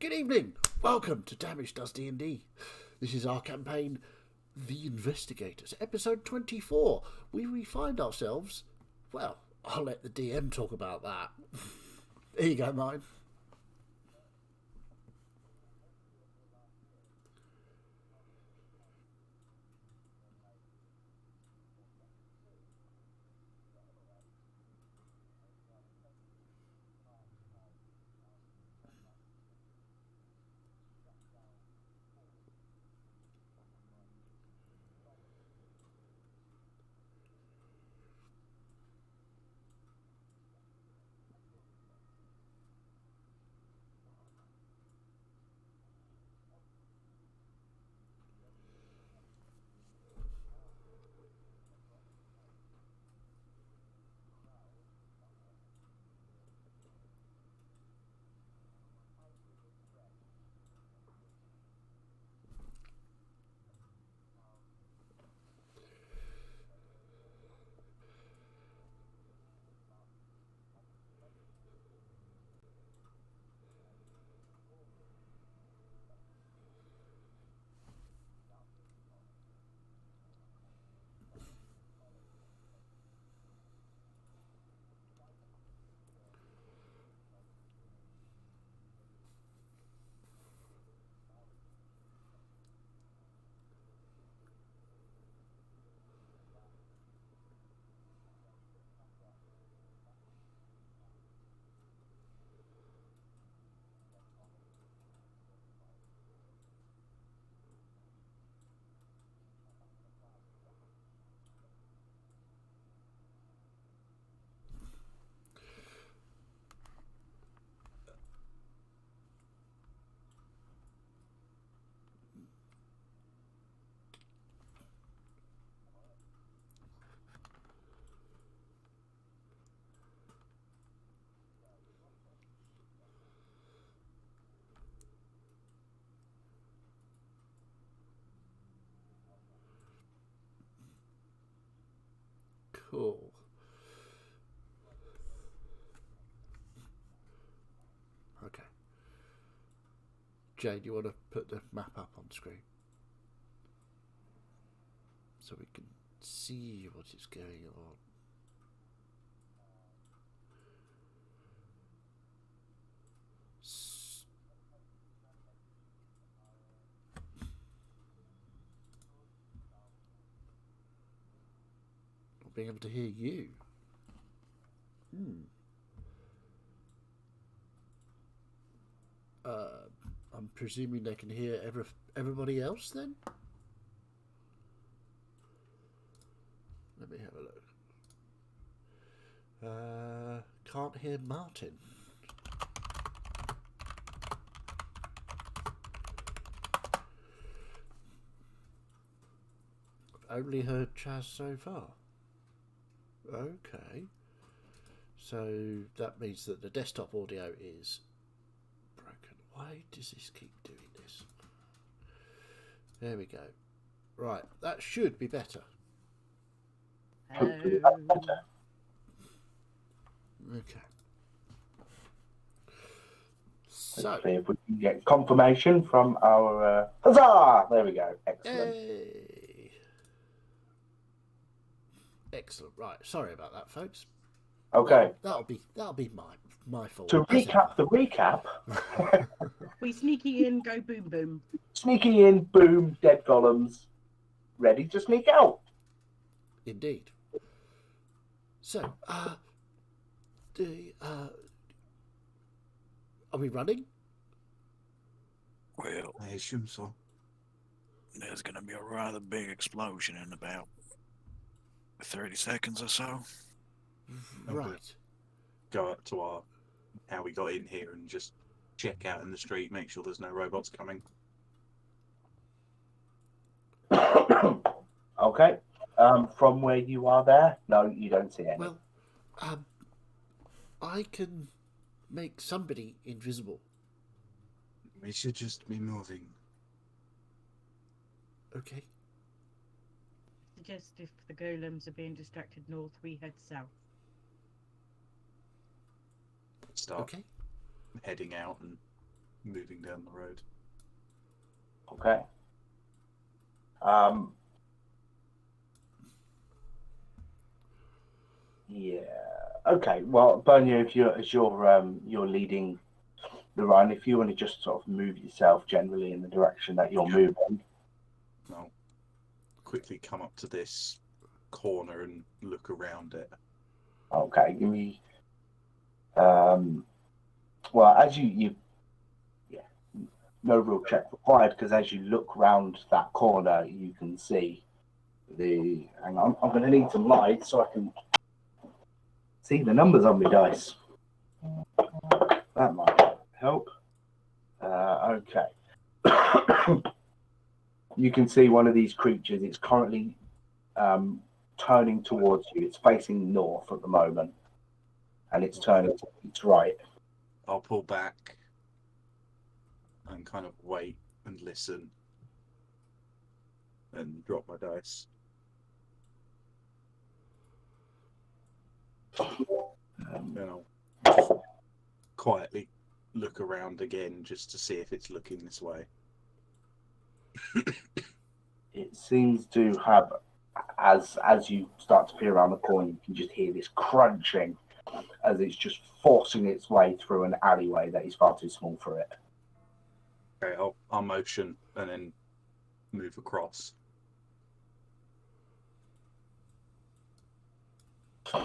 Good evening. Welcome to Damage Does D&D. This is our campaign, The Investigators, episode 24, where we find ourselves... Well, I'll let the DM talk about that. There you go, mine. Cool. Okay. Jane, you want to put the map up on screen? So we can see what is going on. Being able to hear you. I'm presuming they can hear everybody else then? Let me have a look. Can't hear Martin. I've only heard Chaz so far. Okay. So that means that the desktop audio is broken. Why does this keep doing this? There we go. Right, that should be better. Hopefully that's better. Okay. So, Hopefully if we can get confirmation from our... Huzzah! There we go. Excellent. hey. Excellent. Right, sorry about that, folks. Okay. That'll be my fault. To recap the recap, We sneaky in, go boom boom. sneaking in, boom, dead golems, ready to sneak out. Indeed. So, are we running? Well, I assume so. there's going to be a rather big explosion in about 30 seconds or so. Right. Go up to how we got in here and just check out in the street, make sure there's no robots coming. Okay. From where you are there, no, you don't see any. Well, I can make somebody invisible. We should just be moving. Okay. Suggest if the golems are being distracted north, we head south. Start Okay. heading out and moving down the road. Okay. Yeah. Okay. Well, Bernier, if you're leading the run, if you want to just sort of move yourself generally in the direction that you're moving. I'll quickly come up to this corner and look around it. Okay. Give me. Well, as you no real check required, because as you look round that corner, you can see the. Hang on, I'm going to need some light so I can see the numbers on my dice. That might help. Okay. You can see one of these creatures. It's currently turning towards you. It's facing north at the moment, and it's turning to its right. I'll pull back and kind of wait and listen and drop my dice. Then I'll just quietly look around again just to see if it's looking this way. It seems to have, as you start to peer around the corner, you can just hear this crunching as it's just forcing its way through an alleyway that is far too small for it. Okay, I'll motion and then move across. Could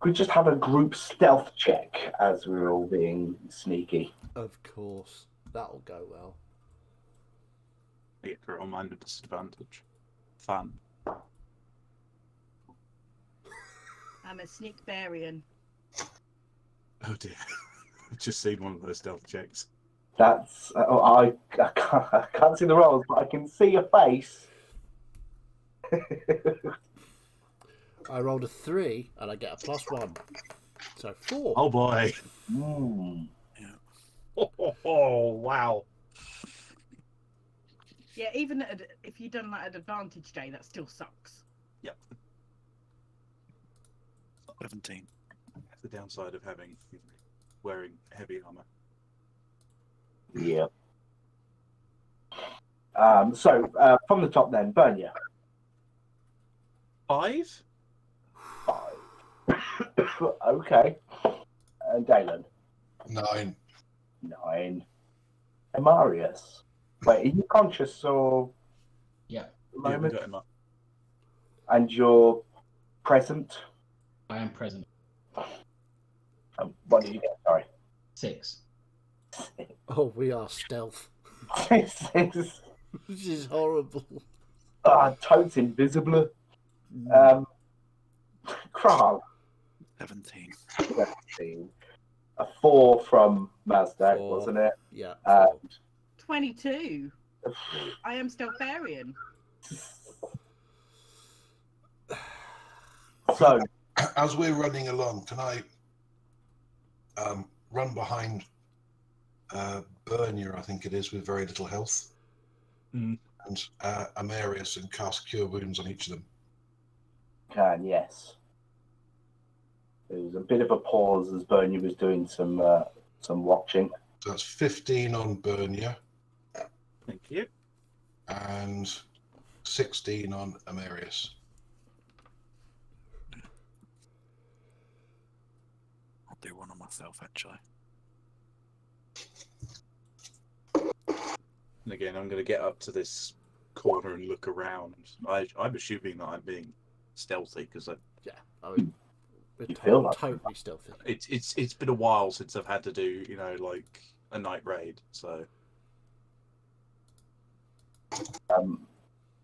we just have a group stealth check as we're all being sneaky? Of course. That'll go well. I get to roll mine with disadvantage. Fun. I'm a sneak barian. Oh dear. I've just seen one of those stealth checks. That's I can't see the rolls, but I can see a face. I rolled a 3 and I get a +1. So 4. Oh boy. Mm. Oh, wow. Yeah, even if you've done like an advantage day, that still sucks. Yep. 17. That's the downside of wearing heavy armor. Yeah. So from the top then, Bernier. 5? 5. Okay. And Dalen. 9. 9. Amarius. Wait, are you conscious or? Yeah. At the You haven't moment? got him up. And you're present? I am present. What did you get? Sorry. 6. Oh, we are stealth. This is This is horrible. totes invisible. Kral. 17. 17. A 4 from Mazdak, 4. wasn't it? Yeah. 22. I am still barian. So, As we're running along, can I run behind Bernier, I think it is, with very little health? Mm. And Amarius, and cast Cure Wounds on each of them? can, yes. There was a bit of a pause as Bernie was doing some watching. So that's 15 on Bernier Thank you. and 16 on Amarius. I'll do one on myself, actually. And again, I'm going to get up to this corner and look around. I'm assuming that I'm being stealthy because Yeah. I mean, we're You feel like totally stealthy. it's been a while since I've had to do like a night raid. So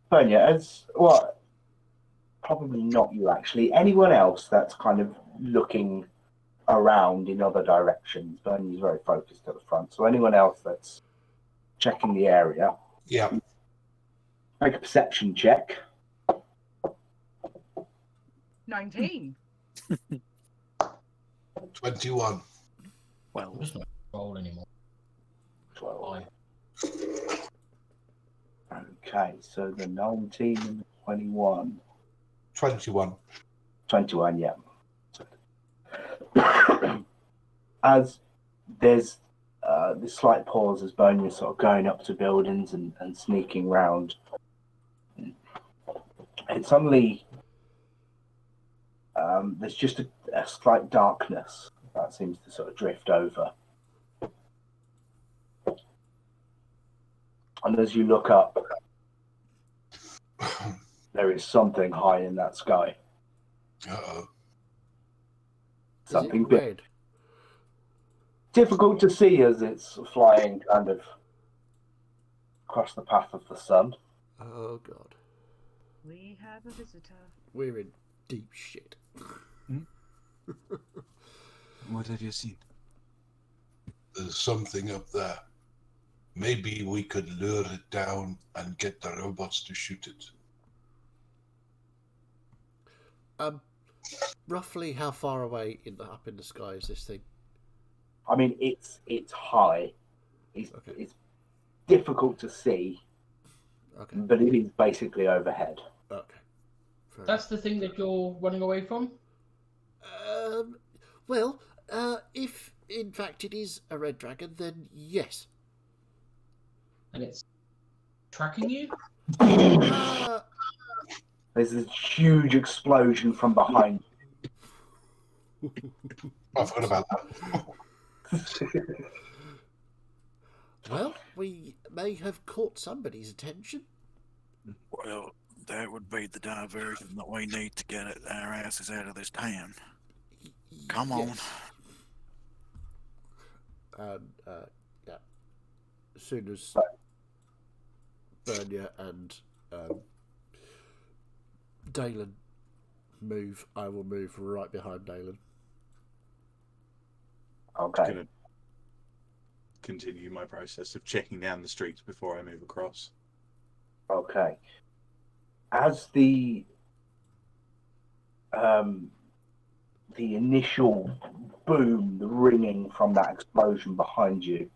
Bernie, as well, probably not you actually. Anyone else that's kind of looking around in other directions? Bernie's very focused at the front. So anyone else that's checking the area, Yeah. make a perception check. 19. 21. Well, I'm just not roll anymore. 12. Fine. Okay, so the 19 and the 21. 21. 21, yeah. As there's this slight pause as Bonier's sort of going up to buildings and sneaking round. And suddenly, there's just a slight darkness that seems to sort of drift over. And as you look up, there is something high in that sky. Uh-oh. Something Is it big. red? Difficult to see as it's flying kind of across the path of the sun. Oh god, We have a visitor. we're in deep shit. What have you seen? There's something up there. Maybe we could lure it down and get the robots to shoot it. Roughly how far away up in the sky is this thing? I mean, it's high. Okay. It's difficult to see, Okay. but it is basically overhead. Okay. Fair That's the thing that you're running away from? enough. Well, if in fact it is a red dragon, then yes. And it's tracking you? Uh, There's this huge explosion from behind. I forgot about that. well, we may have caught somebody's attention. Well, that would be the diversion that we need to get our asses out of this town. Come on. Yes. Yeah. As soon as Bernia and Dalen move, I will move right behind Dalen. Okay. Gonna continue my process of checking down the streets before I move across. Okay. As the initial boom, the ringing from that explosion behind you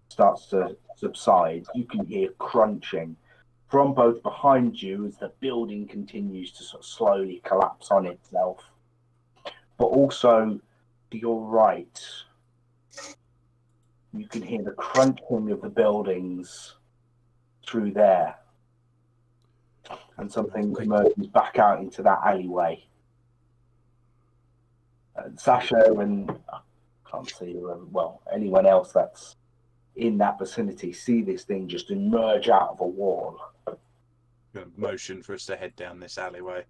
starts to subside, you can hear crunching from both behind you as the building continues to sort of slowly collapse on itself, but also to your right, you can hear the crunching of the buildings through there. And something emerges back out into that alleyway. Sasha and I can't see anyone else that's in that vicinity see this thing just emerge out of a wall. Gonna motion for us to head down this alleyway.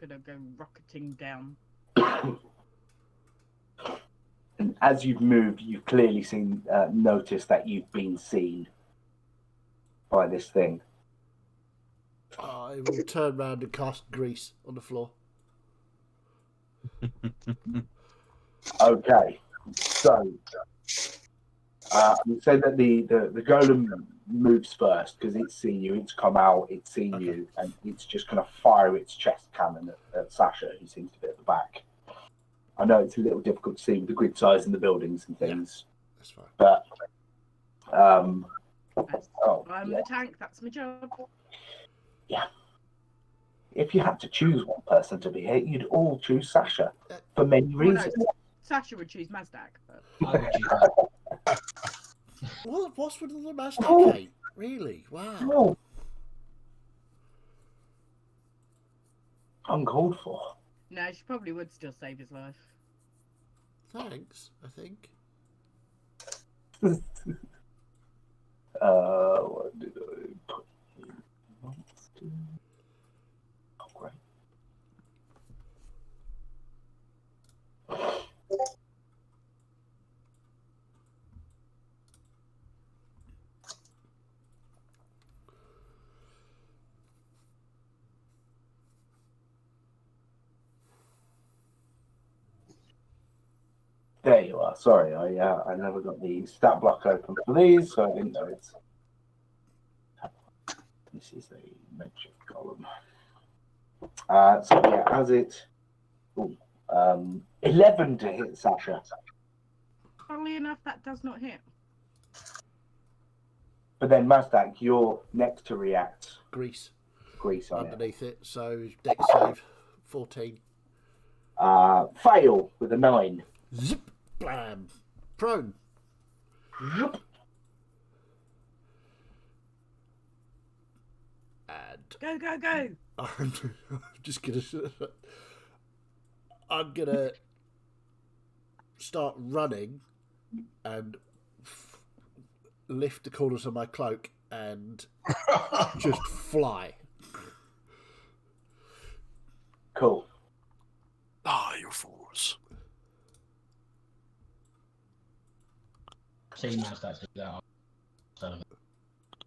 Gonna go rocketing down. And as you've moved, you've clearly noticed that you've been seen by this thing. I will turn round and cast grease on the floor. Okay, so you say that the golem moves first because it's seen you, it's come out, it's seen Okay. you, and it's just going to fire its chest cannon at Sasha, who seems to be at the back. I know it's a little difficult to see with the grid size in the buildings and things, That's fine. but I'm yeah. the tank, that's my job. If you had to choose one person to be hit, you'd all choose Sasha for many Well, no, reasons. Sasha would choose Mazdak, but I would choose that. What's with all the Mazda hate? Really? Wow. Oh. Uncalled for. no, she probably would still save his life. Thanks, I think. What did I put? Oh, great. There you are. Sorry, I never got the stat block open for these, so I didn't know it's. This is a makeshift column. So yeah, as it 11 to hit Sasha, Funnily enough, that does not hit. but then Mazdak, you're next to react. Grease Grease on it. underneath it, so dex save 14. Fail with a 9. Zip, blam, prone. Zoop. And Go, go, go! I'm just gonna. I'm gonna start running and lift the corners of my cloak and just fly. Cool. Ah, you fools. So you managed to actually do that.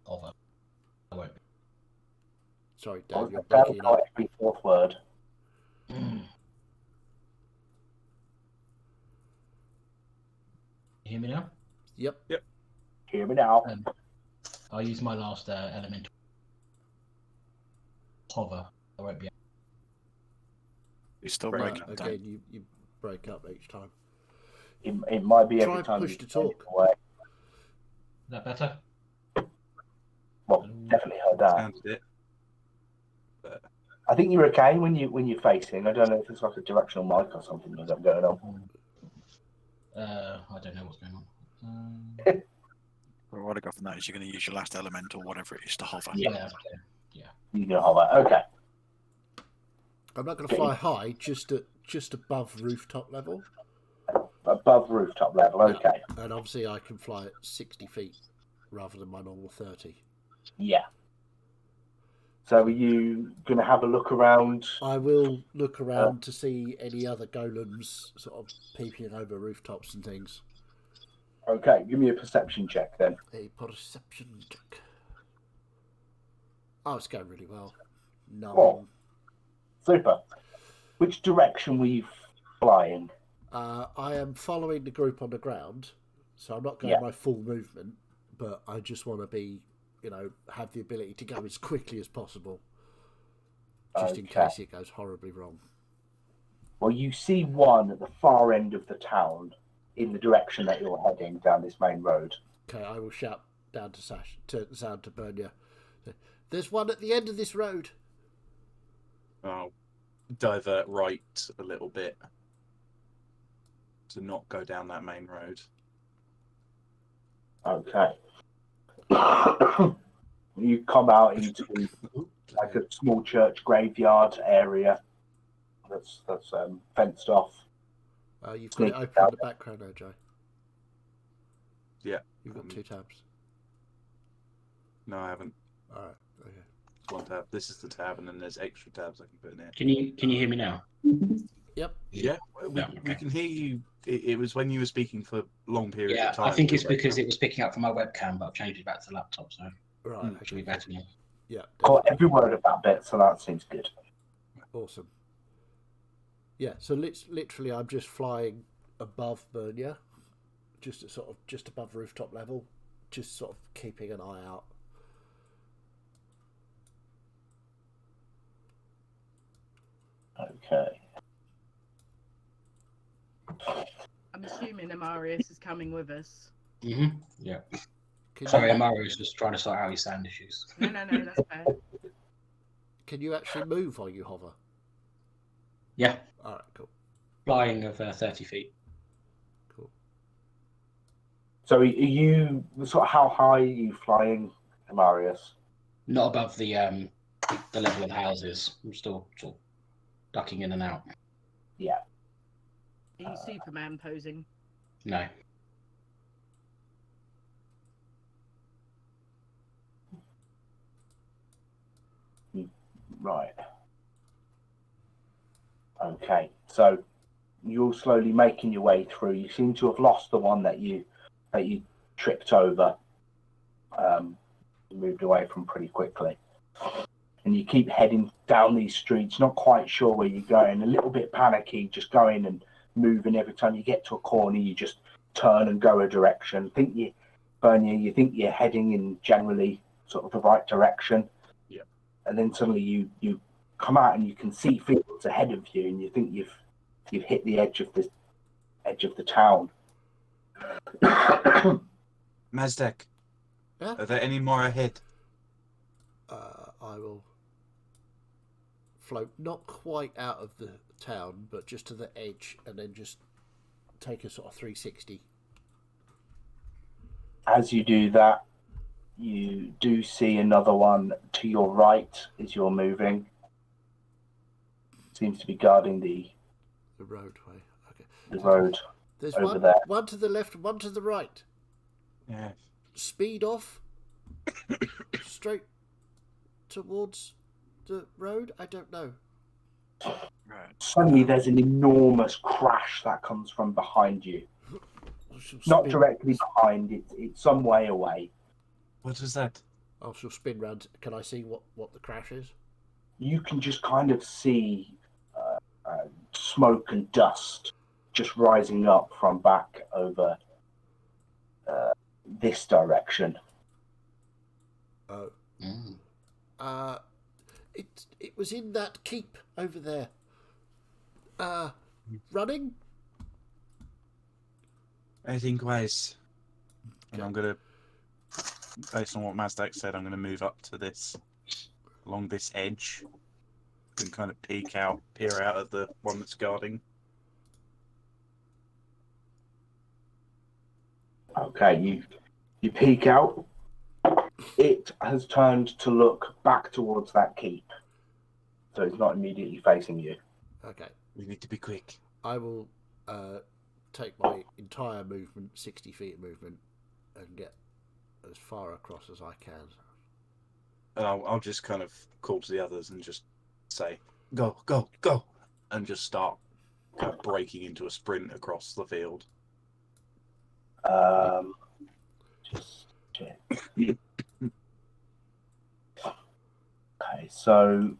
Over. I won't. Sorry, I Dave, you're was breaking up. every fourth word. You hear me now? Yep. Hear me now. I'll use my last elemental. Hover. I won't be. You're still Right. breaking it down. Again, you break up each time. It might be Try every and time push you to send talk. it away. Is that better? Well, definitely heard that. Sounded it. I think you're okay when you're facing. I don't know if it's like a directional mic or something that's going on. I don't know what's going on. Well, what I got from that is you're going to use your last element or whatever it is to hover. Yeah. You can hover. Okay. I'm not going to fly high, just above rooftop level. Above rooftop level. Okay. And obviously I can fly at 60 feet rather than my normal 30. Yeah. So are you going to have a look around? I will look around to see any other golems sort of peeping over rooftops and things. Okay. Give me a perception check then. A perception check. Oh, it's going really well. No. Oh. Super. Which direction were you flying? I am following the group on the ground, so I'm not going Yeah. my full movement, but I just want to be, have the ability to go as quickly as possible, just in Okay. case it goes horribly wrong. Well, you see one at the far end of the town in the direction that you're heading down this main road. Okay, I will shout down to Sash, to Bernia. There's one at the end of this road. I'll divert right a little bit to not go down that main road. Okay. You come out into like a small church graveyard area that's fenced off. You've got it Sneak open in out. the background, OJ. Yeah. You've got 2 tabs. No, I haven't. All right. Okay. It's one tab. This is the tab, and then there's extra tabs I can put in here. Can you hear me now? Yep. Yeah, we okay. can hear you. It was when you were speaking for long periods Yeah, of time. I think it's because it was picking up from my webcam, but I've changed it back to the laptop, so Right. it should be better now. Yeah. Caught every word of that bit, so that seems good. Awesome. Yeah, so literally I'm just flying above Bernia, just above rooftop level, just sort of keeping an eye out. Okay. I'm assuming Amarius is coming with us. Yeah. Can Sorry, you, Amaru's just trying to sort out his sound issues. No, that's fair. can you actually move while you hover? Yeah, All right, cool. flying of 30 feet. Cool. So are you sort of how high are you flying, Amarius? Not above the level of houses. I'm still sort of ducking in and out. Yeah. Are you Superman posing? No. Right. Okay. So you're slowly making your way through. You seem to have lost the one that you tripped over. Moved away from pretty quickly. And you keep heading down these streets, not quite sure where you're going, a little bit panicky, just going and moving. Every time you get to a corner, you just turn and go a direction. Bernia, you think you're heading in generally sort of the right direction. Yeah. And then suddenly you come out and you can see fields ahead of you, and you think you've hit the edge of the town. Mazdak, Yeah? are there any more ahead? I will float not quite out of the town, but just to the edge, and then just take a sort of 360. As you do that, you do see another one to your right as you're moving. Seems to be guarding the roadway. Okay. road. There's over one, there. one to the left, one to the right. Yeah. Speed off. Straight towards the road. I don't know. Right. Suddenly, there's an enormous crash that comes from behind you. She'll Not spin- directly behind, it's some way away. What was that? I shall spin round. Can I see what the crash is? You can just kind of see smoke and dust just rising up from back over this direction. Oh. Mm. It was in that keep over there. Running? I think wise. And I'm gonna, based on what Mazdak said, I'm gonna move up to this, along this edge, and kind of peer out at the one that's guarding. Okay, you peek out. It has turned to look back towards that keep, so it's not immediately facing you. Okay. We need to be quick. I will take my entire movement, 60 feet of movement, and get as far across as I can. And I'll just kind of call to the others and just say, go, go, go, and just start kind of breaking into a sprint across the field. Just check. Okay, so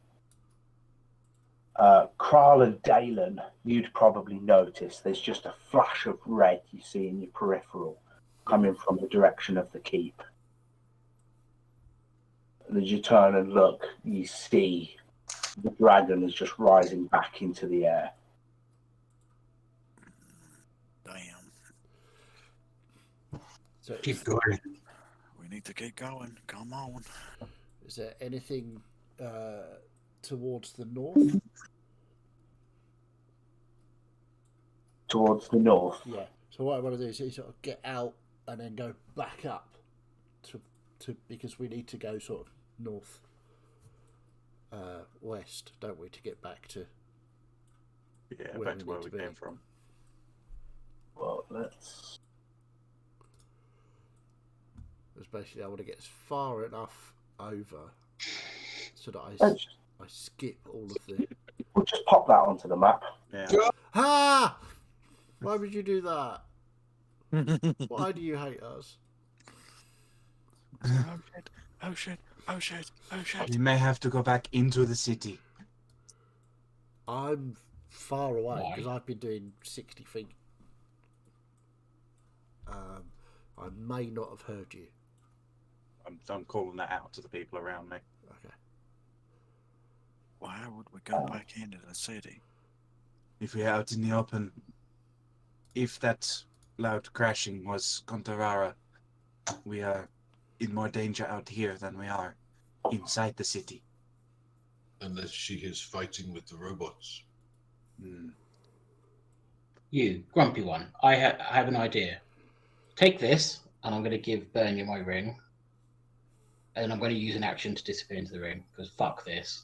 Kral and Dalen, you'd probably notice there's just a flash of red you see in your peripheral coming from the direction of the keep. And as you turn and look, you see the dragon is just rising back into the air. Damn. So Keep going. We need to keep going. Come on. is there anything towards the north? Towards the north. Yeah. So what I want to do is sort of get out and then go back up to because we need to go sort of north west, don't we, to get back to Yeah, Where back to we where need we to be. came from. Well, let's. Because basically I want to get as far enough over so that I skip all of the... We'll just pop that onto the map. Yeah. Ah! Why would you do that? Why do you hate us? Oh shit! Oh shit! Oh shit! Oh shit! We may have to go back into the city. I'm far away Why? because I've been doing 60 feet. I may not have heard you. I'm calling that out to the people around me. Okay. Why would we go back into the city? If we're out in the open, if that loud crashing was Contarara, we are in more danger out here than we are inside the city. Unless she is fighting with the robots. Hmm. You, grumpy one, I have an idea. Take this, and I'm going to give Bernia my ring. And I'm going to use an action to disappear into the ring, because fuck this.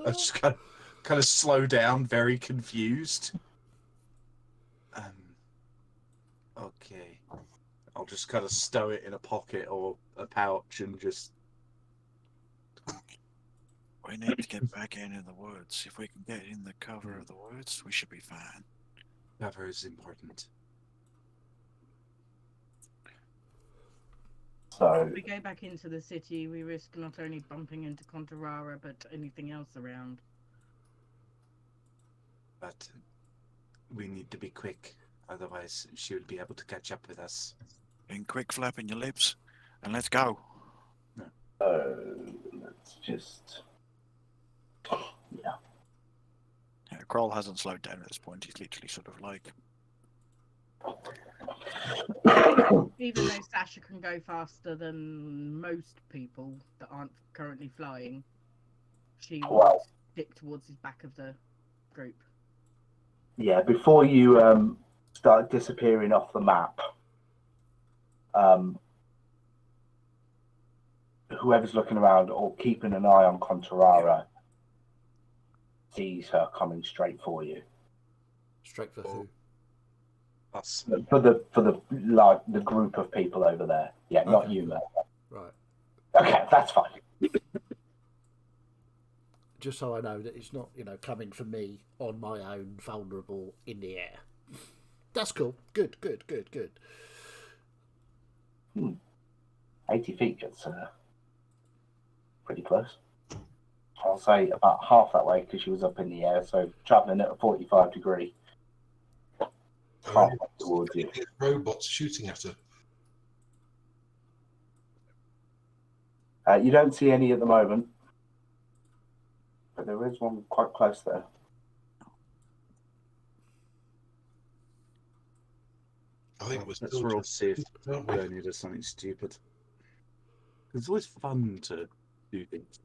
I just kind of slow down, very confused. Okay. I'll just kind of stow it in a pocket or a pouch and just... We need to get back into the woods. If we can get in the cover of the woods, we should be fine. Cover is important. So If we go back into the city, we risk not only bumping into Contarara, but anything else around. But we need to be quick. Otherwise, she will be able to catch up with us. In quick flapping your lips, and let's go. let's just. Yeah. Yeah, Kroll hasn't slowed down at this point. He's literally sort of like, Even though Sasha can go faster than most people that aren't currently flying. she Wow. will stick towards the back of the group. Yeah, before you start disappearing off the map, whoever's looking around or keeping an eye on Contarara sees her coming straight for you. Straight for who? Us. For the group of people over there. Yeah, not Okay. you, mate. Right. Okay, that's fine. Just so I know that it's not, coming for me on my own, vulnerable, in the air. That's cool. Good. 80 feet gets pretty close. I'll say about half that way because she was up in the air, so travelling at a 45 degree. Halfway towards you. There's robots shooting at her. You don't see any at the moment, but there is one quite close there. I think we're Let's still roll to see if don't we? Bernie does something stupid. It's always fun to do things.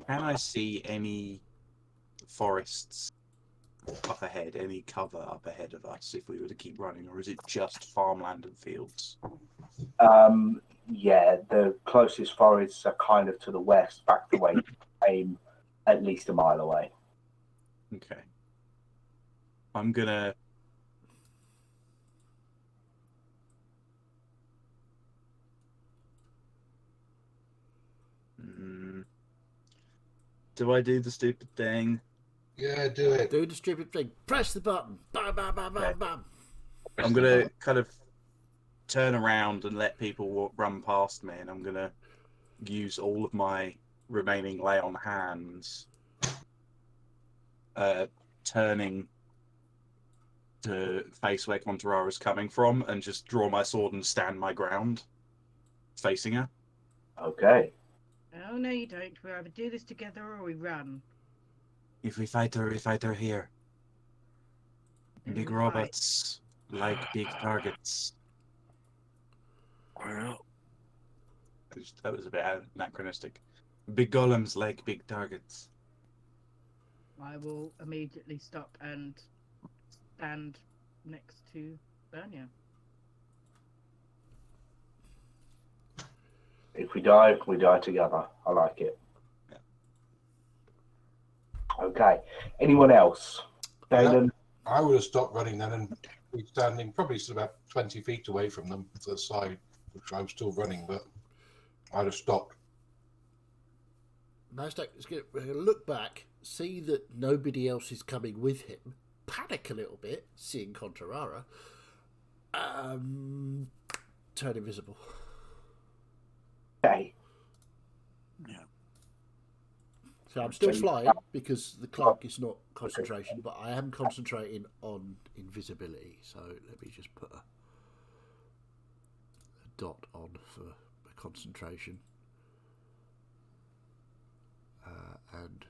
Can I see any forests up ahead, any cover up ahead of us if we were to keep running, or is it just farmland and fields? Yeah, the closest forests are kind of to the west, back the way you came, at least a mile away. Okay. I'm gonna... Do I do the stupid thing? Yeah, do it. Do the stupid thing. Press the button. Bam, bam, bam, bam, Okay. bam. I'm gonna kind of turn around and let people run past me, and I'm gonna use all of my remaining lay on hands, turning to face where Contarara's coming from, and just draw my sword and stand my ground, facing her. Okay. Oh no, you don't. We either do this together or we run. If we fight her here. Then Big we fight. robots like big targets. Well, That was a bit anachronistic. Big golems like big targets. I will immediately stop and stand next to Bernia. If we die together. I like it. Yeah. Okay. Anyone else? Dalen? I would have stopped running then and be standing probably still about 20 feet away from them to the side, which I was still running, but I'd have stopped. Mazdak is going to look back, see that nobody else is coming with him, panic a little bit, seeing Contarara, turn invisible. Okay. yeah. So I'm still So you- flying because the cloak is not concentration, but I am concentrating on invisibility. So let me just put a dot on for a concentration. And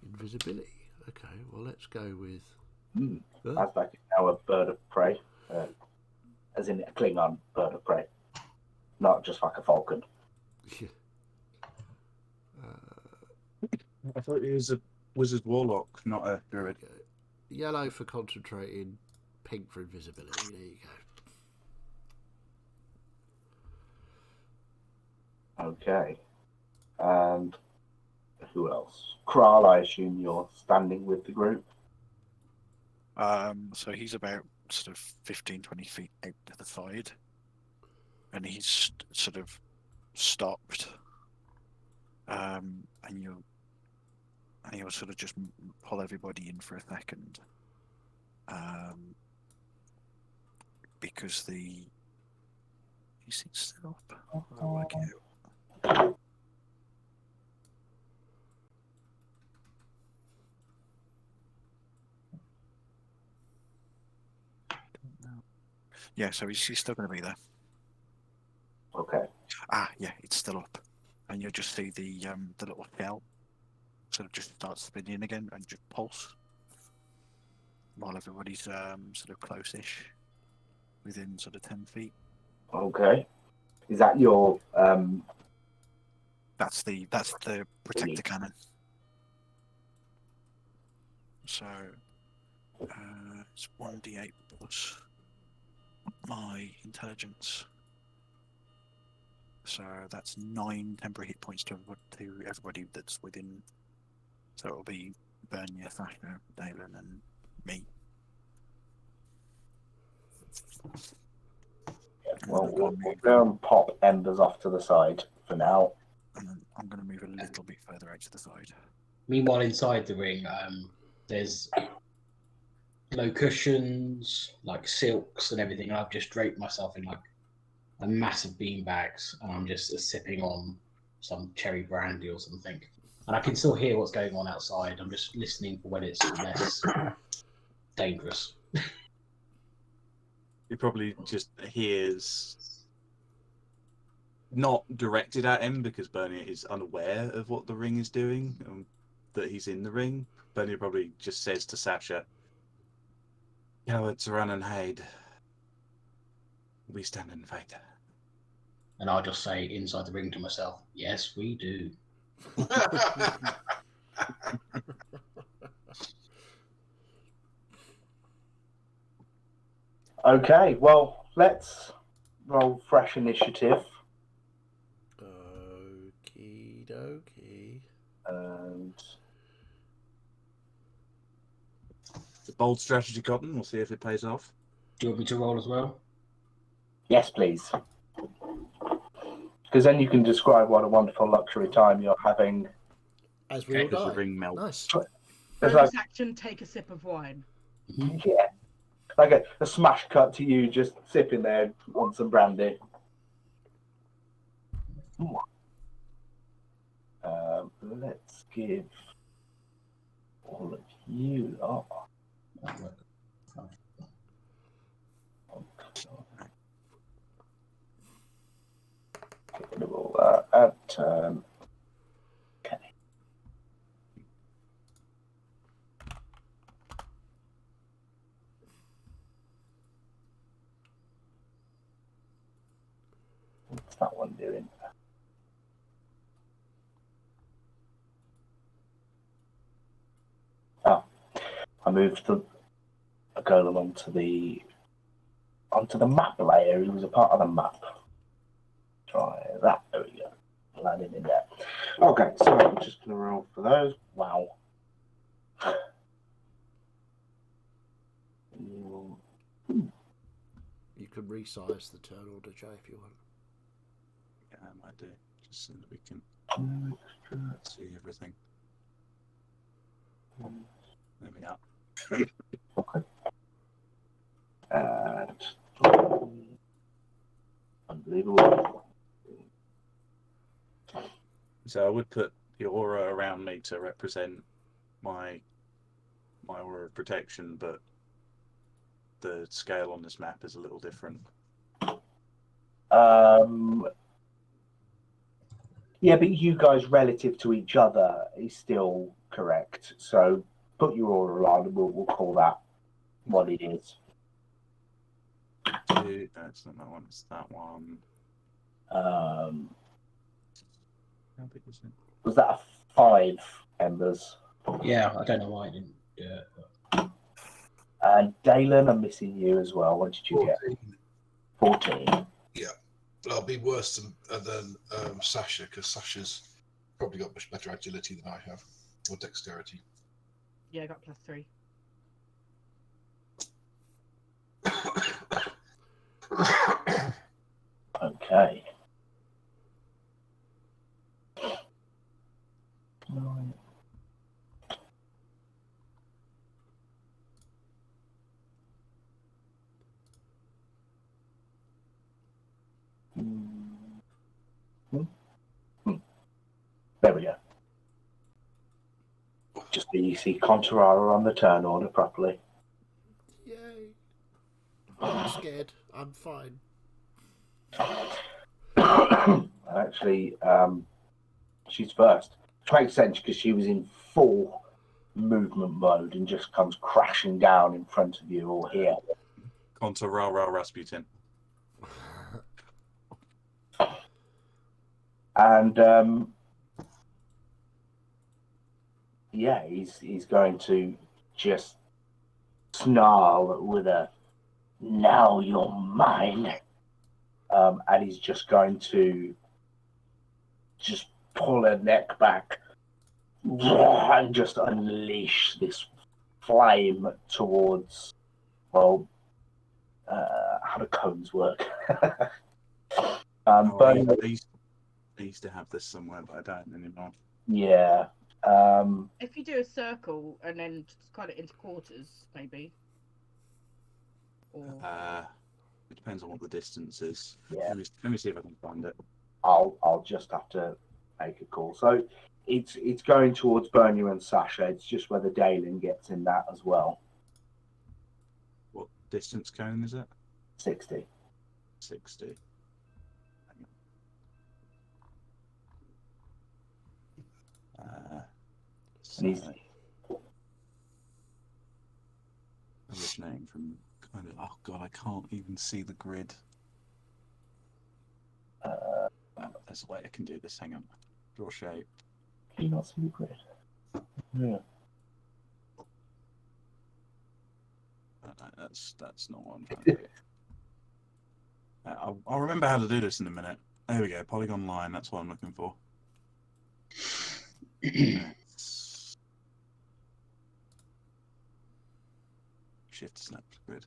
invisibility. Okay, well let's go with... That's like now a bird of prey. As in a Klingon bird of prey. Not just like a falcon. I thought he was a wizard warlock, not a druid. Yellow for concentrating, pink for invisibility. There you go. Okay. And who else? Kral, I assume you're standing with the group. So he's about sort of 15, 20 feet out to the side, and he's sort of stopped. And you'll sort of just pull everybody in for a second, because is it still up? I'll work it out. Yeah, so he's still going to be there. Okay. Ah, yeah, it's still up, and you'll just see the little shell sort of just start spinning again and just pulse while everybody's sort of close-ish, within sort of 10 feet. Okay. Is that your That's the protector cannon. So it's 1d8 plus my intelligence. So that's 9 temporary hit points to everybody that's within. So it'll be Bernia, Thasher, Dalen, and me. well, we'll go and pop Embers off to the side for now. And then I'm going to move a little bit further out to the side. Meanwhile, inside the ring, there's low cushions, like silks and everything. And I've just draped myself in like a massive bean bags, and I'm just sipping on some cherry brandy or something. And I can still hear what's going on outside. I'm just listening for when it's less dangerous. He probably just hears, not directed at him because Bernier is unaware of what the ring is doing, that he's in the ring. Bernier probably just says to Sasha, "Cowards run and hide. We stand and fight." And I'll just say inside the ring to myself, "Yes, we do." Okay, well, let's roll fresh initiative. Okie dokie. And It's a bold strategy, Cotton. We'll see if it pays off. Do you want me to roll as well? yes, please. Because then you can describe what a wonderful luxury time you're having. As we all Because the die. ring melts. Nice. It's Bonus like, action, take a sip of wine. yeah, like a smash cut to you just sipping there on some brandy. Let's give all of you lot. Get rid of all that at turn. Okay. What's that one doing? Oh, I moved the golem onto the map layer. He was a part of the map. Try that. There we go. Landing in there. Okay, so I'm just gonna roll for those. Wow. You can resize the turn order, Jay, if you want. Yeah, I might do. Just so that we can see everything. There we are. Okay. And unbelievable. So I would put the aura around me to represent my aura of protection, but the scale on this map is a little different. Yeah, but you guys relative to each other is still correct. So put your aura on and we'll call that what it is. No, it's not that one, it's that one. How big is it? Was that a 5 embers? Yeah, I don't know why I didn't do it. But... And Dalen, I'm missing you as well. What did you get? 14. I'll be worse than Sasha, because Sasha's probably got much better agility than I have, or dexterity. Yeah, I got +3. Okay. Right. There we go. Just so you see Contorara on the turn order properly. Yay. I'm not scared. I'm fine. Actually, she's first. Which makes sense because she was in full movement mode and just comes crashing down in front of you or here. Contra Ra Rasputin. And yeah, he's going to just snarl with a "Now you're mine," and he's just going to just pull her neck back and just unleash this flame towards, well, how do cones work? Burning, I used to have this somewhere, but I don't anymore. yeah. If you do a circle and then just cut it into quarters, maybe. Or It depends on what the distance is. Yeah. Let me see if I can find it. I'll just have to make a call. So it's going towards Bernia and Sasha. It's just whether Dalen gets in that as well. What distance cone is it? 60. 60. And he's, originating from kind of, oh god, I can't even see the grid. There's a way I can do this. Hang on. Draw shape. can you not see the grid? Yeah. That's not what I'm trying to do. I'll remember how to do this in a minute. There we go. Polygon line. That's what I'm looking for. Shift snap grid.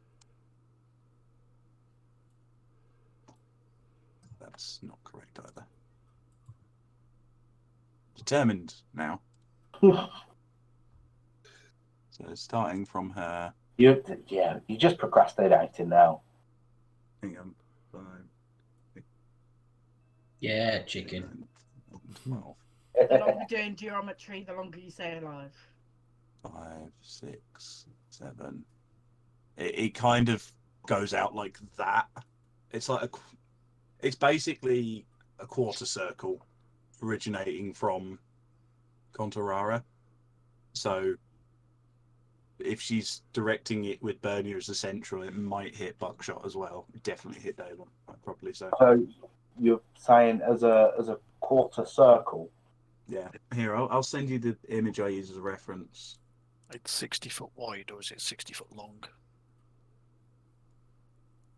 That's not correct either. Determined now. So starting from her. You're just procrastinating now. Hang on. 5, Yeah, chicken. 12. the longer we're doing geometry, the longer you stay alive. 5, 6, 7. It kind of goes out like that. It's like it's basically a quarter circle originating from Contorara. So if she's directing it with Bernia as a central, it might hit Buckshot as well. It definitely hit Dalen, probably so. So you're saying as a quarter circle? Yeah. Here, I'll send you the image I use as a reference. It's 60 foot wide, or is it 60 foot long?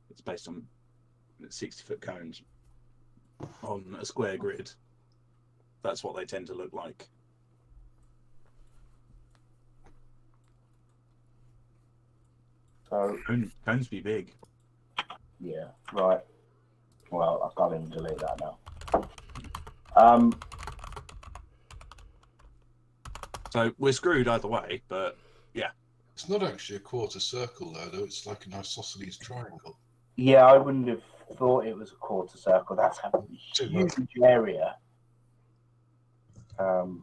It's based on 60-foot cones on a square grid. That's what they tend to look like. So Cones be big. yeah, right. Well, I can't even delete that now. So we're screwed either way, but yeah. It's not actually a quarter circle, though. It's like an isosceles triangle. Yeah, I wouldn't have thought it was a quarter circle. That's a Too huge area. I'd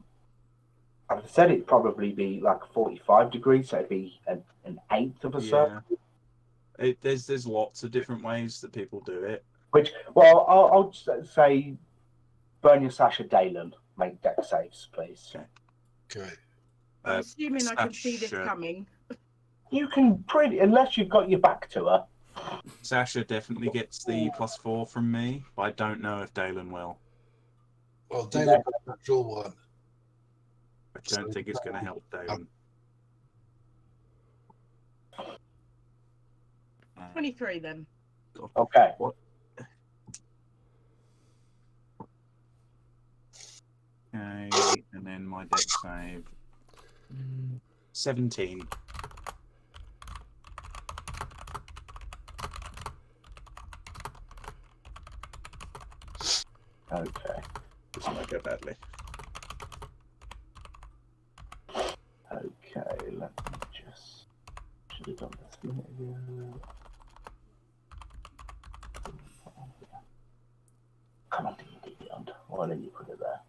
said it'd probably be like 45 degrees, so it'd be an eighth of a circle. There's lots of different ways that people do it. Which, well, I'll just say Bernia, Sasha, Dalen, make deck saves, please. Okay. I'm assuming I can see this Sasha. coming. You can unless you've got your back to her. Sasha definitely gets the +4 from me, but I don't know if Dalen will. Well, Dalen got a natural one. I don't think it's going to help Dalen. 23 then. Okay. Okay, and then my deck save. 17. Okay. This might go badly. Okay, let me just. Should have done this a minute ago. Come on, D&D Beyond. Why don't you put it there?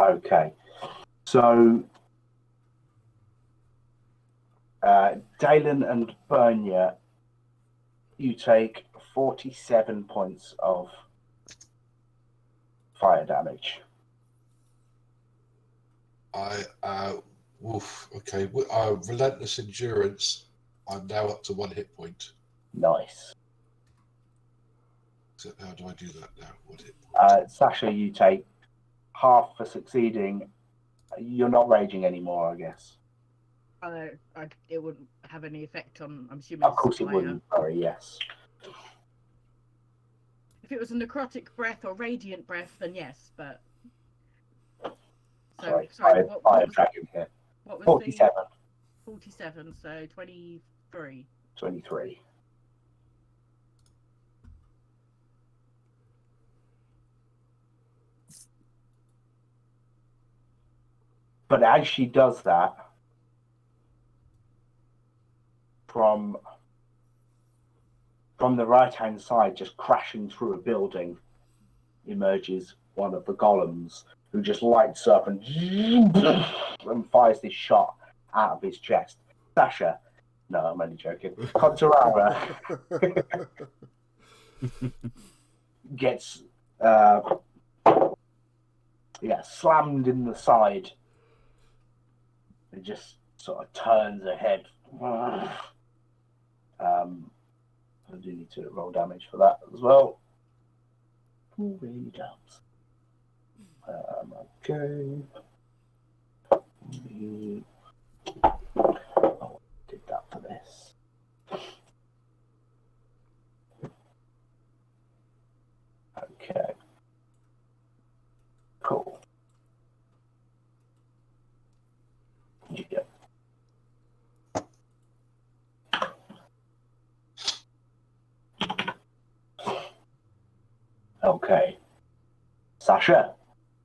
Okay, so Dalen and Bernia, you take 47 points of fire damage. Okay. Relentless endurance. I'm now up to 1 hit point. Nice. So how do I do that now? 1 hit point. Sasha, you take half for succeeding. You're not raging anymore, I guess. It wouldn't have any effect on. I'm assuming. Of course it fire. wouldn't. Sorry, yes. If it was a necrotic breath or radiant breath, then yes. But Sorry, what fire was, dragon here. what was 47, the 47? So 23. 23. But as she does that, from the right-hand side, just crashing through a building, emerges one of the golems, who just lights up and fires this shot out of his chest. Sasha, no, I'm only joking. Kontarara gets slammed in the side. It just sort of turns her head. I do need to roll damage for that as well. Really jumps. Okay. Oh, did that for this. Okay. Cool. Yeah. Okay. Sasha,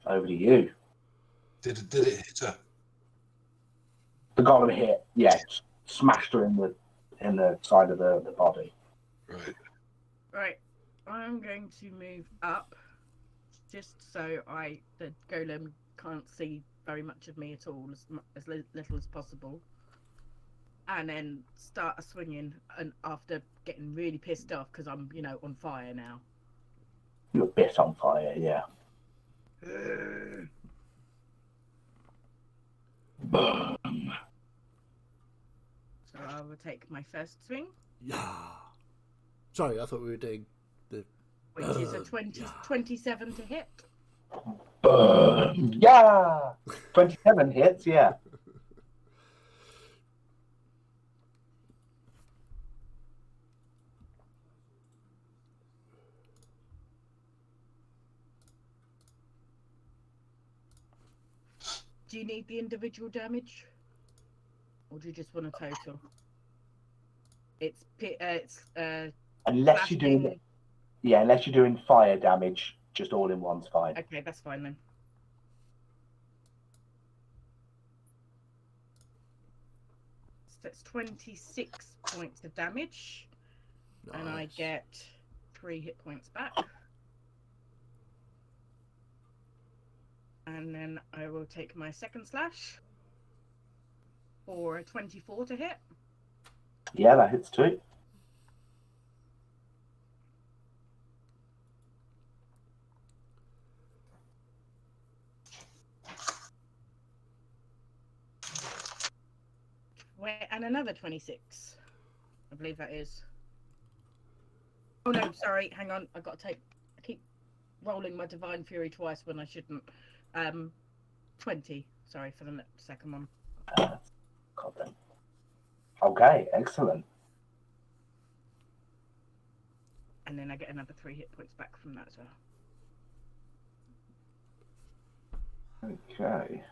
over to you. Did it hit her? The golem hit, yeah, smashed her in the side of the body. Right. Right. I'm going to move up, just so the golem can't see very much of me at all, as little as possible, and then start swinging. And after getting really pissed off because I'm, on fire now. You're a bit on fire, yeah. Boom. So I will take my first swing, Yeah. Sorry, I thought we were doing the. which is a 27 to hit. Boom. Yeah. 27 hits, yeah. Do you need the individual damage, or do you just want a total? Unless you're doing, unless you're doing fire damage, just all in one's fine. Okay, that's fine then. So that's 26 points of damage, and I Nice. get 3 hit points back. And then I will take my second slash for a 24 to hit. Yeah, that hits too. And another 26. I believe that is. Oh no, sorry, hang on. I keep rolling my Divine Fury twice when I shouldn't. 20. Sorry for the second one. God then. Okay, excellent. And then I get another 3 hit points back from that as well. Okay.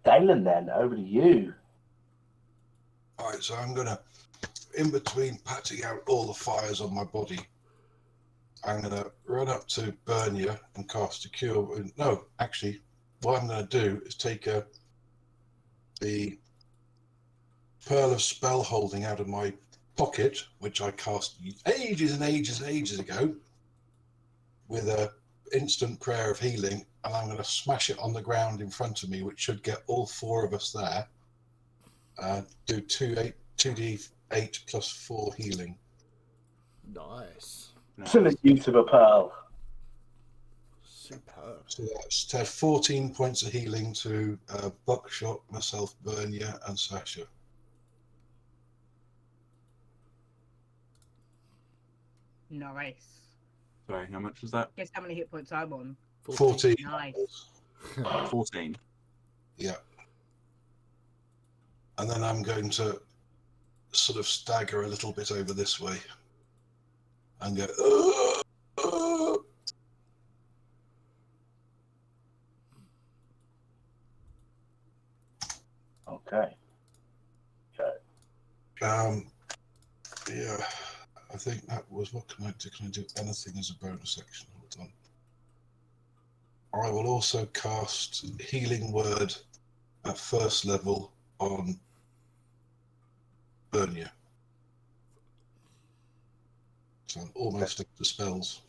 Dalen, then over to you. All right, so I'm gonna, in between patching out all the fires on my body, I'm gonna run up to Bernia and cast a cure. No, actually, what I'm gonna do is take the Pearl of Spell Holding out of my pocket, which I cast ages and ages and ages ago, with a instant prayer of healing, and I'm going to smash it on the ground in front of me, which should get all 4 of us there. Do 2d8 plus 4 healing. Nice. Excellent use of a pearl. Superb. So that's to have 14 points of healing to Buckshot, myself, Bernia, and Sasha. Nice. Sorry, how much was that? Guess how many hit points I'm on? 14. Nice. 14. Yeah. And then I'm going to sort of stagger a little bit over this way and go. Okay. Yeah, I think that was what can I do? Can I do anything as a bonus action? Hold on. I will also cast Healing Word at first level on Bernia. So I'm almost up to spells.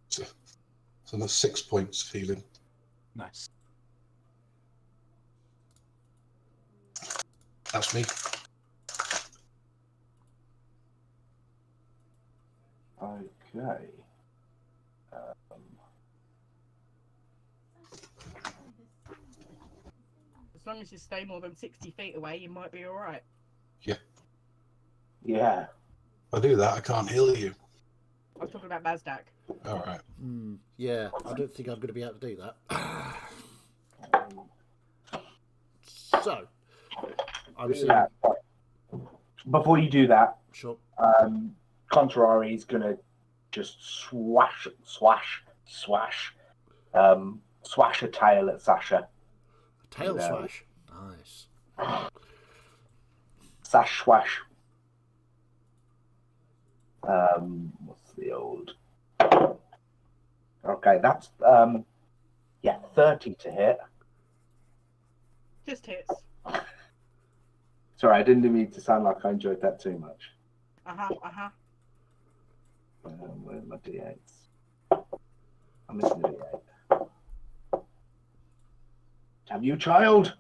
So that's 6 points of healing. Nice. That's me. Okay. As long as you stay more than 60 feet away, you might be all right. Yeah. If I do that, I can't heal you. I was talking about Mazdak. All right. Yeah, I don't think I'm going to be able to do that. So, I'm Do seeing... that. Before you do that, Sure. Contrari is going to just swash a tail at Sasha. Tail Yeah. swash. Nice. Sash swash. What's the old? Okay, that's 30 to hit. Just hits. Sorry, I didn't mean to sound like I enjoyed that too much. Where's my D8s? I'm missing the D8. Damn you, child!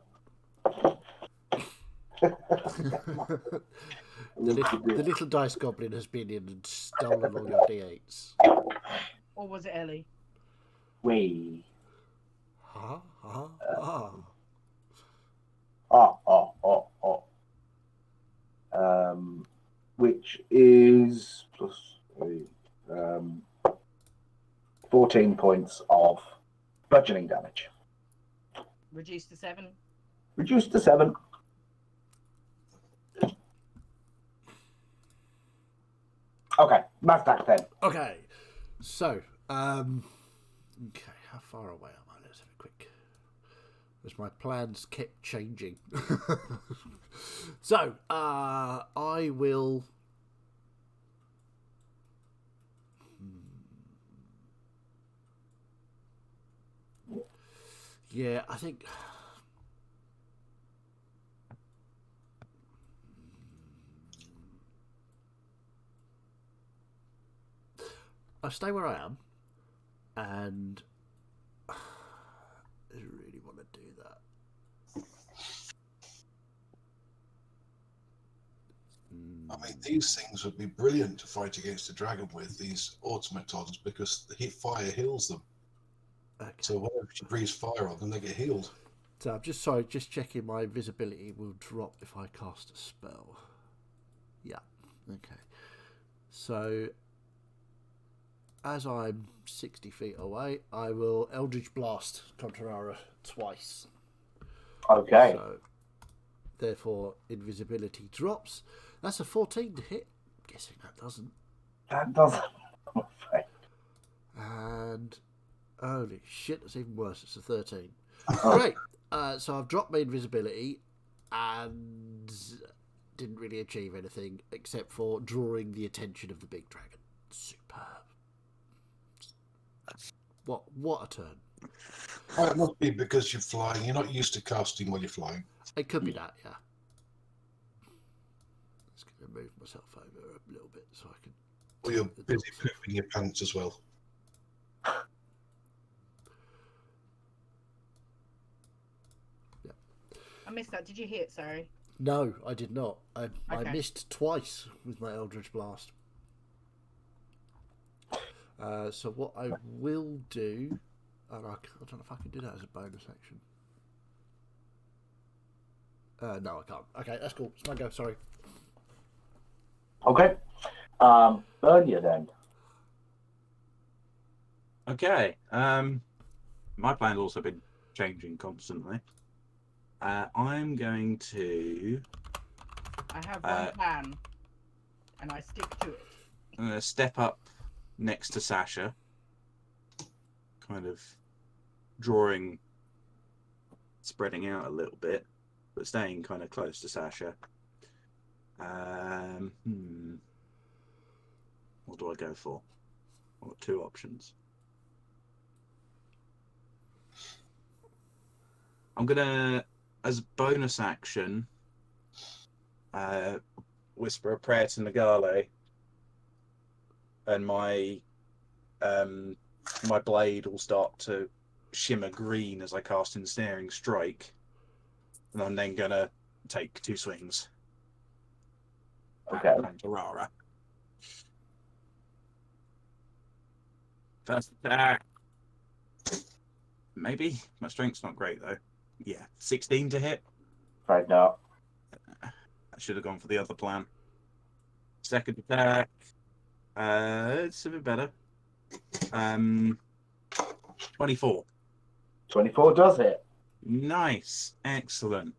The little dice goblin has been in and stolen all your d8s. Or was it Ellie? Wee. Ha ha ha. Which is plus 3, 14 points of bludgeoning damage. Reduced to 7. Reduced to 7. Okay, Mazdak then. Okay, so, okay, how far away am I? Let's have a quick... As my plans kept changing. So, I will... Yeah, I think... I'll stay where I am, and I really want to do that. I mean, these things would be brilliant to fight against a dragon with, these automatons, because the fire heals them. Okay. So whenever she breathes fire on them, they get healed. So I'm just checking my visibility will drop if I cast a spell. Yeah, okay. So as I'm 60 feet away, I will Eldritch Blast Contrara twice. Okay. So therefore invisibility drops. That's a 14 to hit. I'm guessing that doesn't. That doesn't. I'm afraid. And holy shit, that's even worse. It's a 13. Great. So I've dropped my invisibility and didn't really achieve anything except for drawing the attention of the big dragon. Superb. What a turn. Well, it must be because you're flying. You're not used to casting while you're flying. It could be that, yeah. Just going to move myself over a little bit so I can... Or you're busy pooping your pants as well. I missed that. Did you hit? Sorry. No, I did not. I Okay. missed twice with my Eldritch Blast. So what I will do, and I don't know if I can do that as a bonus action. No, I can't. Okay, that's cool. It's my go. Sorry. Okay. Bernia then. Okay. My plan's also been changing constantly. I'm going to I have one plan, and I stick to it. I'm going to step up next to Sasha, kind of spreading out a little bit, but staying kind of close to Sasha. What do I go for? I've got two options. I'm gonna, as a bonus action, whisper a prayer to Nagale, and my blade will start to shimmer green as I cast Ensnaring Strike, and I'm then gonna take 2 swings. Okay. Rara. First attack. Maybe my strength's not great though. Yeah, 16 to hit. Right now. I should have gone for the other plan. Second attack. It's a bit better. 24. 24 does hit. Nice, excellent.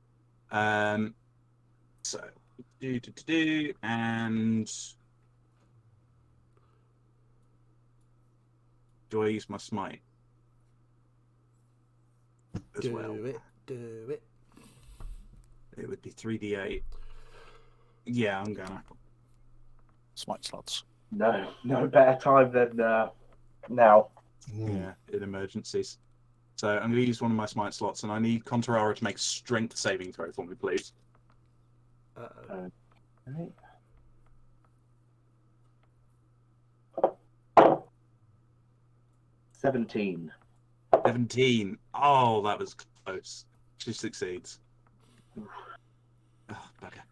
So and do I use my smite as Do well? Do it. It would be 3d8. Yeah, I'm gonna. Smite slots. No better time than now. Yeah, in emergencies. So I'm going to use one of my smite slots, and I need Contarara to make a strength saving throw for me, please. Uh-oh. Right. 17. 17. Oh, that was close. She succeeds. Oh, bugger.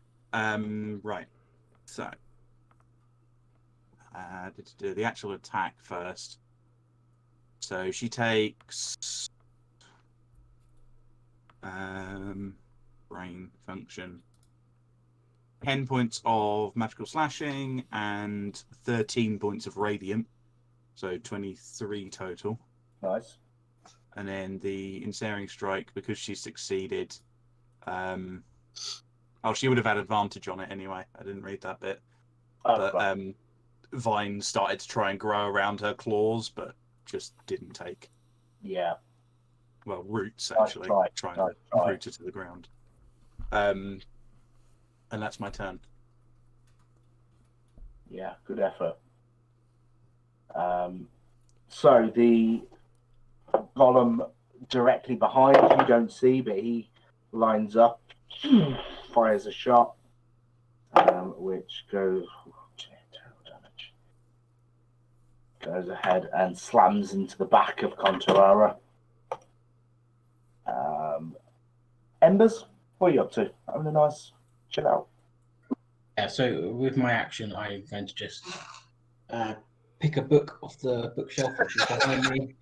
Right. So, do the actual attack first. So she takes brain function. 10 points of magical slashing and 13 points of radiant. So 23 total. Nice. And then the Ensnaring Strike, because she succeeded. She would have had advantage on it anyway. I didn't read that bit. But Right. vines started to try and grow around her claws, but just didn't take. Yeah. Well, roots Nice actually, try. trying Nice to try. root her to the ground. And that's my turn. Yeah, good effort. So the golem directly behind you don't see, but he lines up, fires a shot, which goes damage. Goes ahead and slams into the back of Contarara. Embers, what are you up to? Having a nice chill out. Yeah, so with my action, I'm going to just pick a book off the bookshelf which is behind me,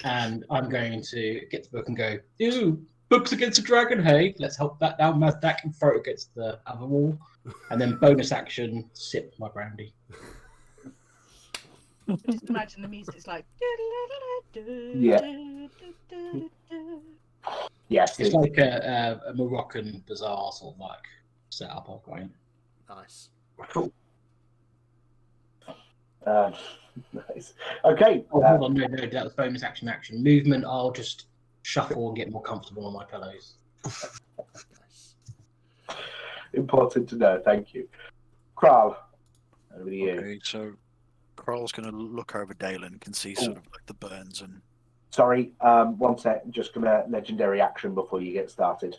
and I'm going to get the book and go, ew, books against a dragon, hey, let's help that down Mazdak and throw it against the other wall. And then bonus action, sip my brandy. Just imagine the music's like. Yeah. Yes. It's like a Moroccan bazaar sort of like setup I've got in. Nice. Cool. Nice. Okay. Oh, hold on, no, that was bonus action. Movement, I'll just shuffle and get more comfortable on my pillows. Nice. Important to know. Thank you. Kral, over to you. Okay, so Carl's going to look over Dale and can see sort of like the burns and. Sorry, one sec. Just gonna legendary action before you get started,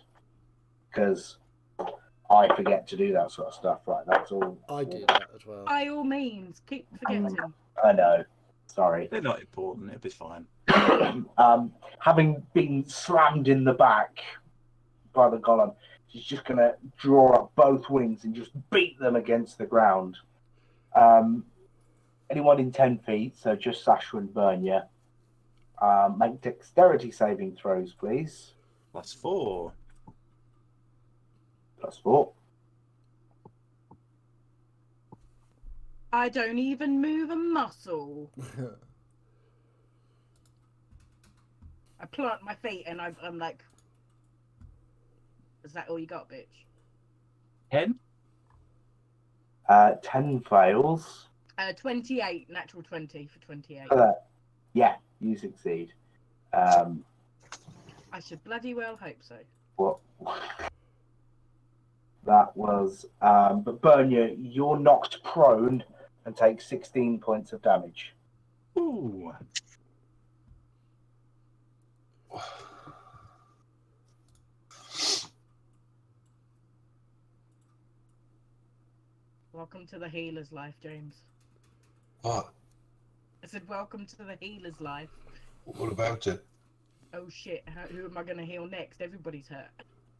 because I forget to do that sort of stuff. Right, that's all. I did that as well. By all means, keep forgetting. I know. Sorry. They're not important. It'll be fine. Having been slammed in the back by the golem. She's just going to draw up both wings and just beat them against the ground. Anyone in 10 feet, so just Sasha and Bernia, make dexterity saving throws, please. +4. +4. I don't even move a muscle. I plant my feet and I'm like, is that all you got, bitch? 10? 10 fails. 28, natural 20 for 28. Yeah, you succeed. I should bloody well hope so. What? That was, but Bernia, you're knocked prone and take 16 points of damage. Ooh. Welcome to the healer's life, James. What? I said, welcome to the healer's life. What about it? Oh shit, who am I going to heal next? Everybody's hurt.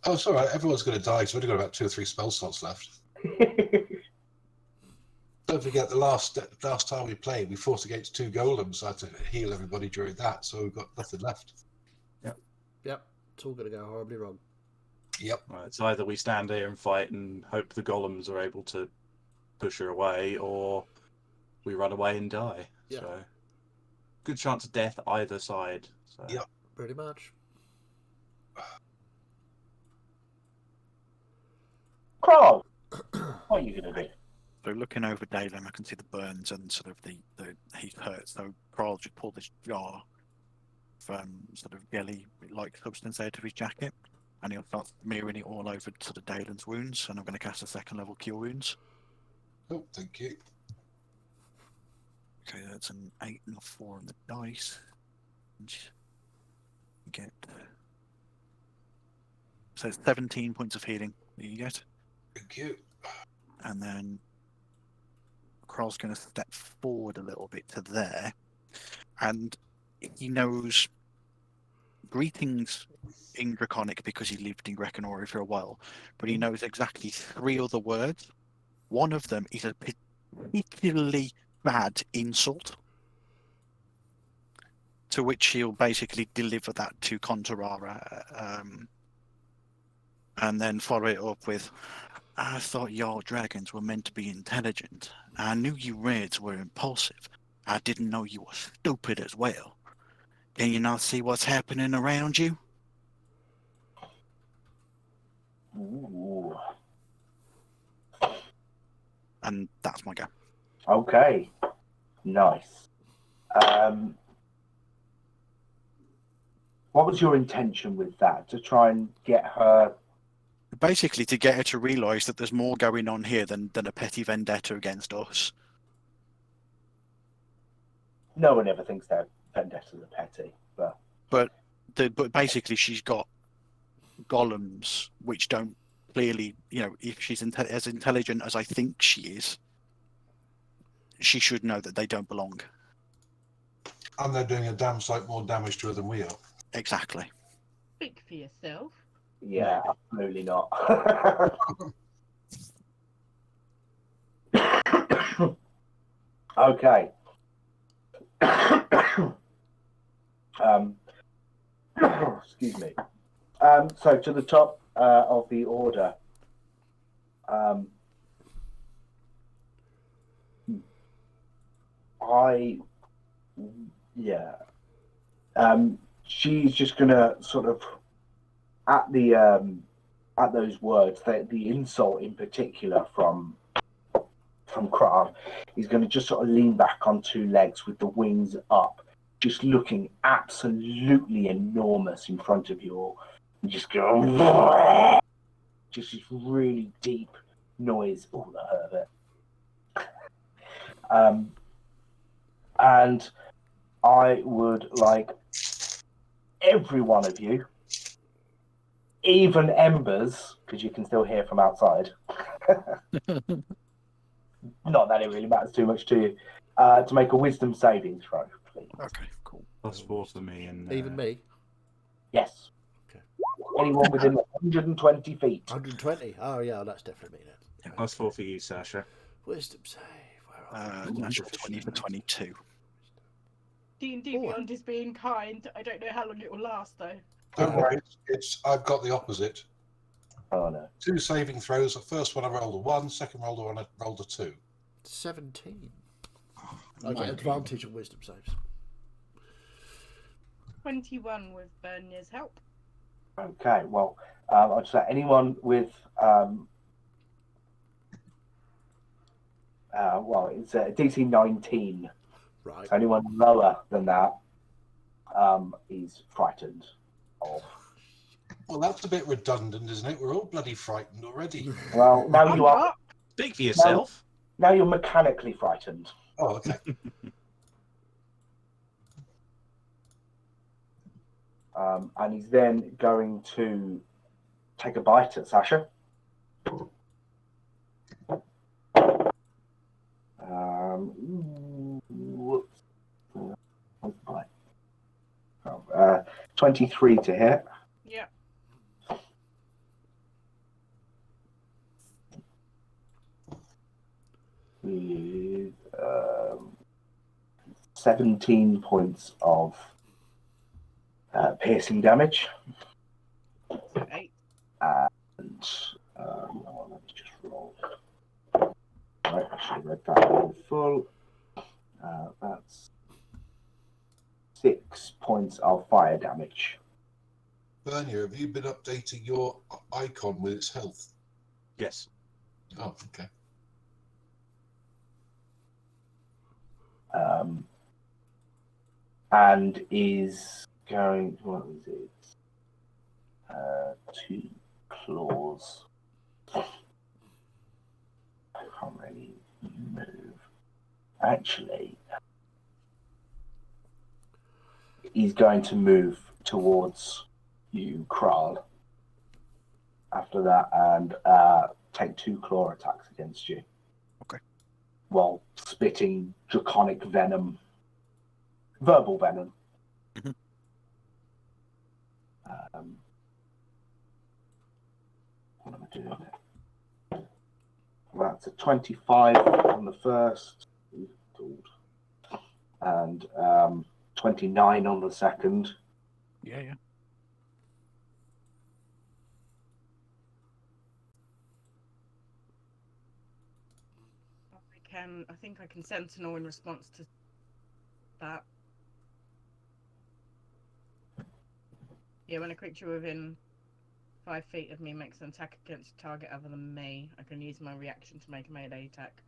Oh, it's all right. Everyone's going to die because we've only got about 2 or 3 spell slots left. Don't forget the last time we played, we fought against 2 golems. So I had to heal everybody during that, so we've got nothing left. Yep, it's all going to go horribly wrong. Yep. Right, it's either we stand here and fight and hope the golems are able to push her away, or we run away and die. Yeah. So, good chance of death either side. So. Yep. Pretty much. Carl, what are you going to do? So looking over Dalen, I can see the burns and sort of the heat hurt. So Carl just pulled this jar of sort of jelly-like substance out of his jacket, and he'll start smearing it all over sort of Dalen's wounds. And I'm going to cast a 2nd level Cure Wounds. Oh, thank you. Okay, that's an 8 and a 4 on the dice. And get so it's 17 points of healing that you get, Thank you. and then Carl's going to step forward a little bit to there, and he knows greetings in Draconic because he lived in Grekanori for a while, but he knows exactly 3 other words. One of them is a particularly bad insult, to which he'll basically deliver that to Contarara, and then follow it up with, I thought your dragons were meant to be intelligent. I knew you raids were impulsive. I didn't know you were stupid as well. Can you not see what's happening around you? Ooh. And that's my go. Okay. Nice. What was your intention with that? To try and get her... Basically, to get her to realise that there's more going on here than a petty vendetta against us. No one ever thinks that vendettas are petty, but... But basically, she's got golems which don't clearly, if she's as intelligent as I think she is, she should know that they don't belong. And they're doing a damn sight more damage to her than we are. Exactly. Speak for yourself. Yeah, absolutely not. Okay. Excuse me. So to the top of the order. She's just gonna sort of at those words, the insult in particular from Krav, he's going to just sort of lean back on 2 legs with the wings up, just looking absolutely enormous in front of you all, and just go, just this really deep noise. Oh, that hurt a bit. And I would like every one of you, even Embers, because you can still hear from outside. Not that it really matters too much to you. To make a wisdom saving throw, please. Okay, cool. +4 for me and Even me. Yes. Okay. Anyone within 120 feet. 120. Oh, yeah, that's definitely me then. +4 for you, Sasha. Wisdom save. Where are we? Natural 20 for 22. D&D Beyond is being kind. I don't know how long it will last, though. Don't worry, I've got the opposite. Oh no. 2 saving throws. The first one I rolled a 1, second rolled a 1, I rolled a 2. 17. I get advantage on wisdom saves. 21 with Bernier's help. Okay, well, I'd say anyone with it's a DC 19. Right. So anyone lower than that is frightened of. Well, that's a bit redundant, isn't it? We're all bloody frightened already. Well, now I'm you are. not. Speak for yourself. Now you're mechanically frightened. Oh, okay. And he's then going to take a bite at Sasha. Whoops. What's the bite? 23 to hit. Yeah. With 17 points of piercing damage. So 8. And let me just roll. Right, I should have read that in full. That's 6 points of fire damage. Bernier, have you been updating your icon with its health? Yes. Oh, okay. And is going. What is it? 2 claws. I can't really move. Actually, he's going to move towards you, Kral. After that, and take 2 claw attacks against you. Okay. While spitting draconic venom, verbal venom. Mhm. What am I doing? That's a 25 on the first, and 29 on the second. Yeah. I think I can sentinel in response to that. Yeah, when a creature within 5 feet of me makes an attack against a target other than me, I can use my reaction to make a melee attack.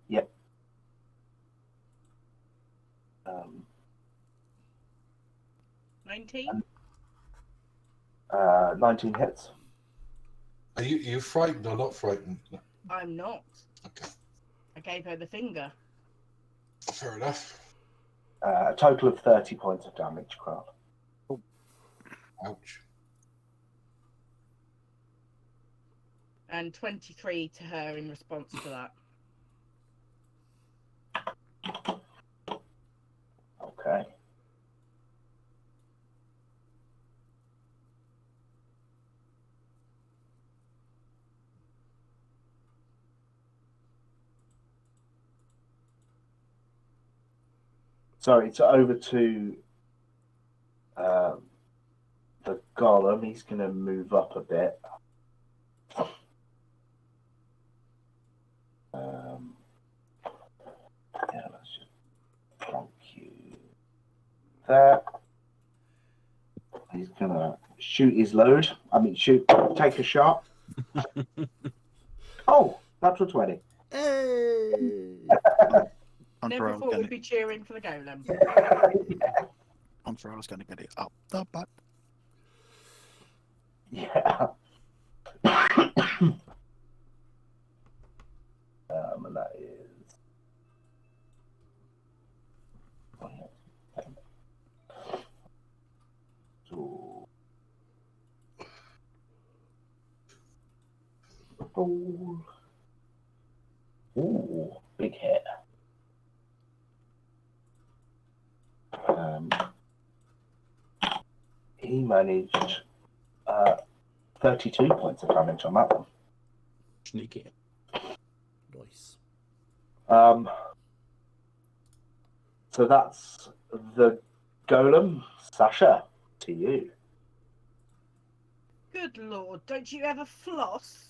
Yep. 19? 19 hits. Are you frightened or not frightened? I'm not. Okay, I gave her the finger. fair enough. A total of 30 points of damage, Kral. Ouch. And 23 to her in response to that. Okay. So it's over to the golem. He's going to move up a bit. Let's just plonk you there. He's going to shoot his load. Take a shot. Oh, that's a 20. Hey! Never Hunter, thought we'd be cheering for the golem. I was going to get it up the butt. Yeah. And that is. So. Oh. Ooh, big hit. He managed 32 points of damage on that one. Sneaky. Nice. So that's the golem. Sasha, to you. Good lord, don't you ever floss?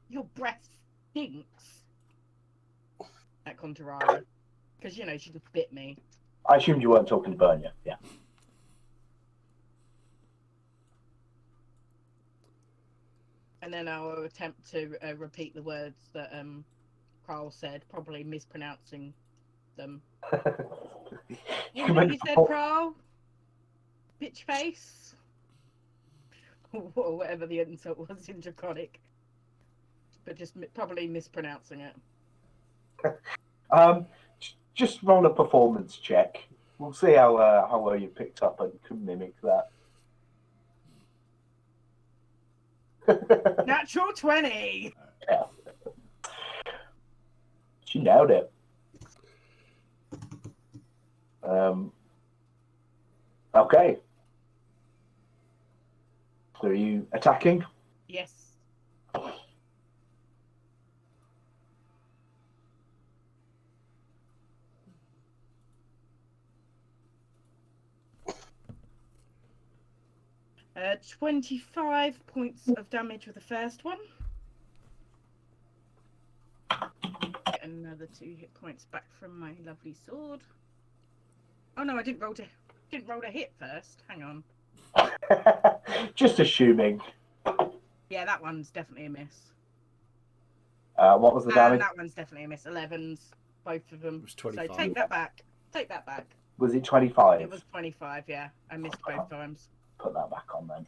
Your breath stinks. At Conterara. Because, you know, she just bit me. I assumed you weren't talking to Bernia. Yeah. And then I'll attempt to repeat the words that Carl said, probably mispronouncing them. What was it you said, Carl? Bitch face? Or whatever the insult was in Draconic. But just probably mispronouncing it. Just roll a performance check. We'll see how well you picked up and can mimic that. Natural 20! Yeah. She nailed it. Okay. So are you attacking? Yes. Uh, 25 points of damage with the first one. Get another 2 hit points back from my lovely sword. Oh no, I didn't roll to hit first. Hang on. Just assuming. Yeah, that one's definitely a miss. What was the damage? And that one's definitely a miss. 11s, both of them. It was 25. So take that back. Take that back. Was it 25? It was 25, yeah. I missed both times. Put that back on then.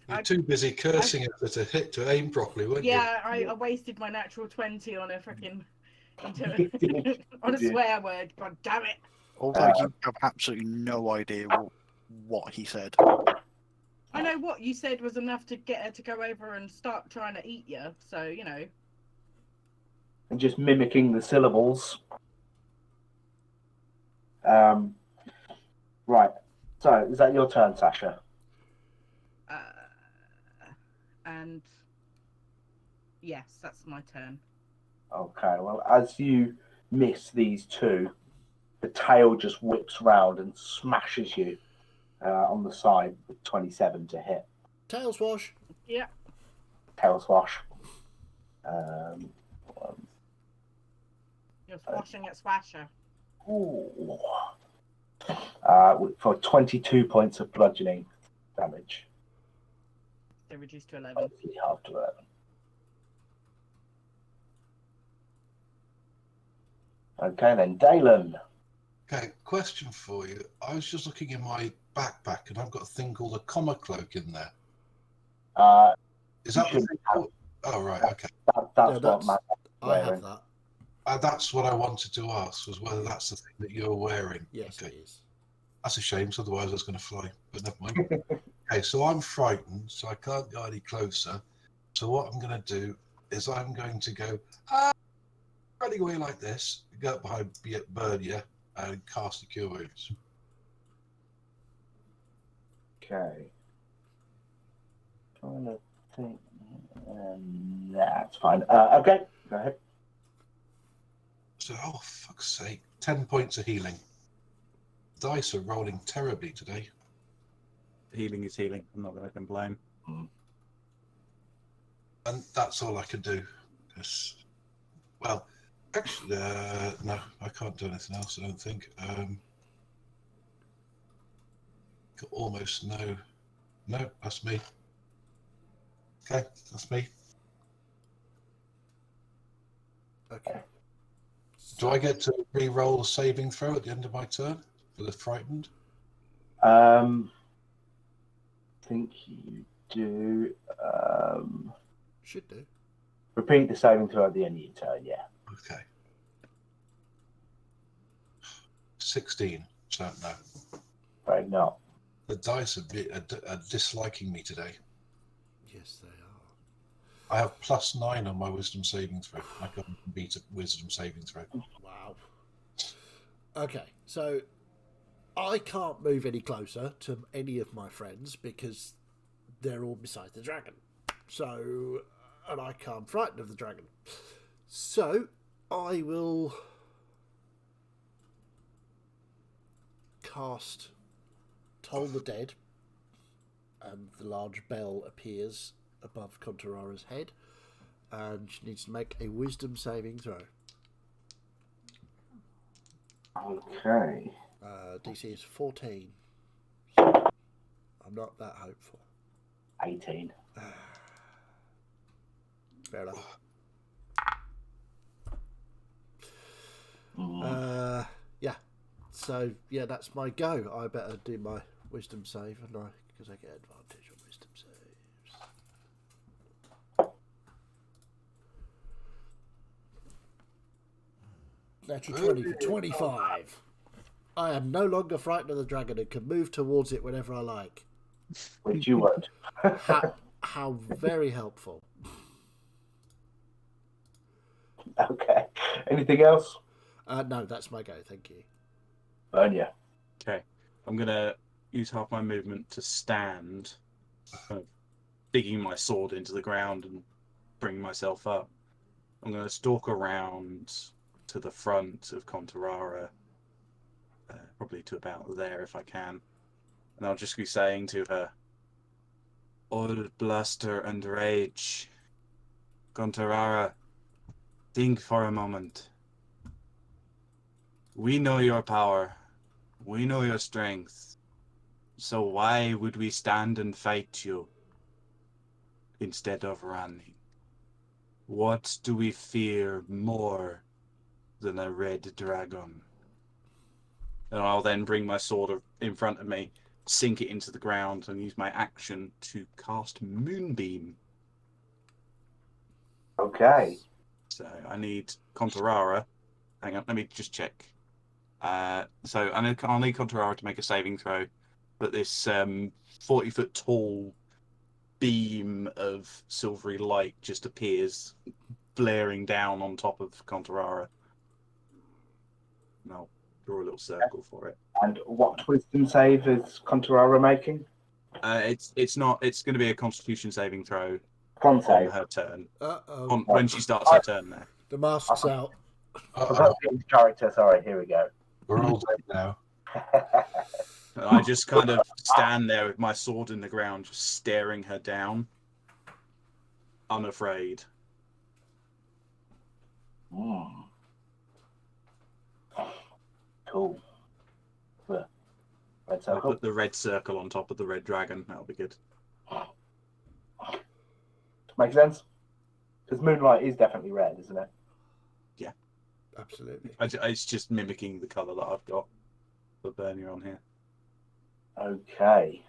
You're too busy cursing it to hit to aim properly, weren't you? Yeah, I wasted my natural 20 on a freaking on a swear word. God damn it! Although you have absolutely no idea what he said. I know what you said was enough to get her to go over and start trying to eat you. So you know. And just mimicking the syllables. Right. So is that your turn, Sasha? And yes, that's my turn. Okay, well, as you miss these two, the tail just whips round and smashes you on the side with 27 to hit. Tail swash. Yeah. Tail swash. You're swashing at Swasher. Ooh. For 22 points of bludgeoning damage. So reduced to 11. Hopefully half to 11. Okay, then Dalen. Okay, question for you. I was just looking in my backpack and I've got a thing called a comma cloak in there. Is that the thing? Oh, right, okay. That's what Matt I have that. That's what I wanted to ask, was whether that's the thing that you're wearing. Yes, Okay. it is. That's a shame, so otherwise I was going to fly, but never mind. Okay, so I'm frightened, so I can't go any closer. So what I'm going to do is I'm going to go running away like this, go up behind Bernia and cast a Cure Wounds. Okay. Trying to think. That's fine. Okay, go ahead. So, oh, fuck's sake, 10 points of healing. Dice are rolling terribly today. Healing is healing. I'm not going to complain. And that's all I can do. Well, actually, no, I can't do anything else, I don't think. Almost no. No, that's me. Okay, that's me. Okay. Do I get to re-roll a saving throw at the end of my turn for the frightened? I think you do. Should do. Repeat the saving throw at the end of your turn, yeah. Okay. 16. So no. Right, no. The dice are disliking me today. Yes, they are. I have +9 on my wisdom saving throw. I can't beat a wisdom saving throw. Wow. Okay, so I can't move any closer to any of my friends because they're all beside the dragon. So, and I'm frightened of the dragon. So, I will cast Toll the Dead, and the large bell appears above Contarara's head, and she needs to make a wisdom saving throw. Okay. DC is 14. So I'm not that hopeful. 18. Fair enough. Yeah. So yeah, that's my go. I better do my wisdom save, and because I get advantage on wisdom saves. Natural 20 for 25. I am no longer frightened of the dragon and can move towards it whenever I like. Which you won't. How very helpful. Okay. Anything else? No, that's my go. Thank you. Bernia. Okay. I'm going to use half my movement to stand, kind of digging my sword into the ground and bring myself up. I'm going to stalk around to the front of Contarara, probably to about there if I can. And I'll just be saying to her, "Old bluster and rage. Contarara, think for a moment. We know your power. We know your strength. So why would we stand and fight you instead of running? What do we fear more than a red dragon?" And I'll then bring my sword in front of me, sink it into the ground, and use my action to cast Moonbeam. Okay. So I need Contarara. Hang on, let me just check. So I'll need Contarara to make a saving throw, but this 40-foot tall beam of silvery light just appears, blaring down on top of Contarara. And I'll draw a little circle for it. And what wisdom save is Contarara making? It's not. It's going to be a Constitution saving throw Con on save. her turn. Uh-oh. When she starts her turn there. The mask's out. Forgot the character. Sorry, here we go. We're all dead now. And I just kind of stand there with my sword in the ground, just staring her down, unafraid. Cool. Red I'll circle. put the red circle on top of the red dragon. That'll be good. Makes sense? Because moonlight is definitely red, isn't it? Absolutely. It's just mimicking the colour that I've got for Bernier on here. Okay.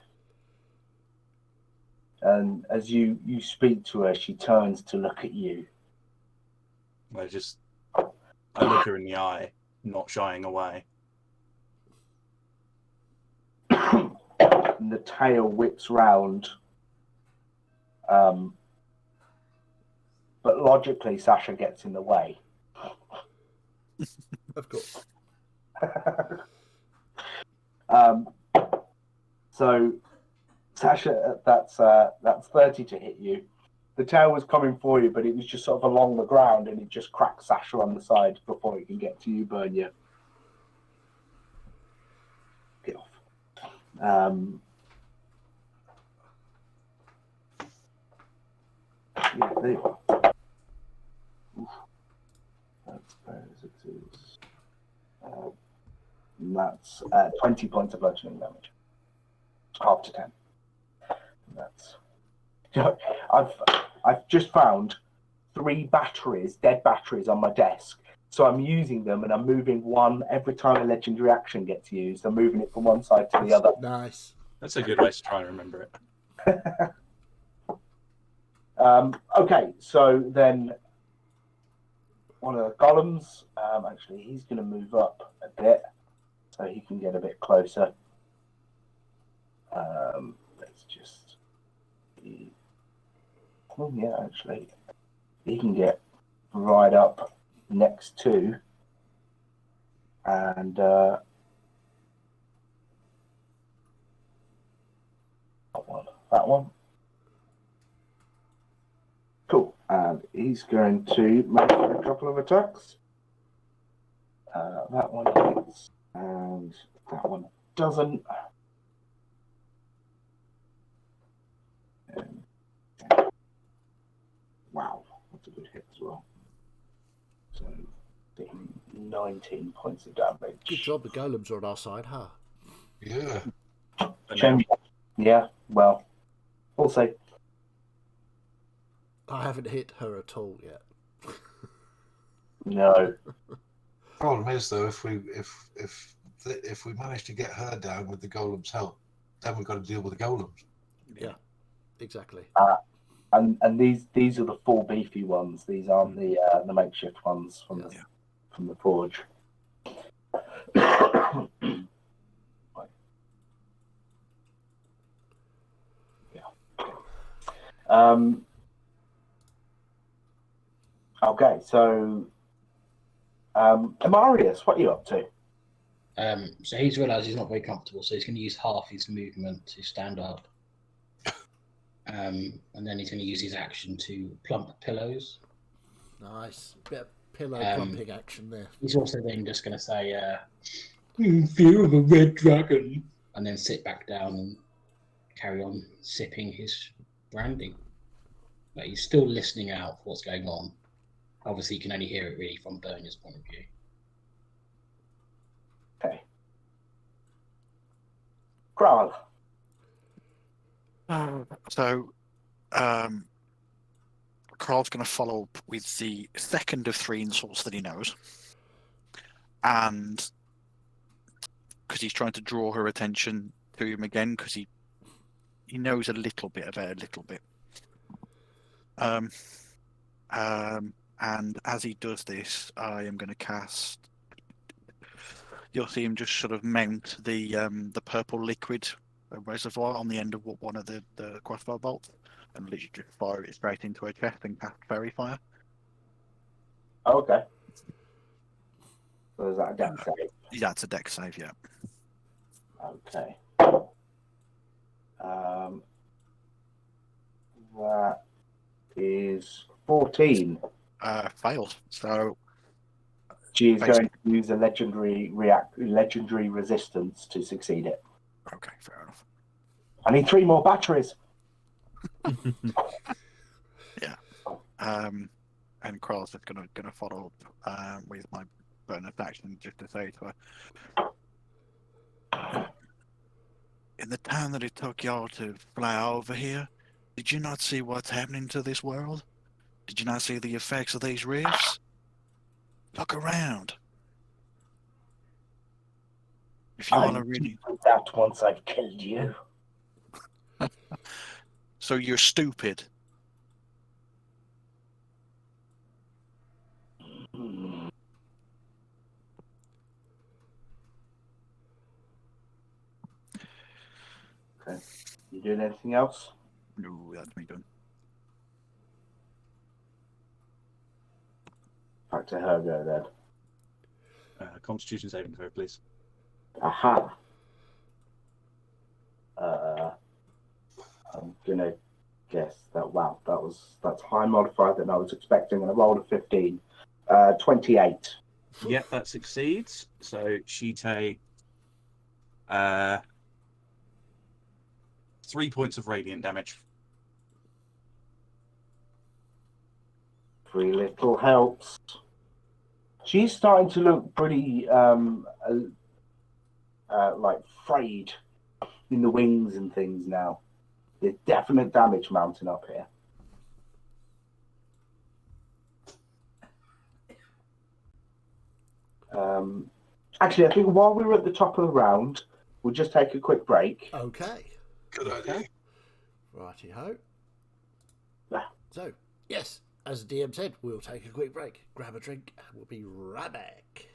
And as you speak to her, she turns to look at you. I look her in the eye, not shying away. And the tail whips round. But logically, Sasha gets in the way. Of course. So, Sasha, that's 30 to hit you. The tail was coming for you, but it was just sort of along the ground, and it just cracked Sasha on the side before it can get to you, Bernia. Get off. Yeah, there you are. Oof. That's 20 points of bludgeoning damage. Half to 10. That's. I've just found 3 batteries, dead batteries, on my desk. So I'm using them, and I'm moving one every time a legendary action gets used. I'm moving it from one side to the other. Nice. That's a good way to try and remember it. Okay, so then one of the golems, actually, he's going to move up a bit so he can get a bit closer. Let's just. Oh, yeah, actually, he can get right up next to, and that one. Cool. And he's going to make a couple of attacks. That one hits, and that one doesn't. Wow, that's a good hit as well. So, 19 points of damage. Good job, the golems are on our side, huh? Yeah. Yeah, well, we'll see. I haven't hit her at all yet. No. Problem is though, if we manage to get her down with the golem's help, then we've got to deal with the golems. Yeah, exactly. And these are the full beefy ones. These aren't the makeshift ones from the forge. Okay, so Amarius, what are you up to? So he's realised he's not very comfortable, so he's going to use half his movement to stand up. And then he's going to use his action to plump pillows. Nice. Bit of pillow pumping action there. He's also then just going to say, fear of a red dragon, and then sit back down and carry on sipping his brandy. But he's still listening out for what's going on. Obviously, you can only hear it really from Bernier's point of view. Okay. Kral. So, Carl's going to follow up with the second of 3 insults that he knows. And because he's trying to draw her attention to him again, because he knows a little bit about a little bit. And as he does this, I am going to cast. You'll see him just sort of mount the purple liquid reservoir on the end of one of the crossbow bolts, and literally just fire it straight into her chest and cast Fairy Fire. Okay. So is that a dex save? Yeah, it's a dex save, yeah. Okay. That is 14. Fails. So She is going to use a legendary resistance to succeed it. okay, fair enough. I need 3 more batteries. Yeah. And Kral's just gonna follow up with my bonus action just to say to her, in the time that it took y'all to fly over here, did you not see what's happening to this world? Did you not see the effects of these rifts? Look around. If you want to really, that once I've killed you. so you're stupid. Okay. You doing anything else? No, that's me done. Back to her go then. Constitution saving throw, please. Aha. I'm gonna guess that. Wow, that's high modifier than I was expecting, and I rolled a 15. 28. Yep, that succeeds. So she take 3 points of radiant damage. 3 little helps. She's starting to look pretty like frayed in the wings and things now. There's definite damage mounting up here. Actually, I think while we're at the top of the round, we'll just take a quick break. Okay. Good idea. Righty-ho. Yeah. So, yes, as the DM said, we'll take a quick break, grab a drink, and we'll be right back.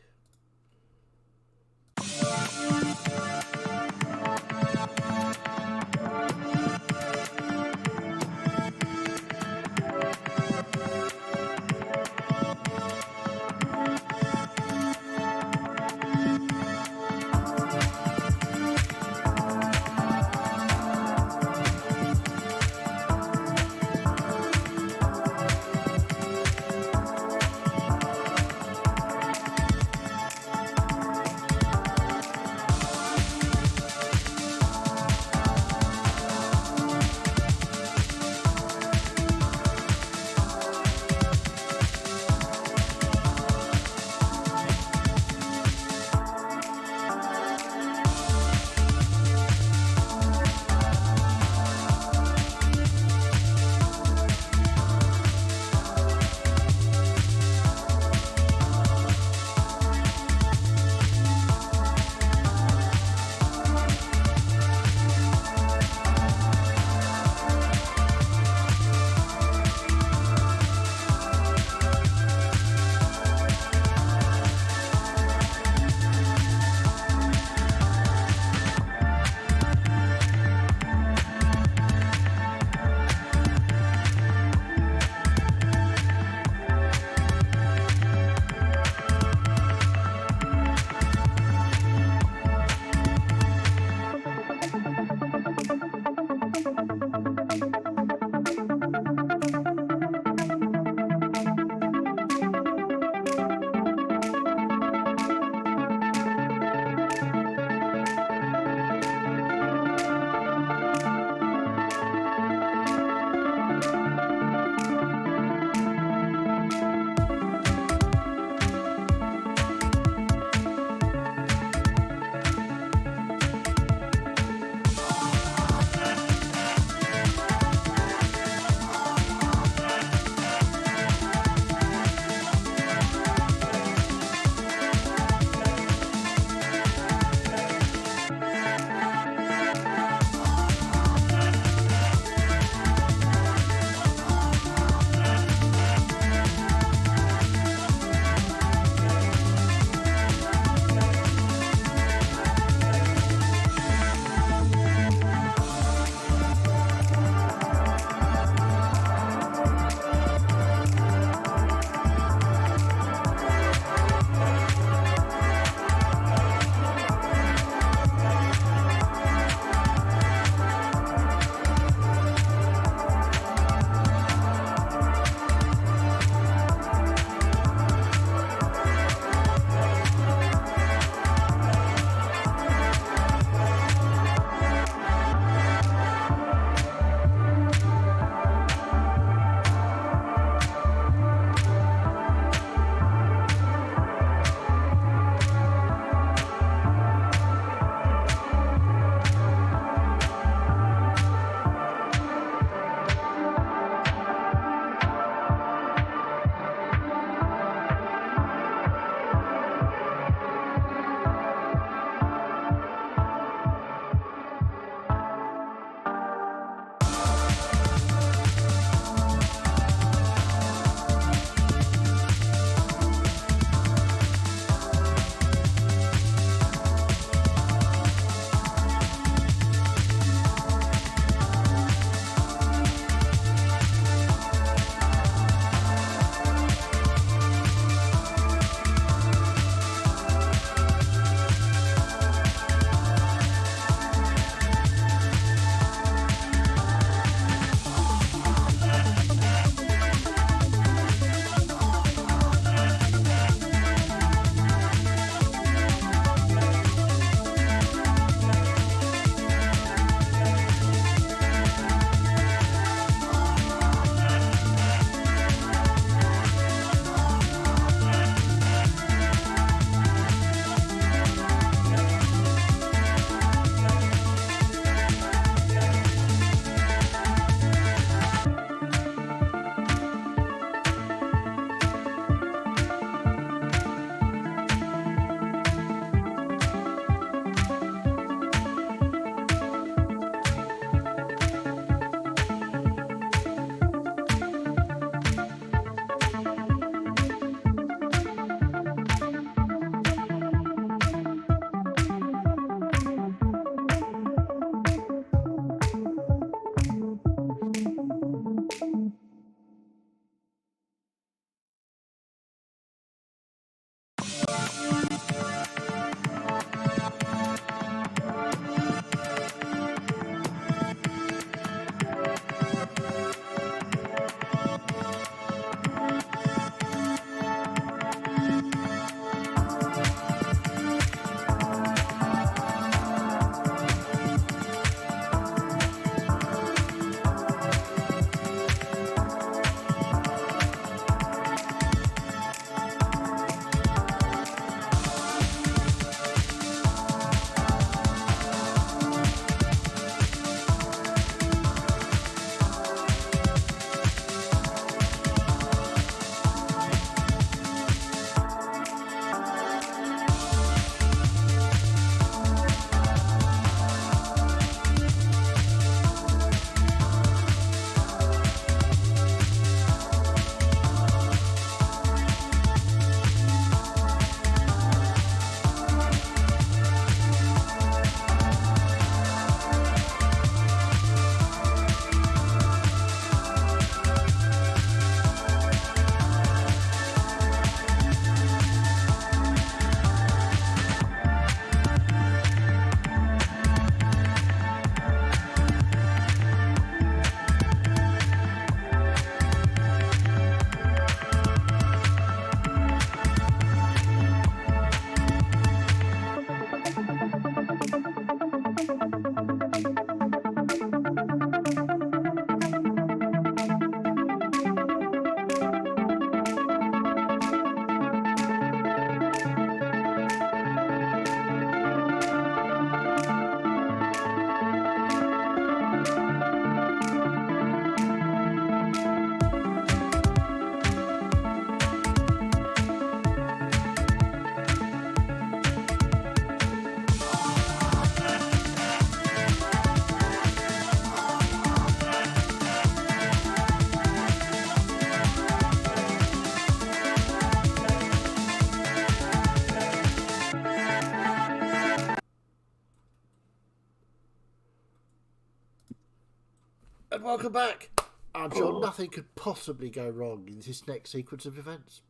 And welcome back. I'm sure nothing could possibly go wrong in this next sequence of events.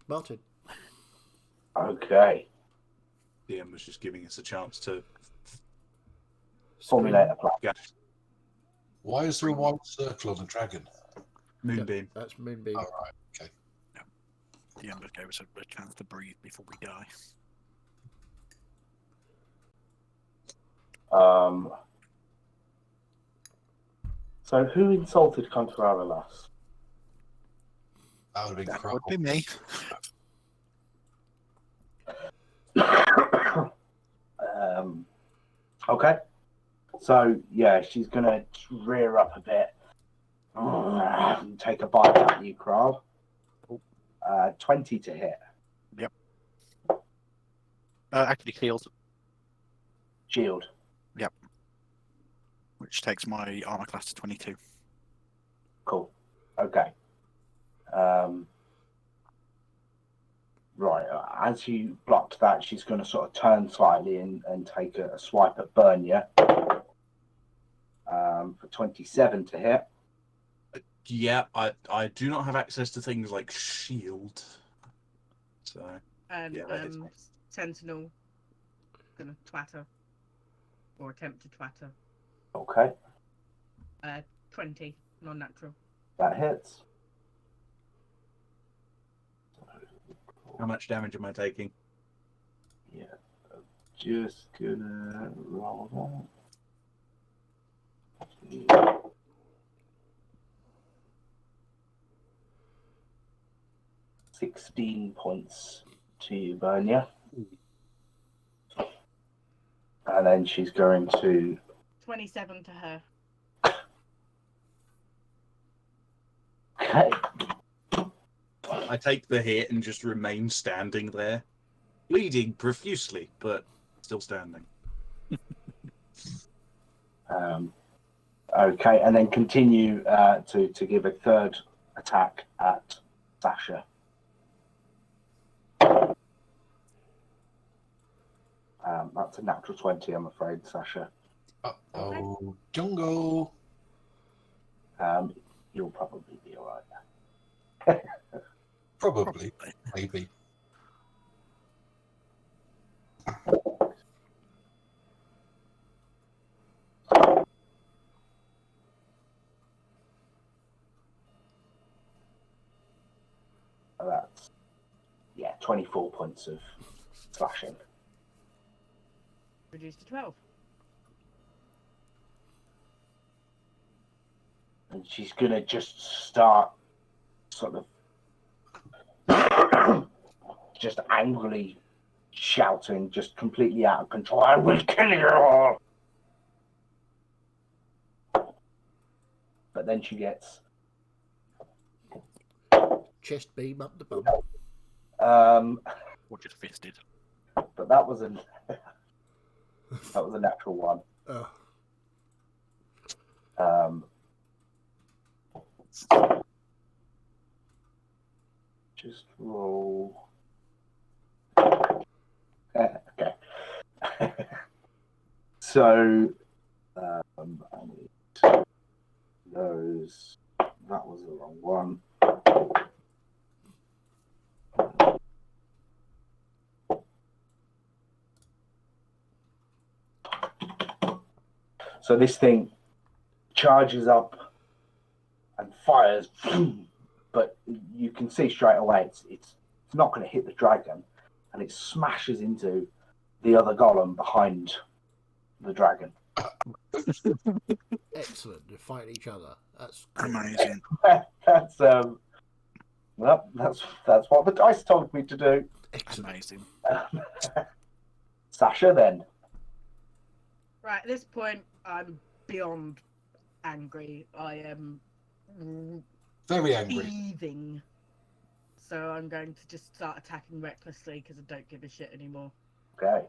Martin. Okay. DM was just giving us a chance to Formulate a plan. guess. Why is there a white circle on the dragon? Moonbeam. That's Moonbeam. All right. Okay. The Ember gave us a chance to breathe before we die. So who insulted Contrara last? That would have been That crap. would be me. Okay. So yeah, she's gonna rear up a bit and take a bite at you, Krav. 20 to hit. Actually healed, Shield. which takes my armor class to 22. Cool. Okay. Right. As you blocked that, she's going to sort of turn slightly and take a swipe at Bernia. For 27 to hit. Yeah, I do not have access to things like shield. So And Yeah, that is fine. Sentinel gonna twatter or attempt to twatter. Okay. 20 non-natural. That hits. how much damage am I taking? Yeah. Just gonna roll that. 16 points to Bernia. And then she's going to 27 to her. okay. I take the hit and just remain standing there, bleeding profusely, but still standing. Okay, and then continue to give a third attack at Sasha. That's a natural 20, I'm afraid, Sasha. Oh, Jungle. You'll probably be all right. Probably. Maybe. That's 24 points of slashing. Reduced to 12. And she's gonna just start sort of just angrily shouting, just completely out of control. I will kill you all. But then she gets Chest beam up the bum. Or just fisted. but that was a natural one. Just roll. Okay. So, I need those. That was the wrong one. So this thing charges up and fires, but you can see straight away it's not going to hit the dragon, and it smashes into the other golem behind the dragon. Excellent. They're fighting each other. That's Amazing. That's well, that's what the dice told me to do. excellent. Amazing. Sasha, then. Right, at this point, I'm beyond angry. I am Very angry. seething. So I'm going to just start attacking recklessly because I don't give a shit anymore. Okay.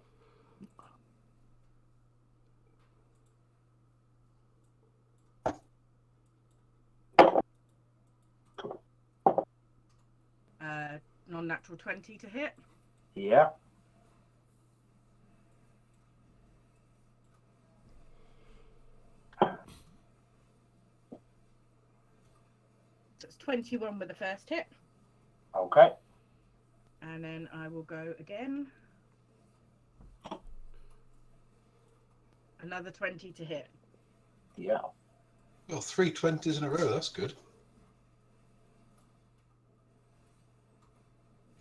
Non-natural 20 to hit. Yeah. So it's 21 with the first hit. Okay. And then I will go again. Another 20 to hit. Yeah. Well, 3 20s in a row. That's good.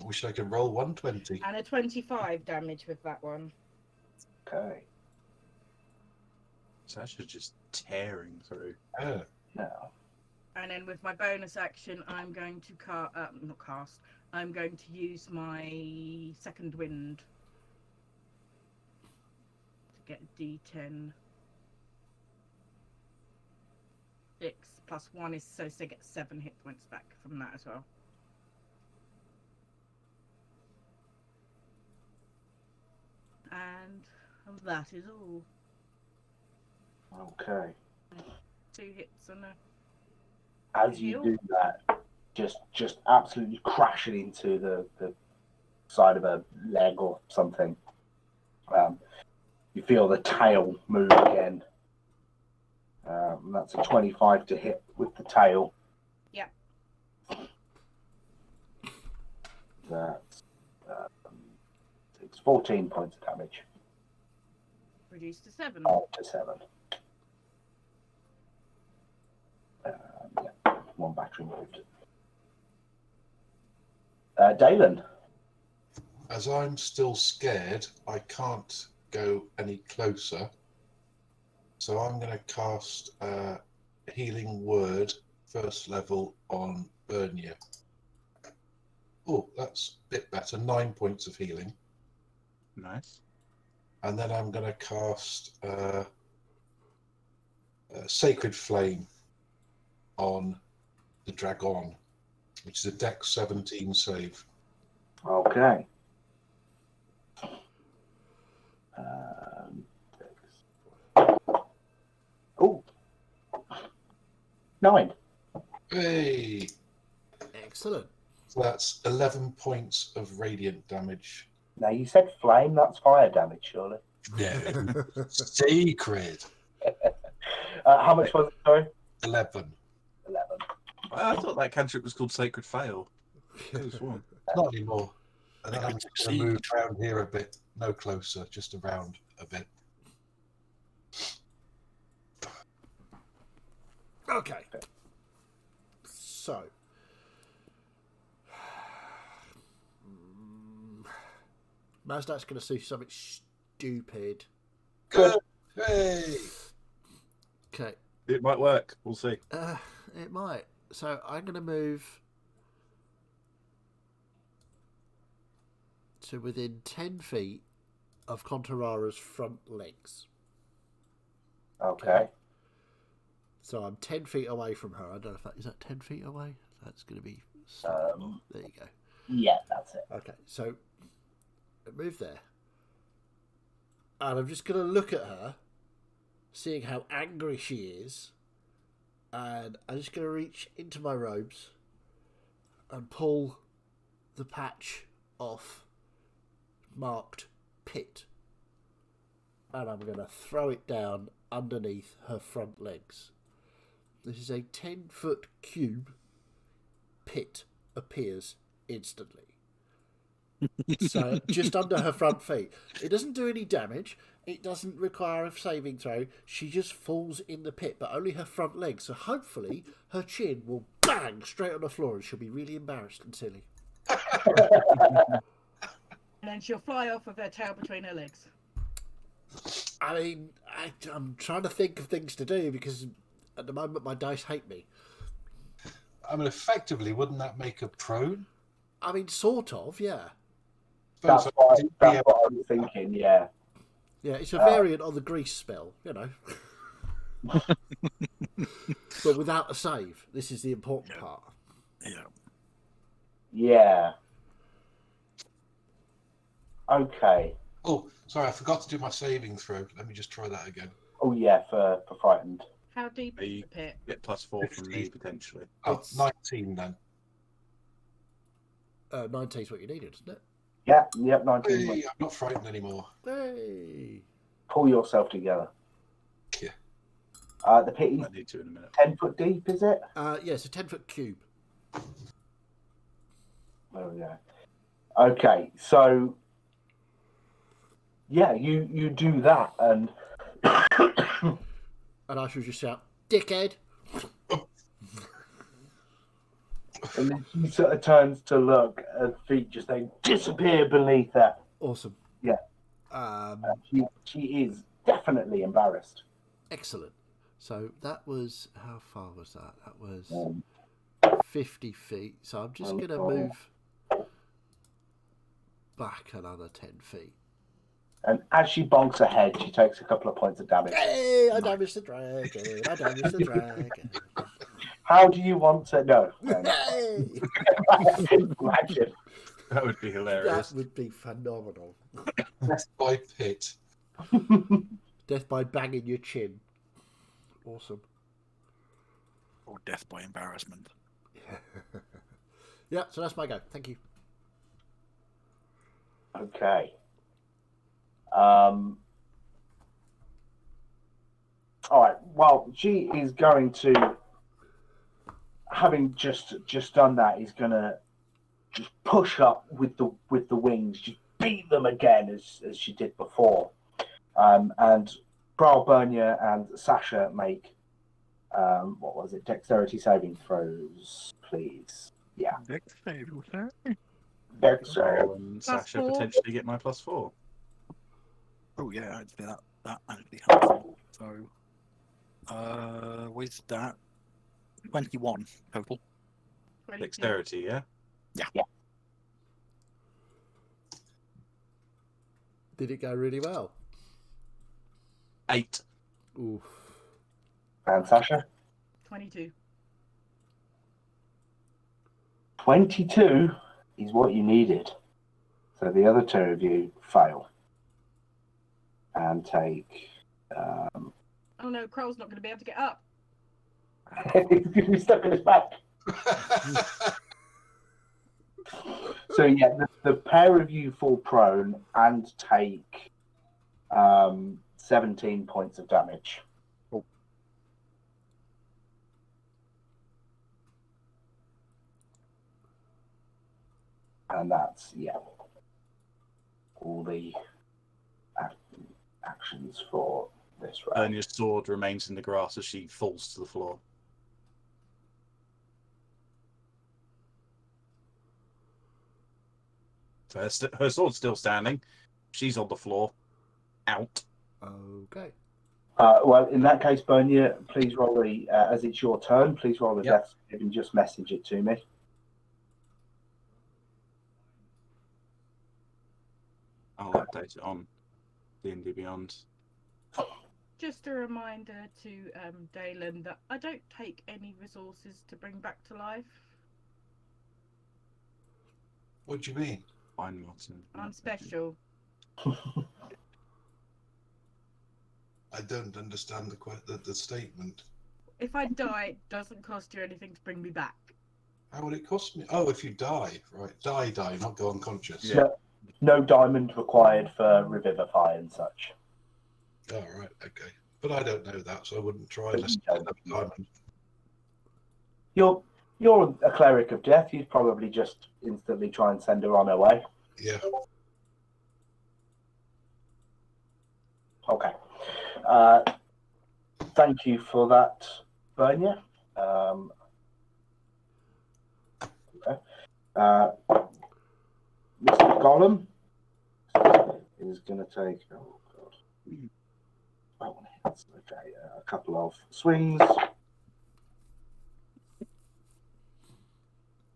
I wish I could roll 120. And a 25 damage with that one. Okay. Sasha's just tearing through. Yeah. Now. And then with my bonus action, I'm going to not cast. I'm going to use my second wind to get a D10. 6 plus 1 is so they get 7 hit points back from that as well. And that is all. Okay. 2 hits and a As you do that, just absolutely crashing into the side of a leg or something. You feel the tail move again. That's a 25 to hit with the tail. Yep. That's it's 14 points of damage. reduced to 7. Up to 7. Yeah, 1 battery moved. Dalen. As I'm still scared, I can't go any closer. So I'm going to cast Healing Word, first level, on Bernier. Oh, that's a bit better. 9 points of healing. Nice. And then I'm going to cast Sacred Flame on the Dragon, which is a Dex 17 save. Okay. Oh, 9. Hey! Excellent. So that's 11 points of radiant damage. Now you said flame, that's fire damage, surely. No. Sacred. How much was it, sorry? 11. 11. I thought that cantrip was called Sacred Fail. Could have sworn. Not anymore. And then I'm Sacred just going to Succeed. move around here a bit. No closer, just around a bit. Okay. So. Mazdak's going to see something stupid. Good. Hey! Okay. It might work. We'll see. It might. So I'm going to move to within 10 feet of Contarara's front legs. Okay. So I'm 10 feet away from her. I don't know if that is that 10 feet away. That's going to be. There you go. Yeah, that's it. Okay, so I move there, and I'm just going to look at her, seeing how angry she is, and I'm just going to reach into my robes and pull the patch off marked pit, and I'm going to throw it down underneath her front legs. This is a 10-foot cube. Pit appears instantly. So just under her front feet. It doesn't do any damage. It doesn't require a saving throw. She just falls in the pit, but only her front legs. So hopefully her chin will bang straight on the floor and she'll be really embarrassed and silly. And then she'll fly off with her tail between her legs. I mean, I'm trying to think of things to do because at the moment my dice hate me. I mean, effectively, wouldn't that make a prone? I mean, sort of, yeah. That's Suppose what, I'd be that's able what I to was do that. thinking, yeah. Yeah, it's a variant on the grease spell, you know. But without a save. This is the important part. Yeah. Yeah. Okay. Oh, sorry, I forgot to do my saving throw. Let me just try that again. Oh, yeah, for frightened. How deep is Are you- the pit? Get +4 from me, potentially. Oh, It's- 19 then. 19 is what you needed, isn't it? Yeah, yep, 19. Hey, I'm not frightened anymore. Hey! Pull yourself together. Yeah. The pit is I need to in a minute. 10 foot deep, is it? Yeah, it's a 10-foot cube. There we go. Okay, so yeah, you do that, and And I shall just shout, dickhead! and then she sort of turns to look, and feet just then disappear beneath her. Awesome. Yeah. She is definitely embarrassed. Excellent. So that was, how far was that? That was Um, 50 feet. So I'm just going to move back another 10 feet. And as she bonks her head, she takes a couple of points of damage. Hey, I damaged the dragon. I damaged the dragon. How do you want to? No. no. Hey! Imagine. That would be hilarious. That would be phenomenal. Death by pit. Death by banging your chin. Awesome. Or death by embarrassment. Yeah, so that's my go. Thank you. Okay. All right. Well, she is going to, having just done that, is going to just push up with the wings, just beat them again as she did before. And Brawl, Bernier, and Sasha make what was it? Dexterity saving throws, please. Yeah. Dexterity. And Sasha +4. potentially get my +4. Oh yeah, I'd say that actually helpful. So with that 21 total. 22. Dexterity, yeah? Did it go really well? 8. Oof. And Sasha, 22. 22 is what you needed. So the other two of you fail and take. Oh no, Kroll's not going to be able to get up. He's stuck in his back. So yeah, the pair of you fall prone and take 17 points of damage. Oh. And that's all the actions for this round. Bernia's sword remains in the grass as she falls to the floor. So her sword's still standing. She's on the floor. Out. Okay. Well, in that case, Bernier, please roll as it's your turn, please roll a Yep. death save and just message it to me. I'll update it on D&D Beyond. Just a reminder to Dalen that I don't take any resources to bring back to life. What do you mean? Fine, Martin. I'm special. I don't understand the statement. If I die, it doesn't cost you anything to bring me back. How would it cost me? Oh, if you die, right? Die, not go unconscious. Yeah. No diamond required for revivify and such. Oh, right, okay. But I don't know that, so I wouldn't try unless I had a diamond. You're a cleric of death. You'd probably just instantly try and send her on her way. Yeah. Okay. Thank you for that, Bernier. Okay. Mr. Gollum is going to take. Oh God. Oh, Okay, a couple of swings.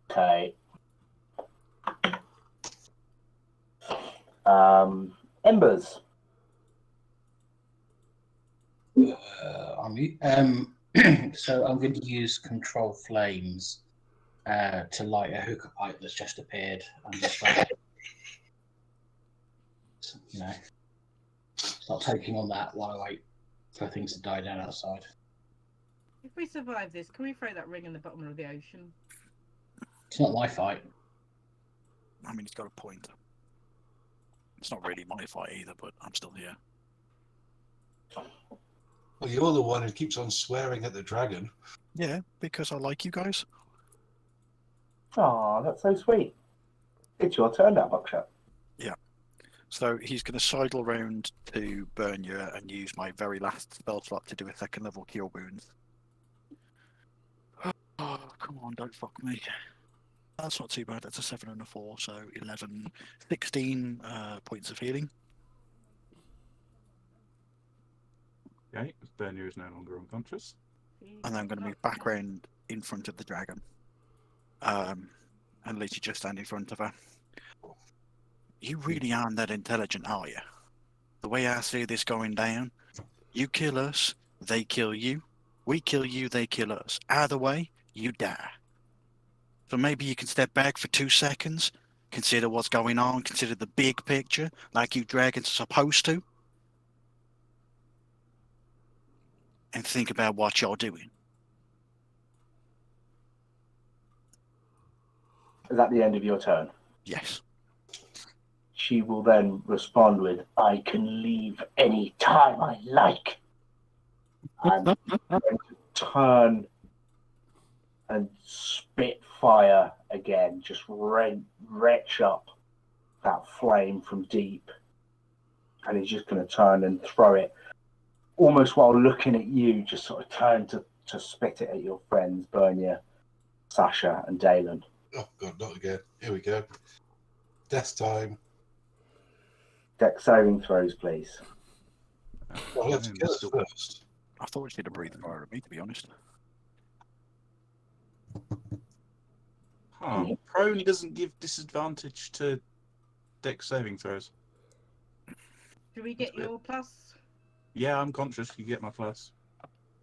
Okay. Embers. So I'm going to use control flames to light a hookah pipe that's just appeared and just like, start taking on that while I wait for things to die down outside. If we survive this, can we throw that ring in the bottom of the ocean? It's not my fight. I mean, he's got a point. It's not really my fight either, but I'm still here. Well, you're the one who keeps on swearing at the dragon. Yeah, because I like you guys. Oh, that's so sweet. It's your turn now, Buckshot. So he's going to sidle round to Bernia and use my very last spell slot to do a second level cure wounds. Oh, come on, don't fuck me. That's not too bad. That's a 7 and a 4, so 11, 16 points of healing. Okay, Bernier is no longer unconscious. And I'm going to move back round in front of the dragon. And literally just stand in front of her. You really aren't that intelligent, are you? The way I see this going down, you kill us, they kill you. We kill you, they kill us. Either way, you die. So maybe you can step back for 2 seconds, consider what's going on, consider the big picture, like you dragons are supposed to, and think about what you're doing. Is that the end of your turn? Yes. She will then respond with, I can leave any time I like. And going to turn and spit fire again, just retch up that flame from deep. And he's just going to turn and throw it, almost while looking at you, just sort of turn to spit it at your friends, Bernia, Sasha, and Dalen. Oh, God, not again. Here we go. Death time. Dex saving throws, please. Well, let's kill us first. I thought you should have breathed fire at me, to be honest. Huh. Prone doesn't give disadvantage to dex saving throws. Do we get your plus? Yeah, I'm conscious. You get my plus.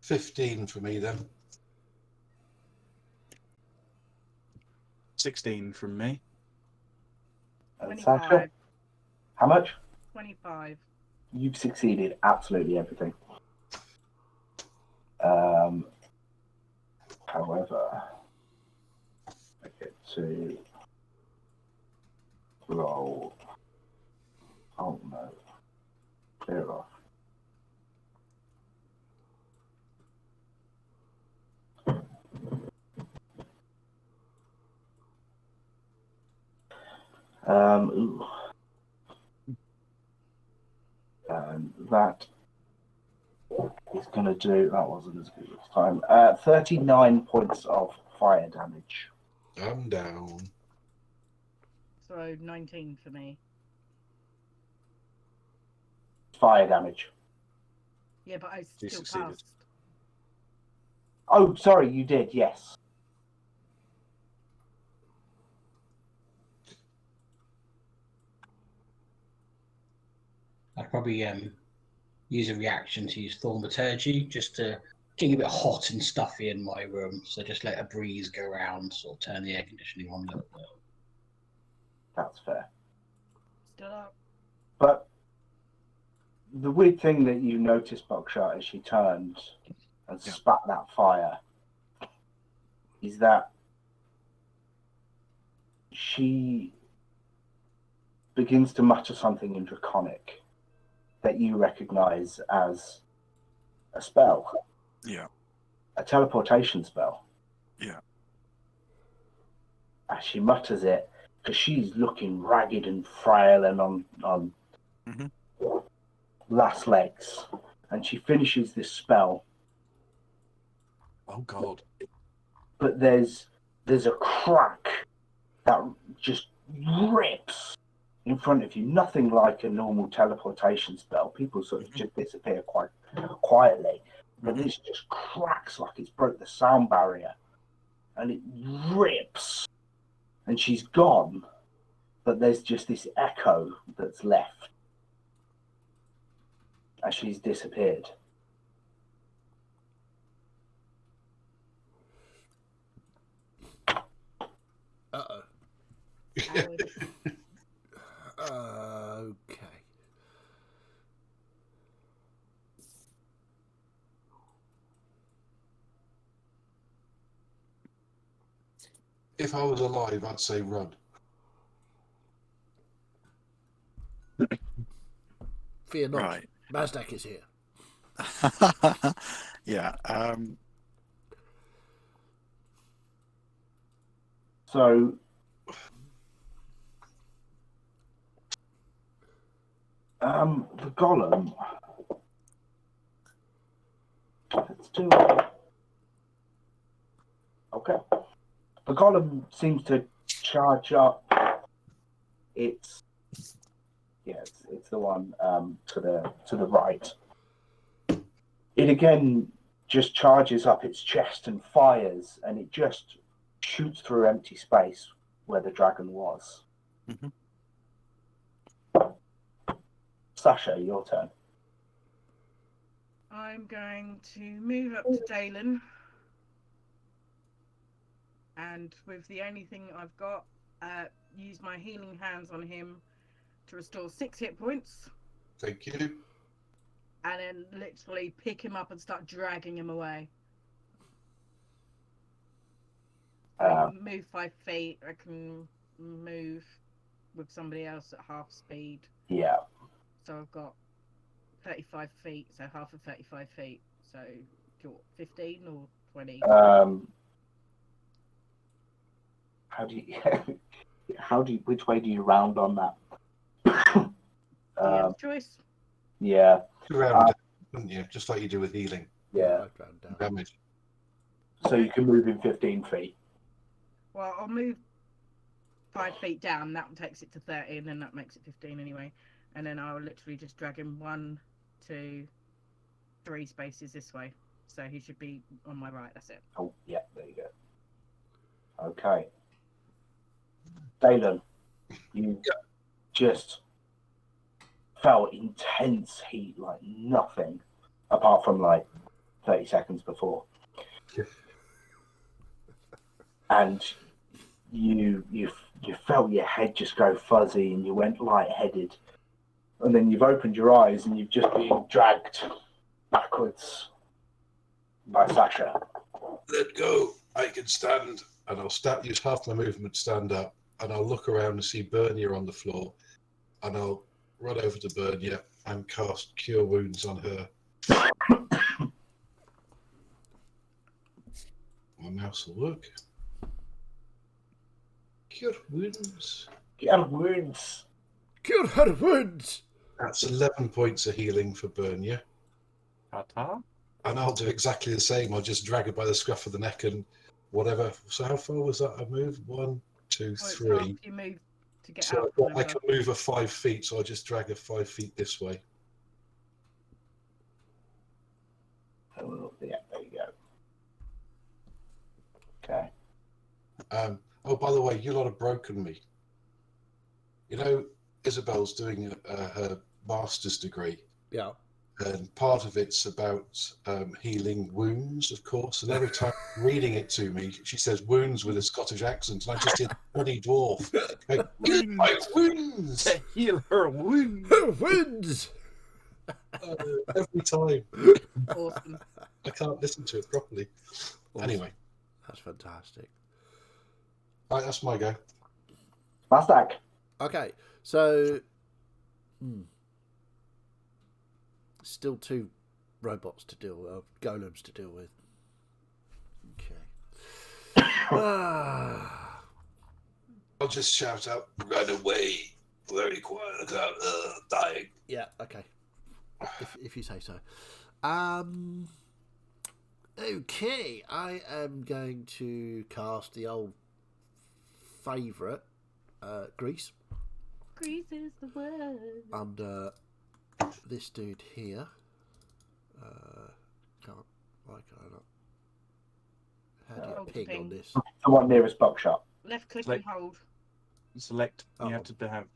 15 for me, then. 16 from me. And 25. Sasha, how much? 25. You've succeeded absolutely everything. However, I get to roll. Oh no. Clear off. Ooh. And that is going to do, that wasn't as good as time, 39 points of fire damage. I'm down. So 19 for me. Fire damage. Yeah, but I You still succeeded. passed. Oh, sorry, you did, yes. I'd probably use a reaction to use thaumaturgy just to get a bit hot and stuffy in my room. So just let a breeze go around, sort of turn the air conditioning on a little bit. That's fair. Still up. But the weird thing that you noticed, Buckshot, as she turned and Yeah. spat that fire, is that she begins to mutter something in Draconic that you recognize as a spell, Yeah. a teleportation spell. Yeah. As she mutters it, because she's looking ragged and frail and on Mhm. last legs, and she finishes this spell, Oh, God. but there's a crack that just rips in front of you. Nothing like a normal teleportation spell. People sort of just disappear quite quietly. But this just cracks like it's broke the sound barrier. And it rips. And she's gone. But there's just this echo that's left. As she's disappeared. Uh-oh. Howard. Okay. If I was alive, I'd say run. Fear not. Right. Mazdak is here. Yeah. So the golem. Let's do it. Okay. The golem seems to charge up. It's the one to the right. It again just charges up its chest and fires, and it just shoots through empty space where the dragon was. Mhm. Sasha, your turn. I'm going to move up to Dalen. And with the only thing I've got, use my healing hands on him to restore 6 hit points. Thank you. And then literally pick him up and start dragging him away. I can move 5 feet. I can move with somebody else at half speed. Yeah. So I've got 35 feet, so half of 35 feet. So, 15 or 20? Which way do you round on that? Choice. Yeah. Round, wouldn't you? Just like you do with healing Yeah. I'd round down. damage. So you can move in 15 feet. Well, I'll move 5 feet down. That takes it to 30, and then that makes it 15 anyway. And then I'll literally just drag him 1, 2, 3 spaces this way. So he should be on my right. That's it. Oh, yeah, there you go. Okay. Dalen, you just felt intense heat like nothing apart from like 30 seconds before. And you felt your head just go fuzzy and you went lightheaded. And then you've opened your eyes and you've just been dragged backwards by Sasha. Let go. I can stand, and I'll use half my movement to stand up, and I'll look around and see Bernier on the floor, and I'll run over to Bernier and cast Cure Wounds on her. My mouse will work. Cure Wounds. Cure Wounds. Cure her wounds. That's 11 points of healing for Bernier. Ta-ta. And I'll do exactly the same. I'll just drag her by the scruff of the neck and whatever. So how far was that I moved? 1, 2, It's 3. half you move to get So out. I can move her 5 feet, so I'll just drag her 5 feet this way. Oh, yeah, there you go. Okay. Oh, by the way, you lot have broken me. You know, Isabel's doing her master's degree, Yeah. and part of it's about healing wounds, of course. And every time reading it to me, she says wounds with a Scottish accent, and I just hear bloody dwarf. Like, heal my wounds! To heal her wound. Her wounds. Every time. Awesome. I can't listen to it properly. Anyway, That's fantastic. right, that's my go. Mazdak. Okay, so still 2 robots to deal with, golems to deal with. Okay. I'll just shout out, run away, very quiet, about dying. Yeah, okay. If you say so. Okay, I am going to cast the old favourite, Grease. Grease is the word. Under this dude here. Why can I not? How do you Hold the ping on ping. this? The one nearest buckshot. Left click Like- and hold. Select. Oh. You have to have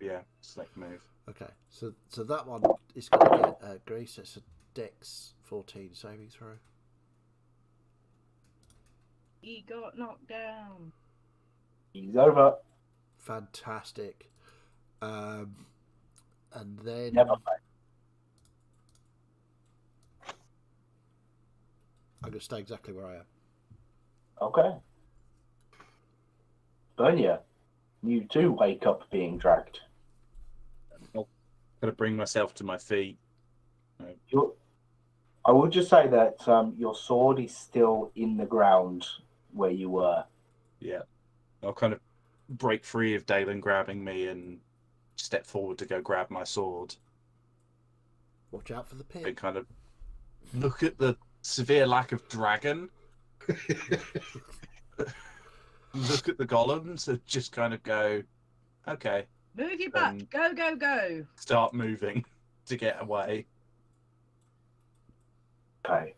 select move. Okay, so that one is going to get Grease. It's a Dex 14 saving throw. He got knocked down. He's over. Fantastic. And then Never mind. I'm going to stay exactly where I am. Okay. Bernia, you too wake up being dragged. Got to bring myself to my feet. I would just say that your sword is still in the ground where you were. Yeah. I'll kind of break free of Dalen grabbing me and step forward to go grab my sword. Watch out for the And pit. kind of look at the severe lack of dragon. Look at the golems and just kind of go, okay, Move your butt. Go, go, go. start moving to get away. Okay.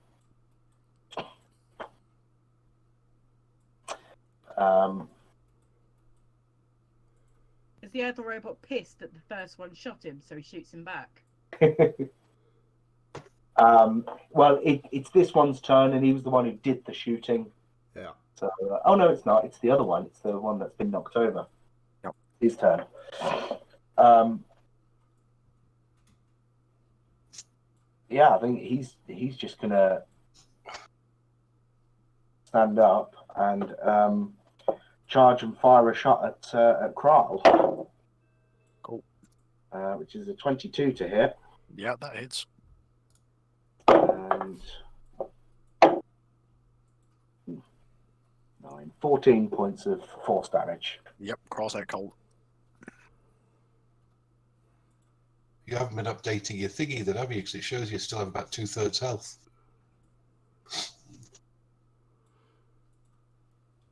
Is the other robot pissed that the first one shot him, so he shoots him back? Well, it's this one's turn, and he was the one who did the shooting. Yeah. So, oh no, it's not. It's the other one. It's the one that's been knocked over. Yep. His turn. Yeah, I think he's just gonna stand up and charge and fire a shot at Kral. Cool. Which is a 22 to hit. Yeah, that hits. And 14 points of force damage. Yep, cross out cold. You haven't been updating your thingy then, have you? Because it shows you still have about 2/3 health.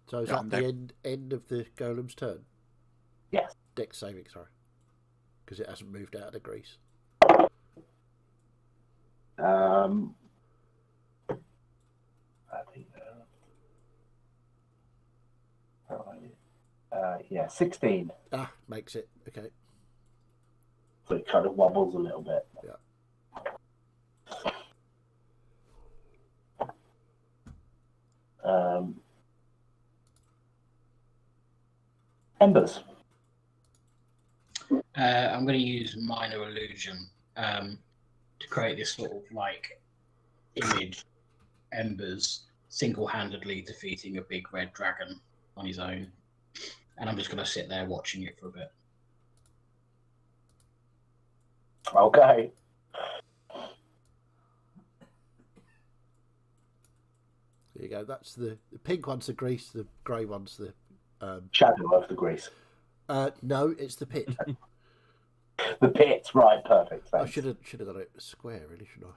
So is Yeah, that I'm the down. end of the golem's turn? Yes. Dex saving, sorry. Because it hasn't moved out of the grease. I think, yeah, 16. Ah, makes it. Okay. So it kind of wobbles a little bit. Embers. I'm going to use minor illusion to create this sort of like image. Embers single-handedly defeating a big red dragon on his own, and I'm just going to sit there watching it for a bit. Okay. There you go. That's the pink one's the grease, the grey one's the. Shadow of the grease. No, it's the pit. The pit, right, perfect. I Thanks. should have got it square, really, shouldn't I?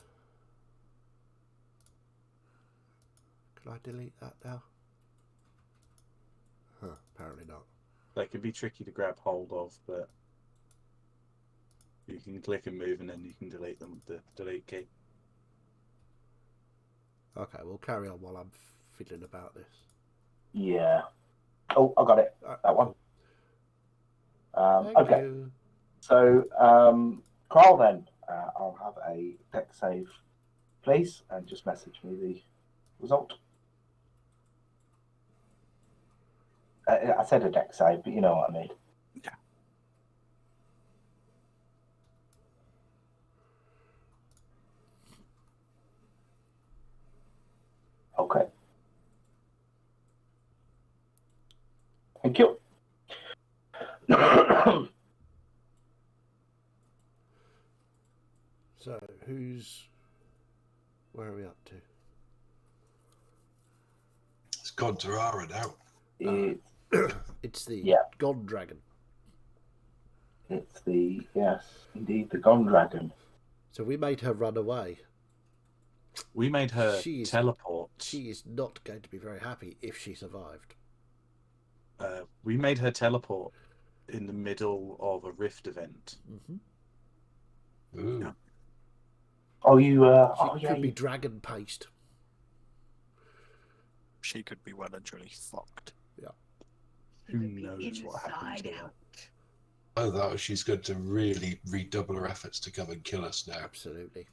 Can I delete that now? Huh, apparently not. They can be tricky to grab hold of, but you can click and move and then you can delete them with the delete key. Okay, we'll carry on while I'm fiddling about this. Yeah. Oh, I got it. That one. Thank Okay. you. So, Kral then, I'll have a deck save, please, and just message me the result. I said a deck save, but you know what I mean. Yeah. Okay. Thank you. So, where are we up to? It's gone to Rara now. It's the Yeah. God Dragon. It's the, yes, indeed, the Gone Dragon. So we made her run away. We made her She's- teleport. She is not going to be very happy if she survived. We made her teleport in the middle of a rift event. Mm-hmm. Ooh. Yeah. Oh, you. She Oh, yeah. could be dragon paste. She could be well and truly fucked. Who Could be knows what happens inside to her? out. Oh, that she's going to really redouble her efforts to come and kill us now. Absolutely.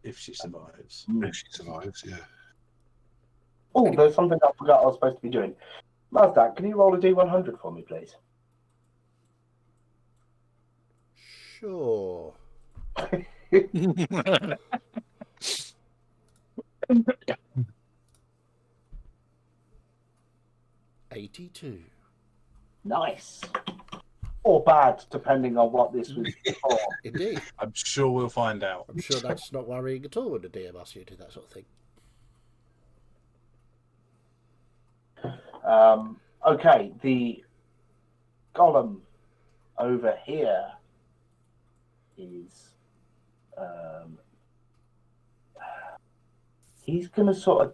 If she survives. Mm. If she survives, yeah. Oh, there's something I forgot I was supposed to be doing. Mazdak, can you roll a D100 for me, please? Sure. 82. Nice. Or bad, depending on what this was for. Indeed. I'm sure we'll find out. I'm sure that's not worrying at all when the DM asks you to do that sort of thing. Okay, the golem over here is he's gonna sort of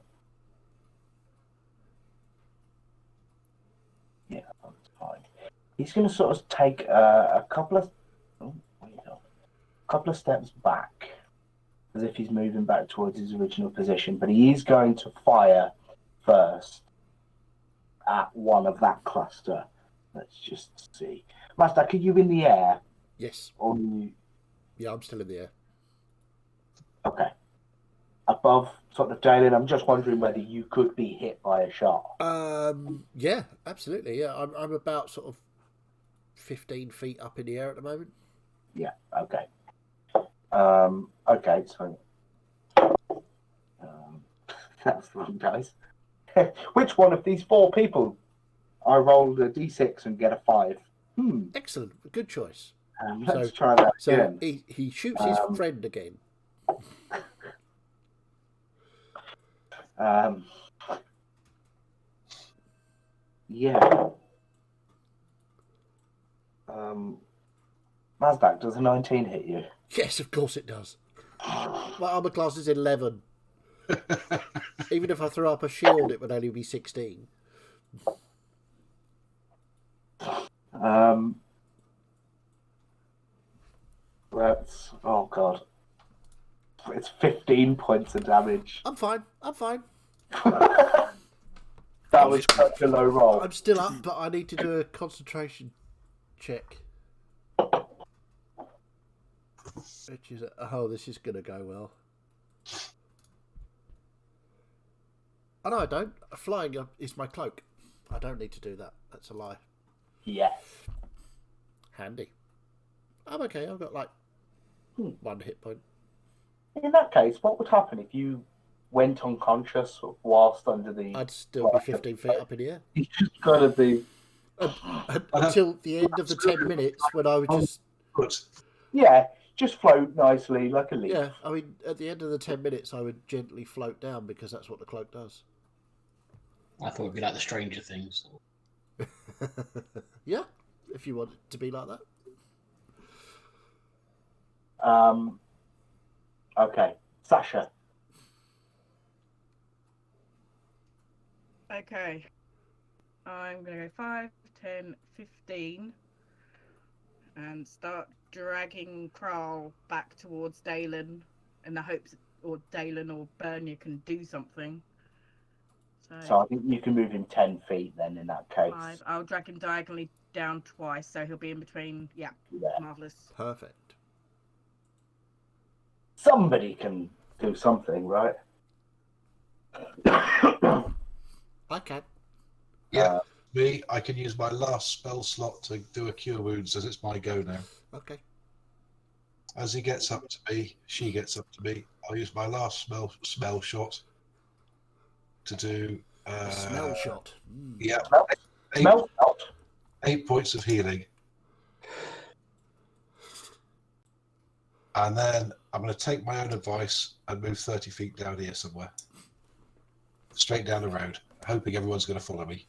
that's fine. He's gonna sort of take a couple of steps back, as if he's moving back towards his original position, but he is going to fire first at one of that cluster. Let's just see. Master, are you in the air? Yes. Or you... Yeah, I'm still in the air. Okay. Above sort of Dalen, I'm just wondering whether you could be hit by a shot. Yeah, absolutely. Yeah, I'm about sort of 15 feet up in the air at the moment. Yeah, okay. Okay, so... that's wrong, guys. Which one of these four people? I rolled a d6 and get a 5. Excellent. Good choice. Let's So- try that So again. he shoots his friend again. Yeah. Mazdak, does a 19 hit you? Yes, of course it does. My armor class is 11. Even if I throw up a shield, it would only be 16. That's... Oh, God. It's 15 points of damage. I'm fine. That was such a low roll. I'm still up, but I need to do a concentration check. Which is... Oh, this is going to go well. Oh, no, I don't. Flying is my cloak. I don't need to do that. That's a lie. Yes. Handy. I'm okay. I've got like 1 hit point. In that case, what would happen if you went unconscious whilst under the... I'd still be 15 feet up in the air. You just got to be... Until the end of the 10 minutes when I would just... Good. Yeah, just float nicely like a leaf. Yeah, I mean, at the end of the 10 minutes, I would gently float down because that's what the cloak does. I thought it'd be like the Stranger Things. Yeah, if you want it to be like that. Okay, Sasha. Okay. I'm going to go 5, 10, 15 and start dragging Kral back towards Dalen in the hopes or Dalen or Bernia can do something. So I think you can move him 10 feet then in that case. 5. I'll drag him diagonally down twice, so he'll be in between. Yeah, Yeah. marvellous. Perfect. Somebody can do something, right? I can. Yeah, me, I can use my last spell slot to do a cure wounds as it's my go now. Okay. As he gets up to me, she gets up to me. I'll use my last smell shot to do. A smell shot. Yeah, Smell out. 8 points of healing. And then I'm going to take my own advice and move 30 feet down here somewhere. Straight down the road, hoping everyone's going to follow me.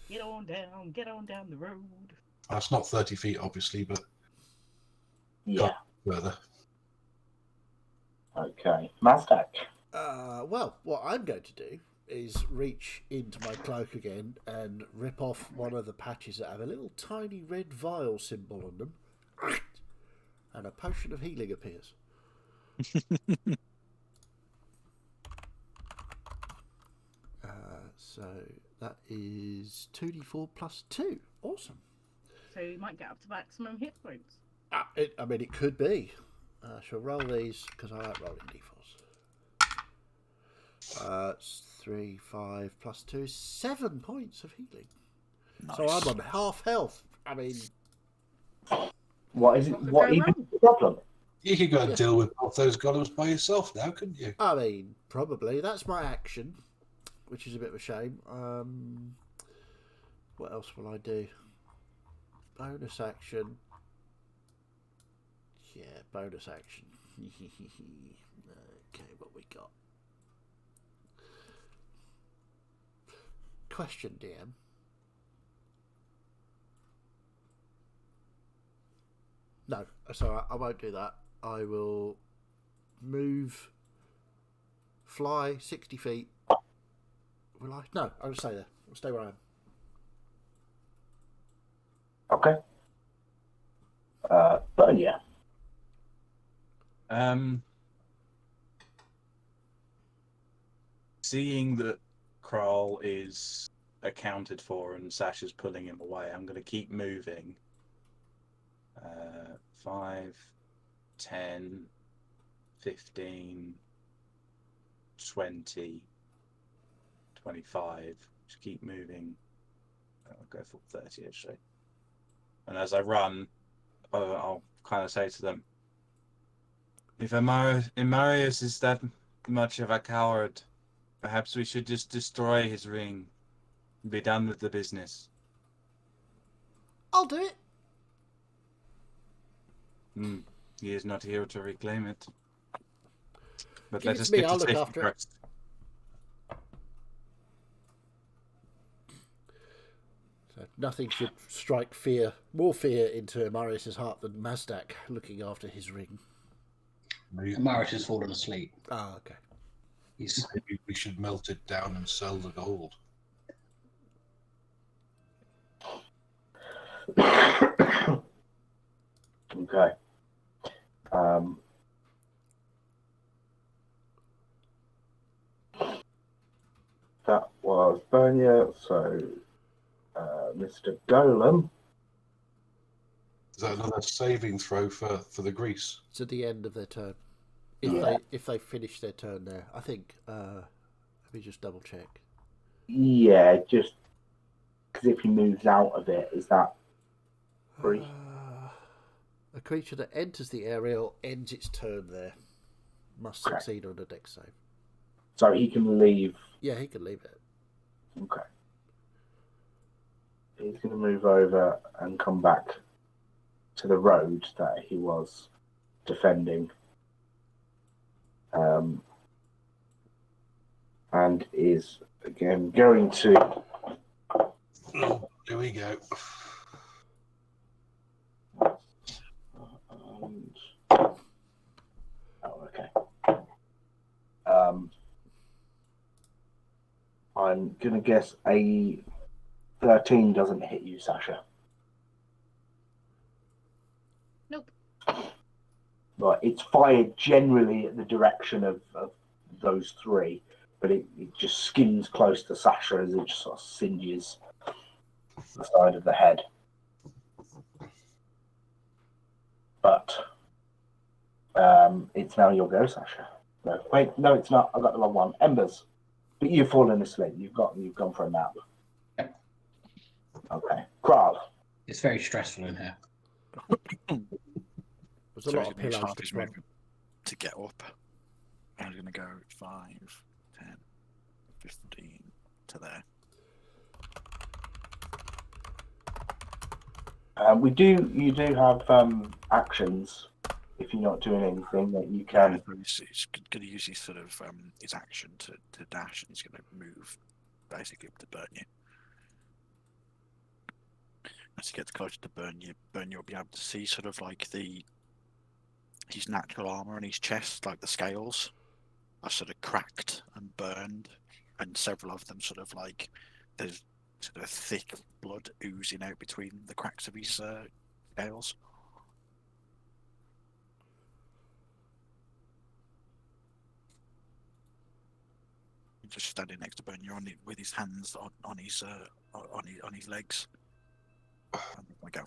Get on down the road. That's not 30 feet, obviously, but Yeah. further. Okay. Mazdak. Well, what I'm going to do is reach into my cloak again and rip off one of the patches that have a little tiny red vial symbol on them, and a potion of healing appears. So that is 2d4 plus 2. Awesome. So you might get up to maximum hit points. I mean, it could be. I shall roll these because I like rolling d4s. 3, 5 plus 2 is 7 points of healing. Nice. So I'm on half health. I mean, What is it? What could What go even wrong? the problem? You could go and deal with both those golems by yourself now, couldn't you? I mean, probably that's my action, which is a bit of a shame. What else will I do? Bonus action. Yeah, bonus action. Okay, what we got? Question, DM. No, sorry, I won't do that. I will move, fly 60 feet. Will I? No, I'll stay there. I'll stay where I am. Okay. Bernia. Seeing that Kral is accounted for and Sasha's pulling him away, I'm going to keep moving. 5, 10, 15, 20, 25. Just keep moving. I'll go for 30 actually. And as I run, I'll kind of say to them, if Amarius is that much of a coward, perhaps we should just destroy his ring and be done with the business. I'll do it. He is not here to reclaim it. But Give let it us to me, get I'll to look safety after it. first. So nothing should strike more fear into Marius's heart than Mazdak looking after his ring. Amaris has fallen asleep. Ah, okay. He's Maybe we should melt it down and sell the gold. Okay. That was Bernia. So, Mr. Golem. Is that another saving throw for the grease? It's at the end of their turn. Yeah. If they finish their turn there, I think. Let me just double check. Yeah, just because if he moves out of it, is that free? A creature that enters the area or ends its turn there must Okay. succeed on a dex save. So he can leave. Yeah, he can leave it. Okay. He's going to move over and come back to the road that he was defending. And is again going to. Oh, here we go. Okay. I'm going to guess a 13 doesn't hit you, Sasha. Nope. But it's fired generally at the direction of those three, but it just skims close to Sasha as it just sort of singes the side of the head. But it's now your go, Sasha. No, wait, no, it's not. I got the wrong one. Embers. But you've fallen asleep. You've gone for a nap. Yep. Okay. Kral. it's very stressful in here. There's a So lot he's of gonna use pillows half to his climb. movement to get up. I'm going to go 5, 10, 15 to there. You do have actions if you're not doing anything that you can. So he's going to use his sort of his action to dash, and he's going to move basically up to Bernia. As he gets closer to Bernia will be able to see sort of like his natural armor and his chest, like the scales, are sort of cracked and burned and several of them sort of like there's sort of thick blood oozing out between the cracks of his scales. Just standing next to Bernier with his hands on his legs. And I go.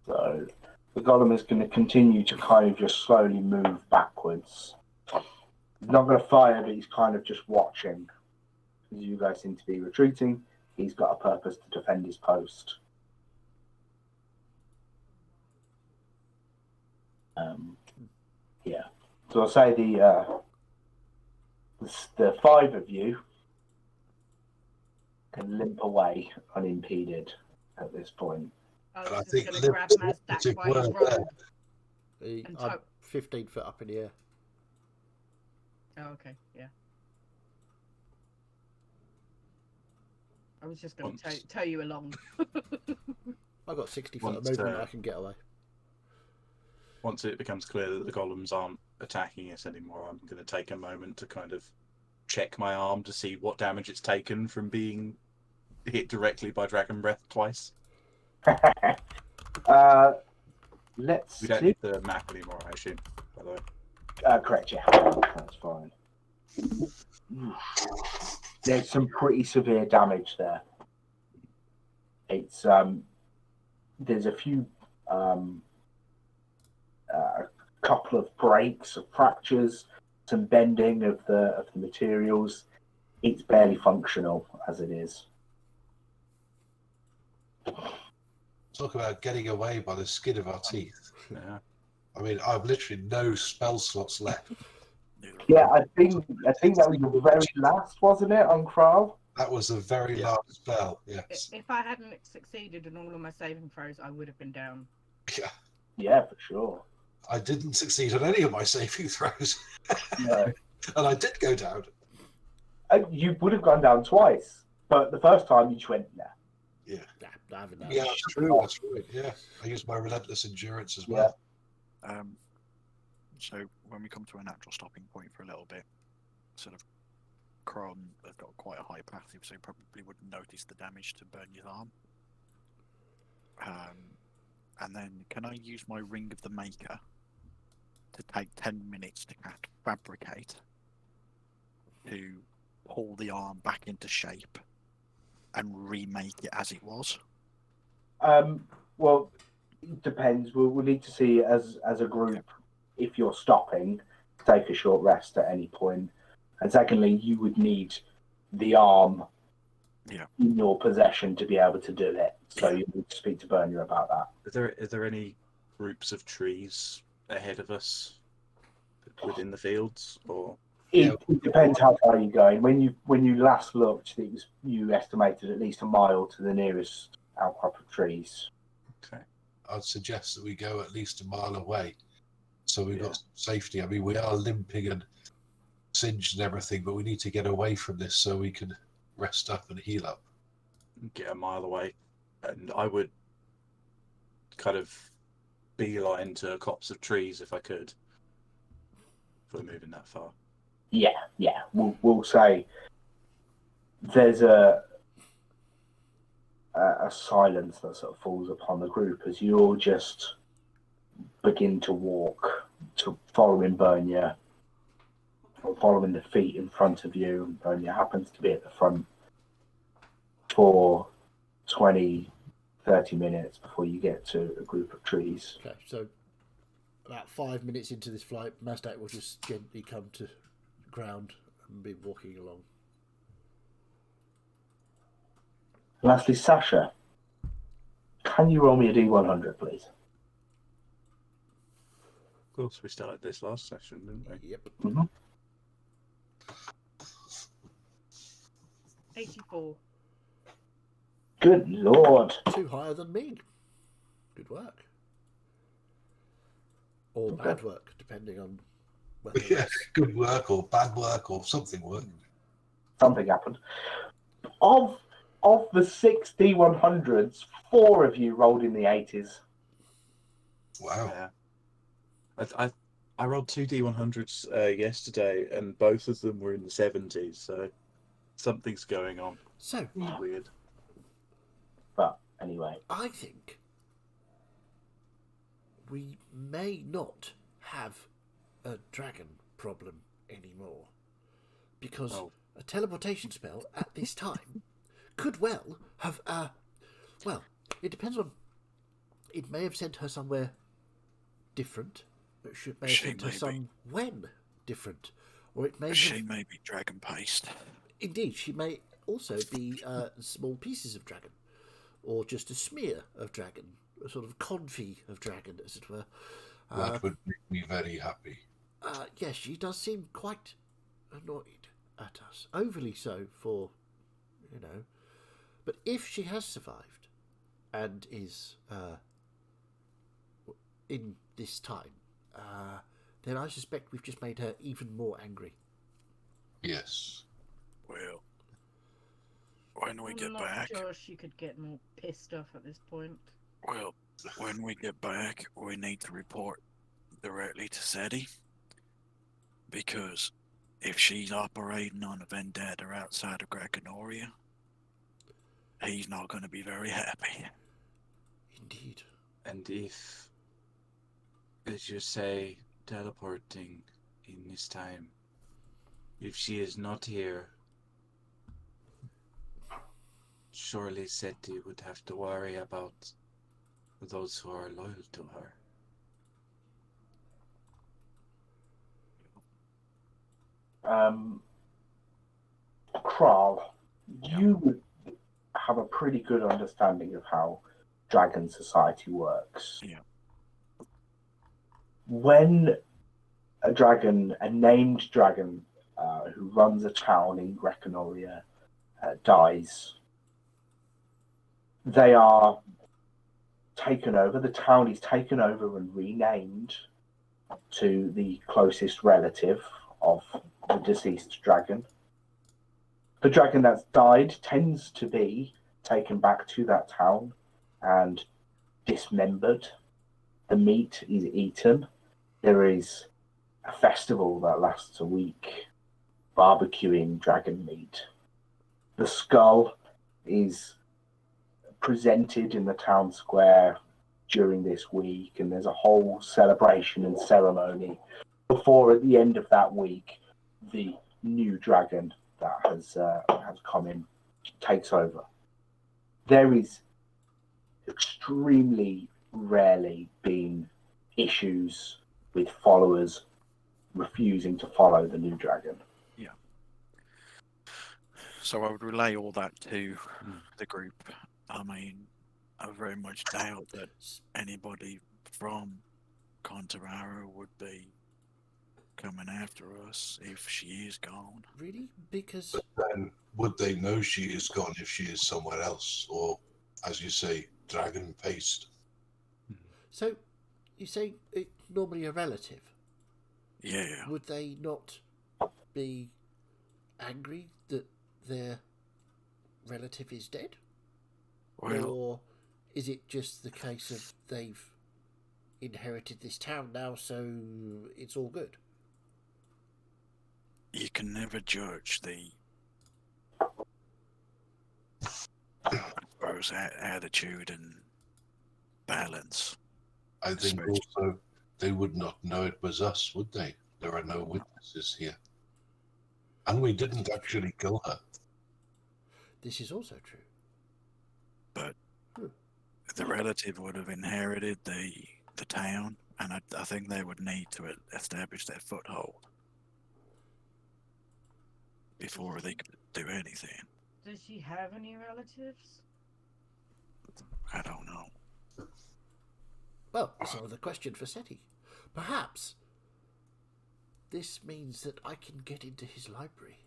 So the golem is going to continue to kind of just slowly move backwards. He's not going to fire, but he's kind of just watching. As you guys seem to be retreating, he's got a purpose to defend his post. Yeah. So I'll say the five of you can limp away unimpeded at this point. I And I was just think going to grab limp's the Mazdak while he operative word rolled. And I'm 15 foot up in the air. Oh, okay, yeah. I was just going to tow you along. I've got 60 foot of Once, movement. I can get away. Once it becomes clear that the golems aren't attacking us anymore, I'm going to take a moment to kind of check my arm to see what damage it's taken from being hit directly by Dragon Breath twice. Let's We don't see. need the map anymore, I assume, by the way. Correct, yeah. That's fine. There's some pretty severe damage there. It's there's a few a couple of breaks, of fractures, some bending of the materials. It's barely functional as it is. Talk about getting away by the skin of our teeth. Yeah. I mean, I've literally no spell slots left. Yeah, I think that was the very last, wasn't it, on Kral? That was the very Yeah. last spell, yes. If I hadn't succeeded in all of my saving throws, I would have been down. Yeah. Yeah, for sure. I didn't succeed on any of my saving throws. Yeah. And I did go down. You would have gone down twice, but the first time you just went, nah. Nah, I haven't done Yeah, that. that's true. That's right. Yeah. I used my relentless endurance as well. So when we come to a natural stopping point for a little bit, sort of Kron has got quite a high passive, so he probably wouldn't notice the damage to Bernier's arm. And then can I use my Ring of the Maker to take 10 minutes to cast Fabricate to pull the arm back into shape and remake it as it was? Well, it depends. We'll need to see as a group if you're stopping, take a short rest at any point. And secondly, you would need the arm in your possession to be able to do it. So you need to speak to Bernier about that. Is there any groups of trees ahead of us within the fields, or It depends how far you're going. When you last looked, you estimated at least a mile to the nearest outcrop of trees. okay? I'd suggest that we go at least a mile away. So we've got safety. I mean, we are limping and singed and everything, but we need to get away from this so we can rest up and heal up. Get a mile away, and I would kind of beeline to a copse of trees if I could. If we're moving that far. Yeah. We'll say there's a silence that sort of falls upon the group as you all just begin to walk, to following Bernier, or following the feet in front of you. And Bernier happens to be at the front for 20, 30 minutes before you get to a group of trees. Okay, so about 5 minutes into this flight, Mazdak will just gently come to ground and be walking along. Lastly, Sasha, can you roll me a D100, please? Of course, we started this last session, didn't we? Yep. Mm-hmm. 84. Good lord. 2 higher than me. Good work. Or bad work, depending on whether Yeah, it's... good work or bad work or something worked. Something happened. Of the 6 D100s, 4 of you rolled in the 80s. Wow. Yeah. I rolled 2 D100s yesterday, and both of them were in the 70s. So Something's going on. So, It's weird. But anyway, I think we may not have a dragon problem anymore. Because Oh. a teleportation spell at this time could well have, well, it depends on, it may have sent her somewhere different, but may have She sent her may be. somewhere different, or it may She have, may be dragon paste. indeed, she may also be small pieces of dragon, or just a smear of dragon, a sort of confit of dragon, as it were. That would make me very happy. Yes, she does seem quite annoyed at us, overly so for, you know. But if she has survived and is in this time, then I suspect we've just made her even more angry. Yes. Well, when we get I'm not back, sure she could get more pissed off at this point. well, when we get back, we need to report directly to SETI. Because if she's operating on a vendetta outside of Draconoria, he's not going to be very happy. Indeed. And if, as you say, teleporting in this time, if she is not here, surely Seti would have to worry about those who are loyal to her. Kral, you would have a pretty good understanding of how dragon society works. Yeah. When a dragon, a named dragon who runs a town in Greconoria dies, they are taken over. The town is taken over and renamed to the closest relative of the deceased dragon. The dragon that's died tends to be taken back to that town and dismembered. The meat is eaten. There is a festival that lasts a week, barbecuing dragon meat. The skull is presented in the town square during this week, and there's a whole celebration and ceremony before, at the end of that week, the new dragon that has come in takes over. There is extremely rarely been issues with followers refusing to follow the new dragon. So I would relay all that to the group. I mean, I very much doubt that anybody from Contarara would be coming after us if she is gone. Really? Because But then, would they know she is gone if she is somewhere else? Or, as you say, dragon paste? so you say normally a relative. Yeah. Would they not be angry that their relative is dead? Well, Or is it just the case of they've inherited this town now, so it's all good? you can never judge the I suppose attitude and balance. I think Especially- also they would not know it was us, would they? There are no witnesses here. And we didn't actually kill her. This is also true. The relative would have inherited the town, and I think they would need to establish their foothold before they could do anything. Does she have any relatives? I don't know. Well, that's another question for Seti. Perhaps this means that I can get into his library.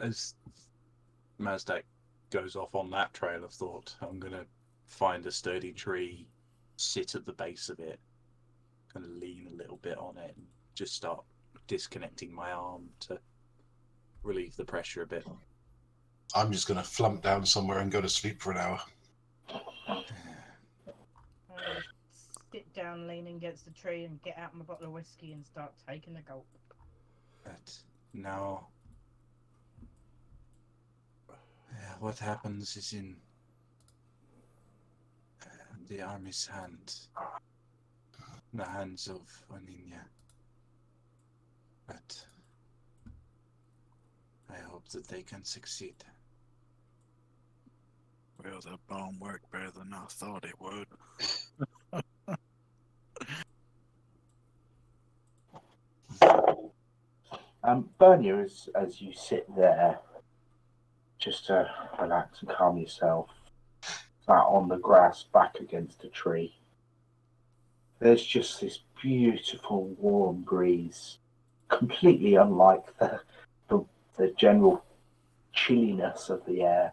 As Mazdak goes off on that trail of thought, I'm going to find a sturdy tree, sit at the base of it, kind of lean a little bit on it, and just start disconnecting my arm to relieve the pressure a bit. I'm just going to flump down somewhere and go to sleep for an hour. I'm gonna sit down, lean against the tree, and get out my bottle of whiskey and start taking a gulp. But Now, what happens is in the army's hands, the hands of Oninia. But I hope that they can succeed. Well, the bomb worked better than I thought it would. Bernia, as you sit there, just to relax and calm yourself, sat on the grass back against a tree. There's just this beautiful warm breeze, completely unlike the general chilliness of the air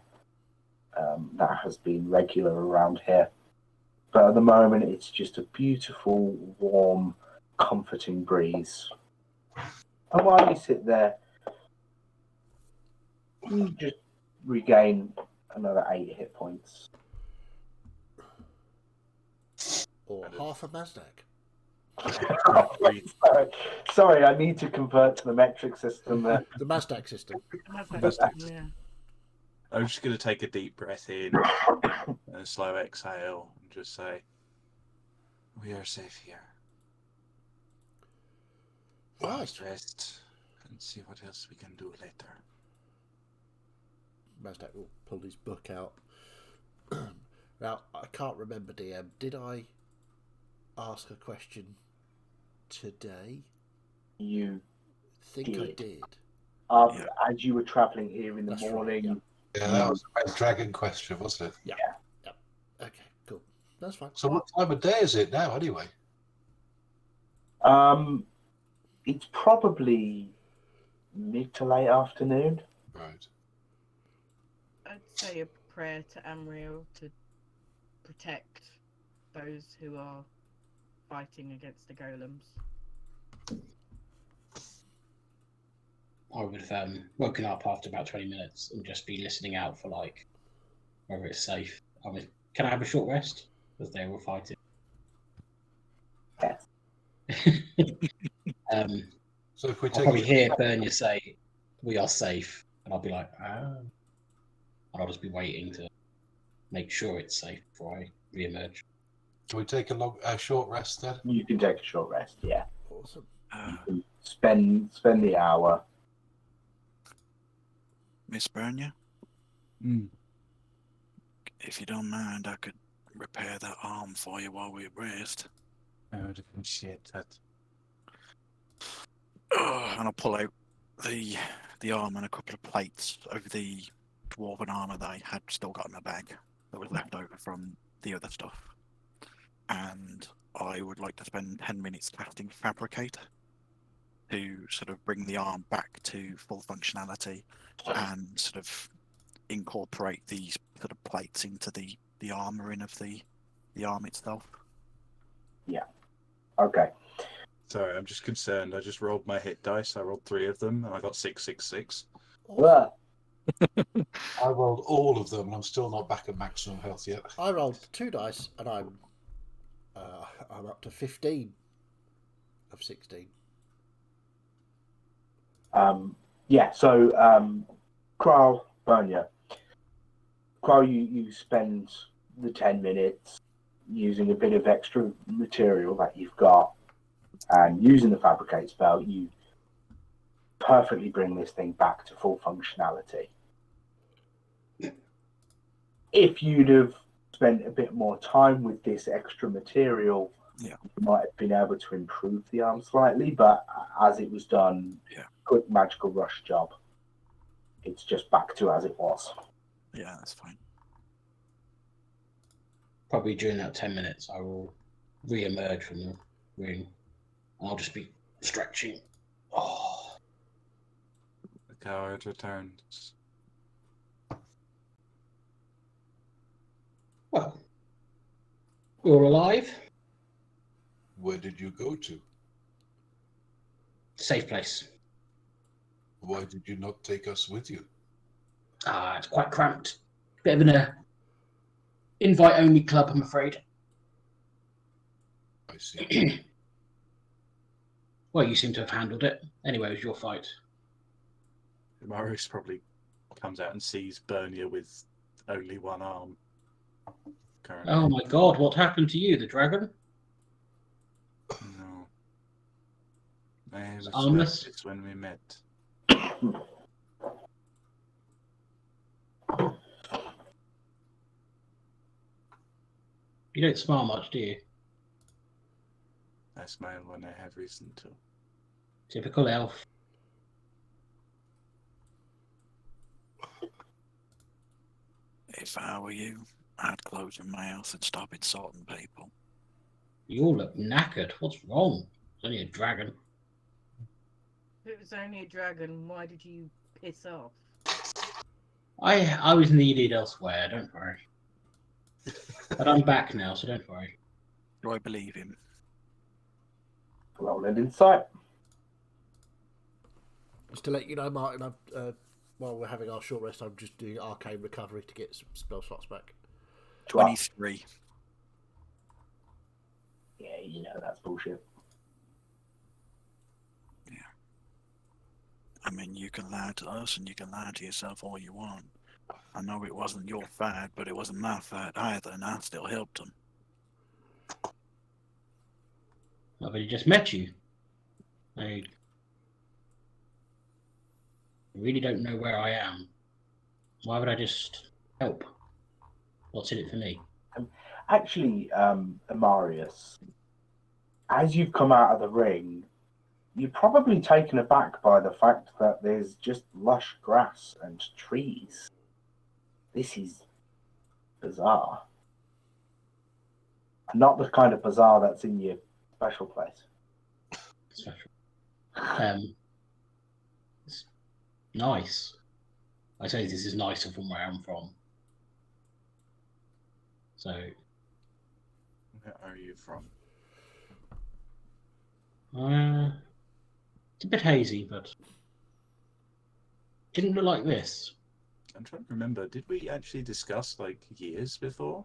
that has been regular around here. But at the moment, it's just a beautiful, warm, comforting breeze. And while you sit there, you just regain another 8 hit points. Or half a Mazdak. Sorry, I need to convert to the metric system there. The Mazdak system. Yeah. I'm just going to take a deep breath in and a slow exhale and just say, we are safe here. Let's rest and see what else we can do later. Mazdak will pull his book out. Now, I can't remember, DM. Did I ask a question today? You think I did. did. As you were travelling here in the That's right, morning. Yeah, that was a dragon question, wasn't it? Yeah. Okay, cool. That's fine. So what time of day is it now, anyway? It's probably mid to late afternoon. Right. I'd say a prayer to Amriel to protect those who are fighting against the golems. I would have woken up after about 20 minutes and just be listening out for like whether it's safe. I mean, can I have a short rest? Because they were fighting. Yes. So if we I'll take probably hear Bernia say, "We are safe," and I'll be like, "Ah," and I'll just be waiting to make sure it's safe before I re-emerge. Can we take a short rest then? You can take a short rest, yeah. Awesome. You can spend the hour. Miss Bernia, if you don't mind, I could repair that arm for you while we rest. I would appreciate that. And I'll pull out the arm and a couple of plates over the dwarven armor that I had still got in my bag that was left over from the other stuff. And I would like to spend 10 minutes casting Fabricate to sort of bring the arm back to full functionality and sort of incorporate these sort of plates into the armoring of the arm itself. Yeah. Okay. Sorry, I'm just concerned. I just rolled my hit dice. I rolled 3 of them and I got 666. Well, I rolled all of them and I'm still not back at maximum health yet. I rolled 2 dice and I'm up to 15 of 16. yeah, so Kral, Bernia. Kral, you spend the 10 minutes using a bit of extra material that you've got and using the Fabricate spell, you perfectly bring this thing back to full functionality. If you'd have spent a bit more time with this extra material, you might have been able to improve the arm slightly, but as it was done, quick magical rush job, it's just back to as it was. Yeah, that's fine. Probably during that 10 minutes, I will re-emerge from the room. And I'll just be stretching. Oh. The coward returns. Well, we're all alive. Where did you go to? Safe place. Why did you not take us with you? It's quite cramped. Bit of an invite-only club, I'm afraid. I see. Well, you seem to have handled it. Anyway, it was your fight. Marius probably comes out and sees Bernia with only one arm. Currently. Oh my god, what happened to you, the dragon? No. I was armless? this when we met. You don't smile much, do you? I smile when I have reason to. Typical elf. If I were you, I'd close your mouth and stop insulting people. You all look knackered. What's wrong? It's only a dragon. If it was only a dragon, why did you piss off? I was needed elsewhere, don't worry. But I'm back now, so don't worry. Do I believe him? Roll an insight. Just to let you know, Martin, while we're having our short rest, I'm just doing arcane recovery to get some spell slots back. 23. Yeah, you know that's bullshit. I mean, you can lie to us and you can lie to yourself all you want. I know it wasn't your fight, but it wasn't my fight either, and I still helped him. Nobody just met you. I really don't know where I am. Why would I just help? What's in it for me? Actually, Amarius, as you've come out of the ring, you're probably taken aback by the fact that there's just lush grass and trees. This is bizarre. Not the kind of bizarre that's in your special place. Special. It's nice. I say this is nicer from where I'm from. So, Where are you from? it's a bit hazy, but didn't look like this. I'm trying to remember. Did we actually discuss like years before?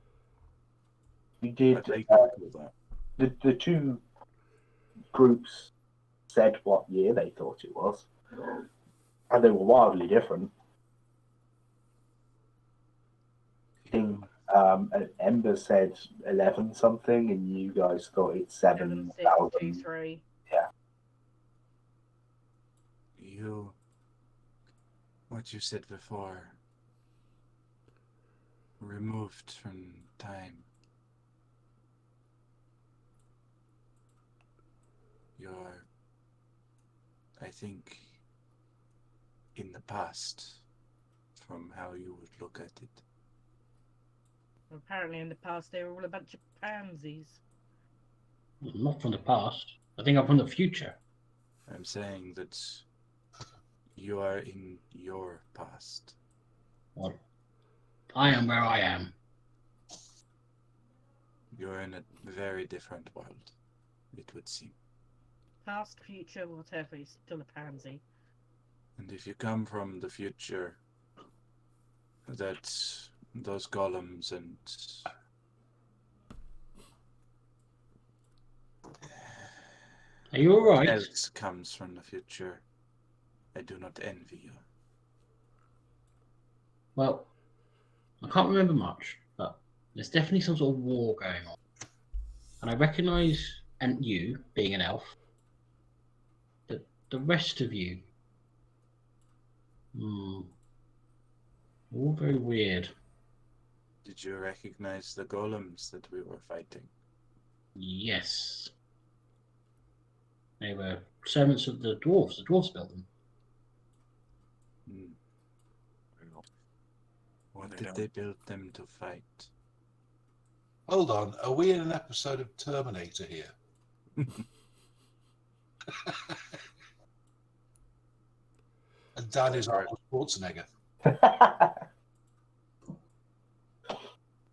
You I did. vaguely recall that. The two groups said what year they thought it was, and they were wildly different. I think Ember said 11 something, and you guys thought it's 7, 6, 2, 7,000. 3. You. What you said before. Removed from time. You're, I think, in the past, from how you would look at it. Apparently, in the past, they were all a bunch of pansies. I'm not from the past. I think I'm from the future. I'm saying that you are in your past. Well, I am where I am. You're in a very different world, it would seem. Past, future, whatever, he's still a pansy. And if you come from the future, that those golems and Are you alright? else comes from the future, I do not envy you. Well, I can't remember much, but there's definitely some sort of war going on. And I recognise, and you, being an elf, that the rest of you, all very weird. Did you recognize the golems that we were fighting? Yes. They were servants of the dwarves. The dwarves built them. What They did don't. they build them to fight? Hold on, are we in an episode of Terminator here? And Dan is Arnold Schwarzenegger.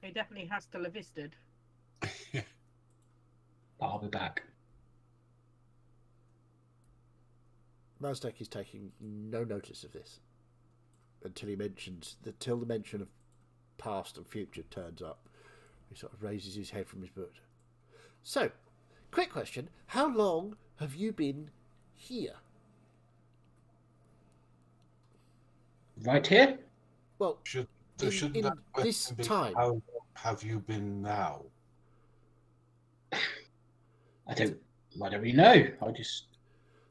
He definitely has to have visited. I'll be back. Mazdak is taking no notice of this until the mention of past and future turns up. He sort of raises his head from his book. So, quick question: how long have you been here? Right here? Well, Shouldn't in that this question be, time. how long have you been now? I don't really know.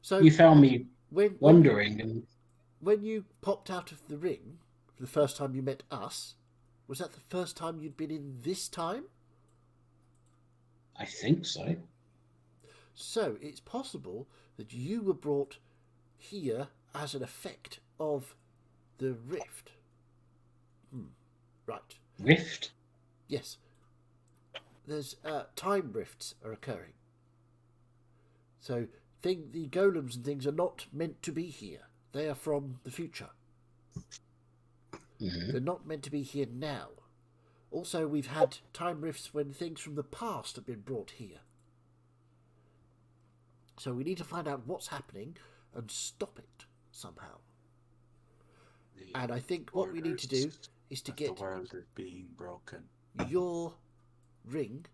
So You found me when wandering, and when you popped out of the ring the first time you met us, was that the first time you'd been in this time? I think so. So it's possible that you were brought here as an effect of the rift. Right. Rift? Yes. There's time rifts are occurring. So the golems and things are not meant to be here. They are from the future. Mhm. They're not meant to be here now. Also, we've had time rifts when things from the past have been brought here. So we need to find out what's happening and stop it somehow. And I think what we need to do is to get the world is being broken. your ring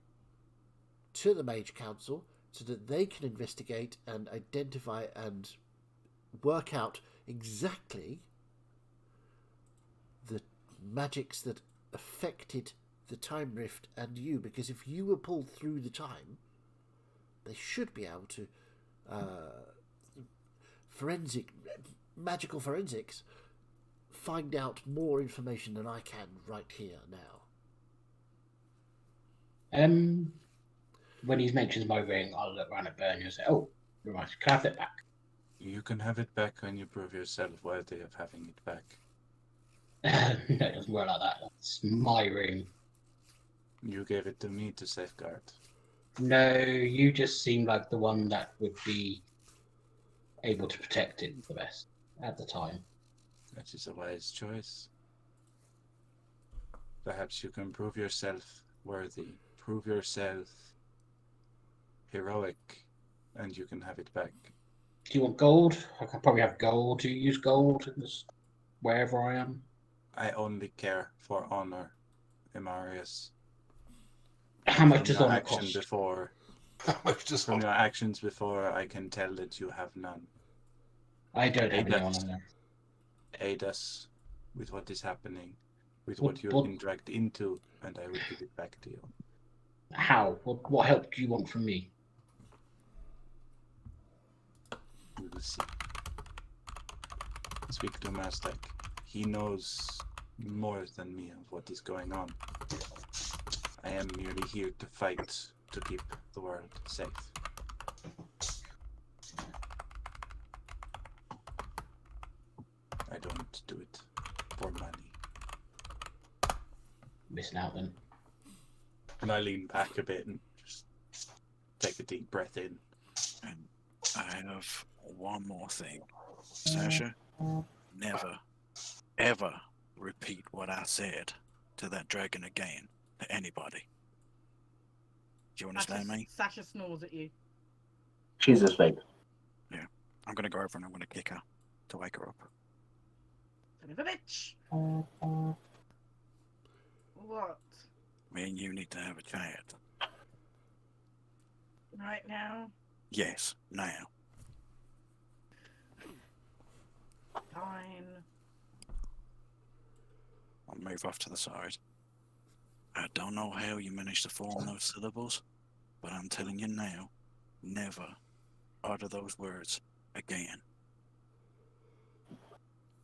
to the Mage Council so that they can investigate and identify and work out exactly the magics that affected the time rift and you, because if you were pulled through the time, they should be able to magical forensics find out more information than I can right here now. When he mentions my ring, I'll look around at Bernie and say, "Oh, right, can I have it back?" You can have it back when you prove yourself worthy of having it back. No, it doesn't work like that. That's my ring. You gave it to me to safeguard. No, you just seem like the one that would be able to protect it the best at the time. That is a wise choice. Perhaps you can prove yourself worthy, prove yourself heroic, and you can have it back. Do you want gold? I could probably have gold. Do you use gold wherever I am? I only care for honor, Emarius. How much From does your honor action cost? before, How much does from your actions before, I can tell that you have none. I don't have any Aid honor us. there. Aid us with what is happening, with What- what you've what- been dragged into, and I will give it back to you. How? What help do you want from me? We will see. Speak to Mastek. He knows more than me of what is going on. I am merely here to fight to keep the world safe. I don't do it for money. Missing out then. And I lean back a bit and just take a deep breath in. And I have one more thing. Sasha, never, ever repeat what I said to that dragon again, to anybody. Do you understand me? Sasha snores at you. She's asleep. I'm going to go over and I'm going to kick her to wake her up. Son of a bitch. What? Me and you need to have a chat. Right now? Yes, now. Fine. I'll move off to the side. I don't know how you managed to form those syllables, but I'm telling you now, never utter those words again.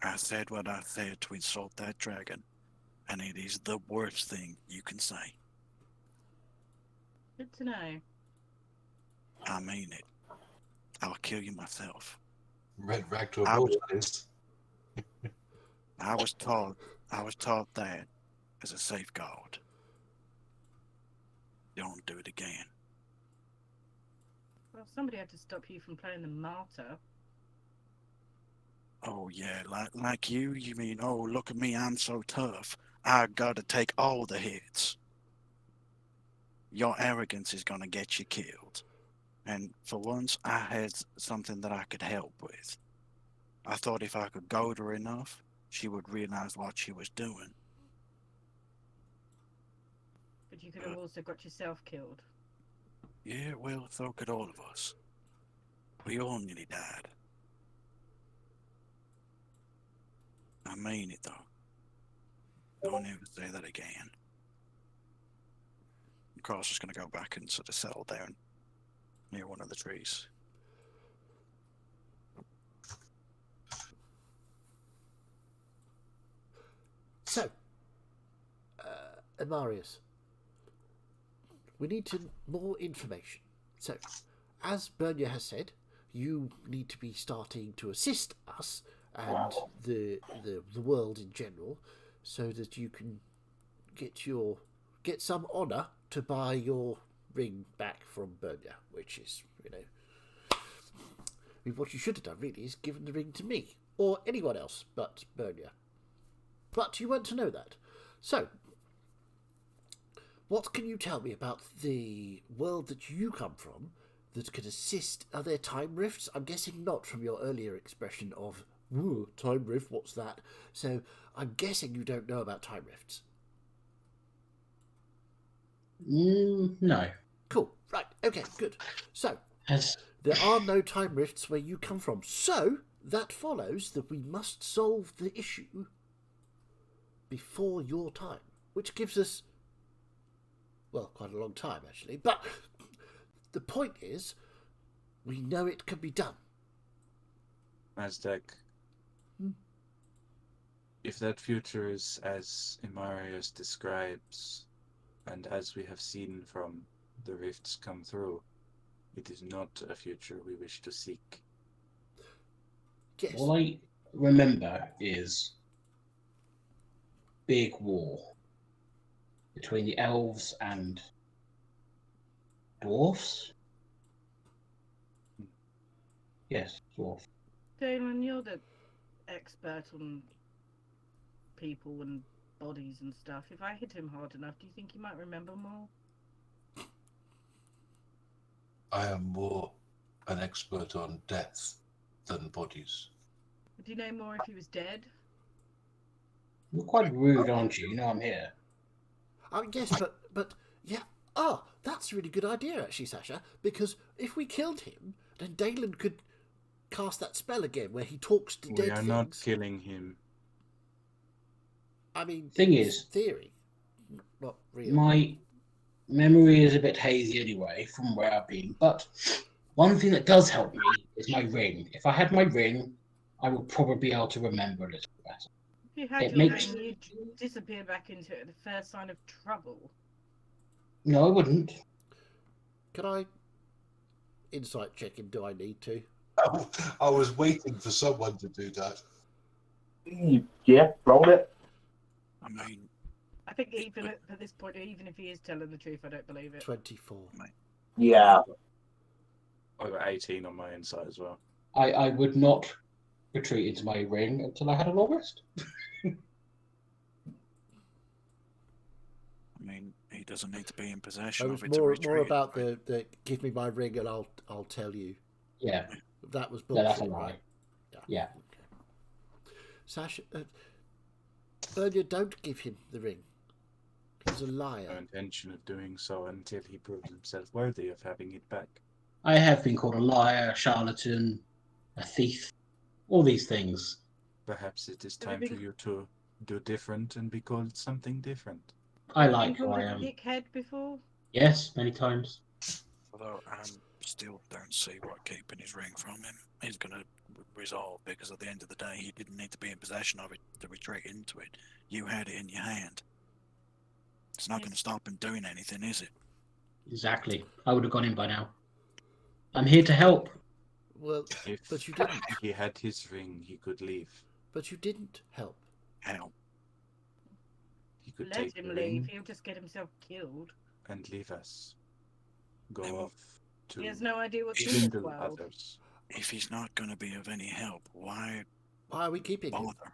I said what I said to insult that dragon, and it is the worst thing you can say. Good to know. I mean it. I'll kill you myself. red rag to a I bull's was- nest? I was taught that as a safeguard. Don't do it again. Well, somebody had to stop you from playing the martyr. Oh yeah, like you mean, oh look at me, I'm so tough. I gotta take all the hits. Your arrogance is gonna get you killed. And for once I had something that I could help with. I thought if I could goad her enough, she would realize what she was doing. But you could have also got yourself killed. Yeah, well, so could all of us. We all nearly died. I mean it, though. Don't ever say that again. Carl's just going to go back and sort of settle down near one of the trees. So, Amarius, we need more information. So, as Bernia has said, you need to be starting to assist us and the world in general, so that you can get some honour to buy your ring back from Bernia, which is, I mean, what you should have done really is given the ring to me or anyone else but Bernia. But you weren't to know that. So, what can you tell me about the world that you come from that could assist? Are there time rifts? I'm guessing not from your earlier expression of, ooh, time rift, what's that? So, I'm guessing you don't know about time rifts. No. Cool. Right. Okay, good. So, Has there are no time rifts where you come from. So, that follows that we must solve the issue before your time, which gives us, well, quite a long time, actually. But the point is, we know it can be done. Mazdak, if that future is as Imarius describes, and as we have seen from the rifts come through, it is not a future we wish to seek. Yes. all I remember is big war between the elves and dwarfs. Yes, dwarf. Damon, you're the expert on people and bodies and stuff. If I hit him hard enough, do you think he might remember more? I am more an expert on death than bodies. Do you know more if he was dead? You're quite rude, aren't you? You know I'm here. Yes, but yeah. Oh, that's a really good idea, actually, Sasha. Because if we killed him, then Dalen could cast that spell again, where he talks to dead We are things. not killing him. I mean, Thing it's is, theory, not real. my memory is a bit hazy anyway from where I've been, but one thing that does help me is my ring. If I had my ring, I would probably be able to remember a little better. If you had It your makes- ring, you'd disappear back into it at the first sign of trouble. No, I wouldn't. Can I insight check him? Do I need to? I was waiting for someone to do that. Yeah, roll it. I mean, I think even at this point, even if he is telling the truth, I don't believe it. 24. Yeah. I got 18 on my insight as well. I would not retreat into my ring until I had a long rest. I mean, he doesn't need to be in I possession was of it to more retreat. about the give me my ring and I'll tell you. Yeah, That was no, that's a bullshit, lie. right? Yeah. Sasha, Bernia, don't give him the ring. He's a No liar. intention of doing so until he proves himself worthy of having it back. I have been called a liar, a charlatan, a thief, all these things. Perhaps it is Have you time for been- you to do different and be called something different. I Been like who called I a am. dickhead before? Yes, many times. Although I still don't see what keeping his ring from him is going to resolve, because at the end of the day, he didn't need to be in possession of it to retreat into it. You had it in your hand. It's not going to stop him doing anything, is it? Exactly. I would have gone in by now. I'm here to help. Well, If but you didn't. he had his ring, he could leave. But you didn't help. How? He could Let take him the leave. ring He'll just get himself killed. and leave us. Go Yeah, well, off to He has no idea what's in this swindle world. others. If he's not going to be of any help, why Why are we keeping him? bother?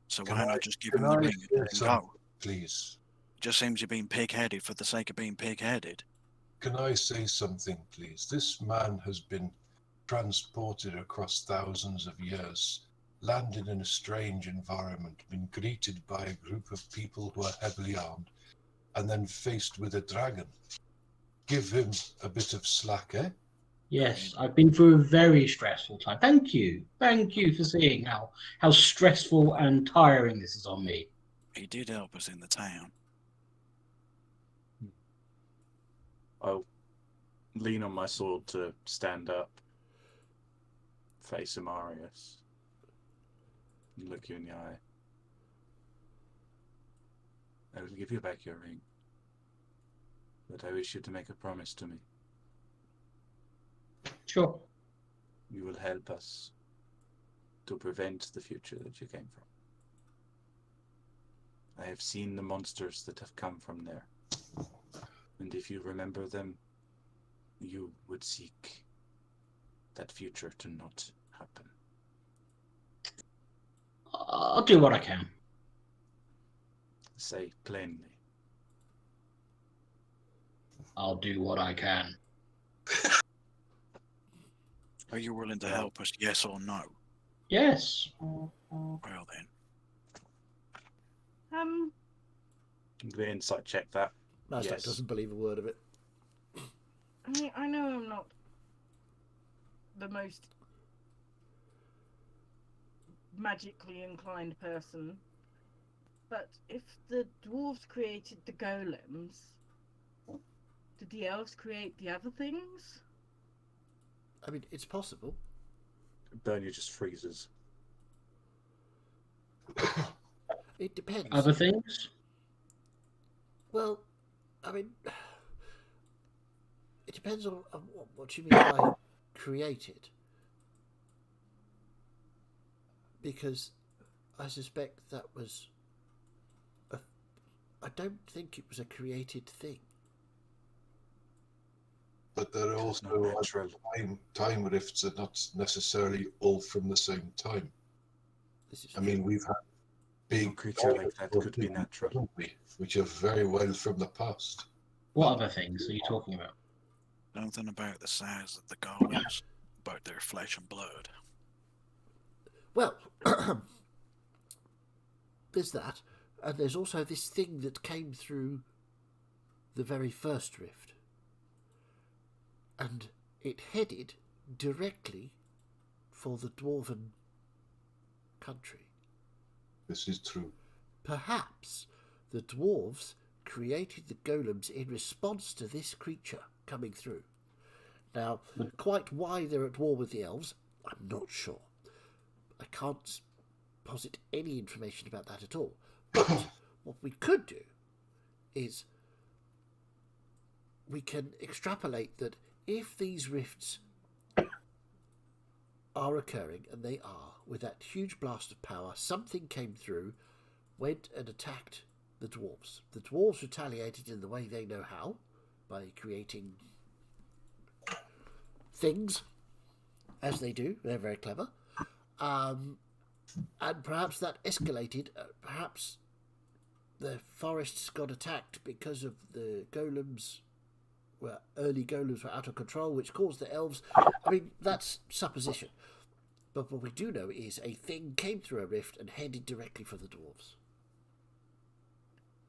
So Can why I- not just give can him the I ring say and let him something? go? Please. Just seems you're being pig-headed for the sake of being pig-headed. Can I say something, please? This man has been transported across thousands of years, landed in a strange environment, been greeted by a group of people who are heavily armed, and then faced with a dragon. Give him a bit of slack, eh? Yes, I've been through a very stressful time. Thank you. Thank you for seeing how stressful and tiring this is on me. He did help us in the town. I'll lean on my sword to stand up, face Amarius, and look you in the eye. I will give you back your ring, but I wish you to make a promise to me. Sure. You will help us to prevent the future that you came from. I have seen the monsters that have come from there. And if you remember them, you would seek that future to not happen. I'll do what I can. Say plainly. I'll do what I can. Are you willing to help us, yes or no? Yes. Well then. Um, I'm going to insight check that. Mazdak Yes. doesn't believe a word of it. I mean, I know I'm not the most magically inclined person, but if the dwarves created the golems, did the elves create the other things? I mean, it's possible. Bernia just freezes. It depends. Other things? Well, I mean, it depends on what you mean by created. Because I suspect that was I don't think it was a created thing. But there are Not also natural. time rifts are not necessarily all from the same time. This is I mean, we've had big A creature like that could be natural. haven't we? Which are very well from the past. What other things are you talking about? Something about the size of the golems, about their flesh and blood. well, there's that, and there's also this thing that came through the very first rift, and it headed directly for the dwarven country. This is true. Perhaps the dwarves created the golems in response to this creature coming through. Now, quite why they're at war with the elves, I'm not sure. I can't posit any information about that at all. But what we could do is we can extrapolate that if these rifts are occurring, and they are, with that huge blast of power, something came through, went and attacked the dwarves. The dwarves retaliated in the way they know how, by creating things, as they do. They're very clever. And perhaps that escalated. Perhaps the forests got attacked because of the golems. Well, early golems were out of control, which caused the elves. I mean, that's supposition. But what we do know is a thing came through a rift and headed directly for the dwarves.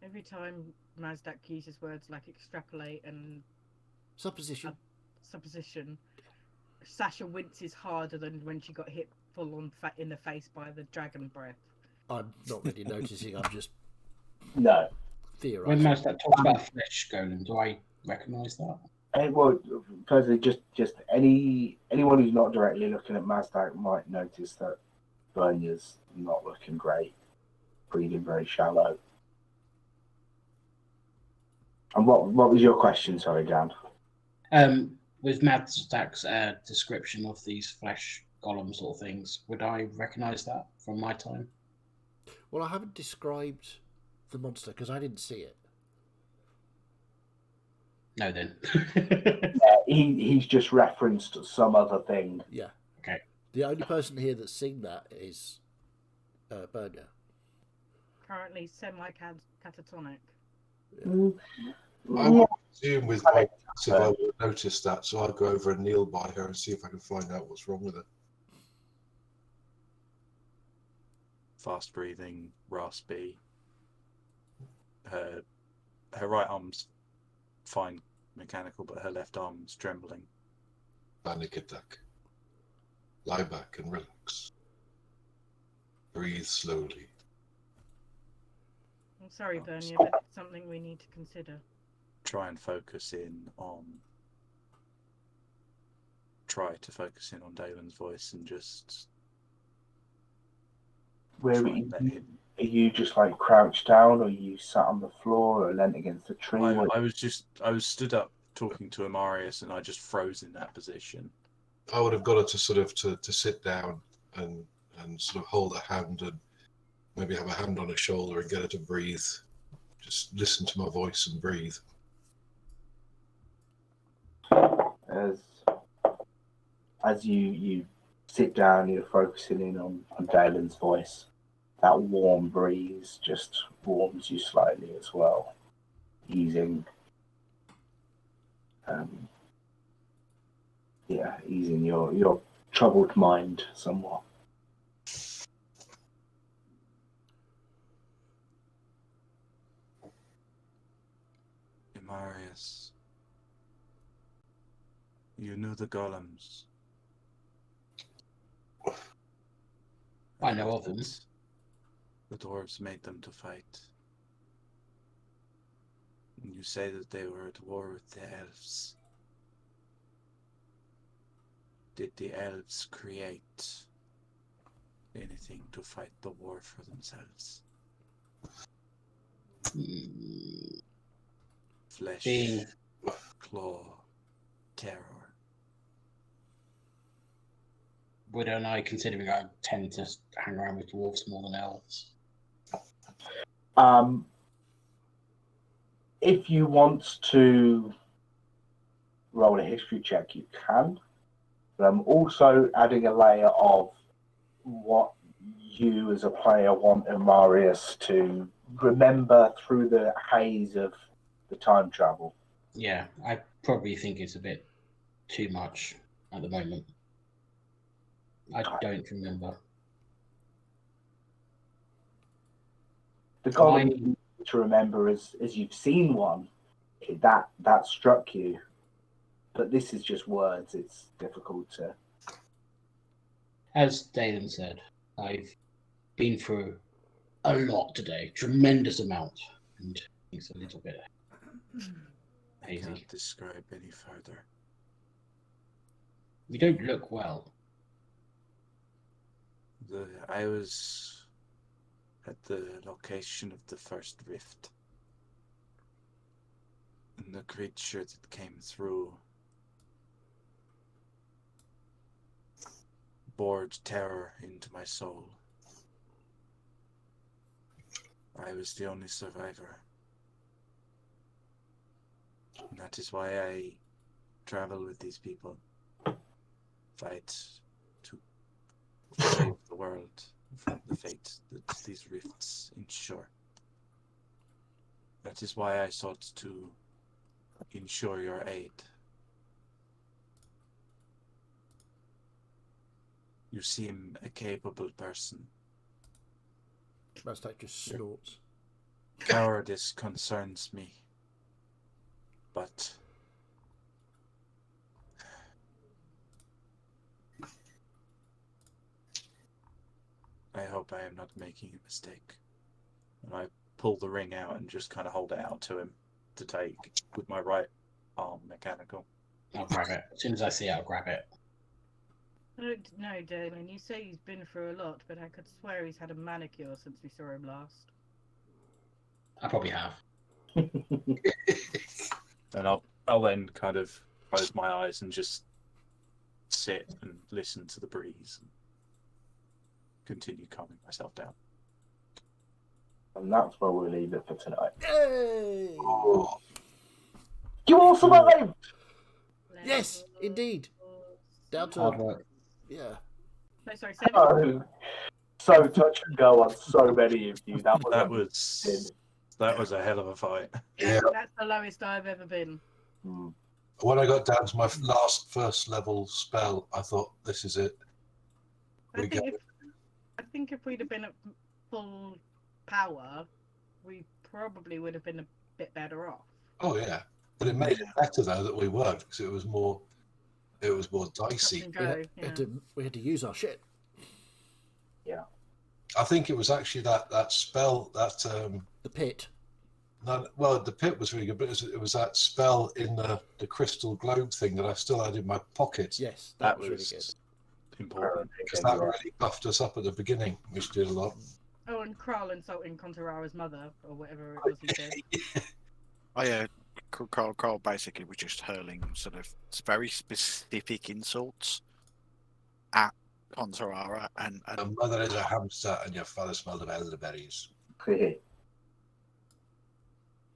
Every time Mazdak uses words like extrapolate and Supposition. supposition, Sasha winces harder than when she got hit full on in the face by the dragon breath. I'm not really noticing. I'm just No. theorising. When Mazdak talks about flesh golem, do I recognise that? And well, firstly, just anyone who's not directly looking at Mazdak might notice that Bernya's not looking great, breathing very shallow. And what was your question? Sorry, Dan. With Mazdak's description of these flesh golem sort of things, would I recognise that from my time? Well, I haven't described the monster because I didn't see it. No, then. He's just referenced some other thing. Yeah. Okay. The only person here that's seen that is Bernia. Currently semi-catatonic. I would assume with my passive I will notice that, so I'll go over and kneel by her and see if I can find out what's wrong with her. Fast breathing, raspy. Her right arm's fine, mechanical, but her left arm's trembling. Panic attack. Lie back and relax. Breathe slowly. I'm sorry, Bernia, but it's something we need to consider. Try to focus in on Dalen's voice and just Where try are and let you, him. are you just like crouched down, or are you sat on the floor, or leant against a tree? I was stood up talking to Amarius, and I just froze in that position. I would have got her to sort of to sit down and sort of hold her hand and maybe have a hand on her shoulder and get her to breathe. Just listen to my voice and breathe. As you sit down, you're focusing in on Dalen's voice. That warm breeze just warms you slightly as well, easing easing your troubled mind somewhat. Amarius, you knew the golems. I know of them. The dwarves made them to fight. And you say that they were at war with the elves. Did the elves create anything to fight the war for themselves? Flesh, Being- claw, terror. Widow and I, considering I tend to hang around with dwarves more than elves. If you want to roll a history check, you can. But I'm also adding a layer of what you as a player want Amarius to remember through the haze of the time travel. Yeah, I probably think it's a bit too much at the moment. I don't remember. The golem you need to remember as you've seen one, that struck you. But this is just words. It's difficult to. As Dalen said, I've been through a lot today, tremendous amount, and it's a little bit I hazy. can't describe any further. You don't look well. I was at the location of the first rift. And the creature that came through bored terror into my soul. I was the only survivor. And that is why I travel with these people. Fight to save the world from the fate that these rifts ensure. That is why I sought to ensure your aid. You seem a capable person. Mastak just snorts. Cowardice concerns me, but I hope I am not making a mistake. And I pull the ring out and just kind of hold it out to him to take with my right arm mechanical. I'll grab it. As soon as I see it, I'll grab it. I don't know, Damon. You say he's been through a lot, but I could swear he's had a manicure since we saw him last. I probably have. And I'll then kind of close my eyes and just sit and listen to the breeze and continue calming myself down. And that's where we'll leave it for tonight. Yay! You all survived! Yes, indeed. Down Hard to work. yeah. No, sorry, say it. Oh, so touch and go on so many of you. That was a hell of a fight. Yeah. That's the lowest I've ever been. When I got down to my first level spell, I thought, this is it. I think if we'd have been at full power, we probably would have been a bit better off. Oh, yeah. But it made it better, though, that we weren't, because it was more It was more Touch dicey. and We go. had, Yeah. we had to use our shit. I think it was actually that spell that The pit. well, the pit was really good, but it was that spell in the crystal globe thing that I still had in my pocket, Yes, That was was really good. important. because that really buffed us up at the beginning, which did a lot. Oh, and Kral insulting Contarara's mother, or whatever it was he said. Oh yeah, Carl basically was just hurling sort of very specific insults at Contarara, and Your mother is a hamster, and your father smelled of elderberries.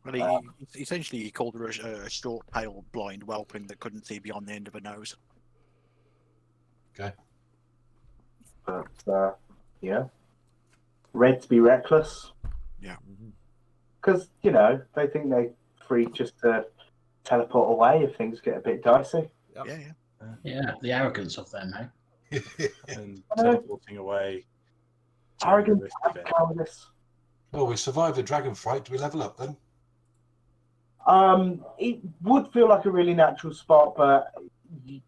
well, he essentially he called her a short-tailed blind whelping that couldn't see beyond the end of her nose. But yeah, Reds be reckless. Mhm. Because, you know, they think they're free just to teleport away if things get a bit dicey. Yep. Yeah, yeah. Yeah, the arrogance of them, eh? And teleporting away. to Arrogant, the rift event. cowardice. Well, we survived a dragon fight. Do we level up then? It would feel like a really natural spot, but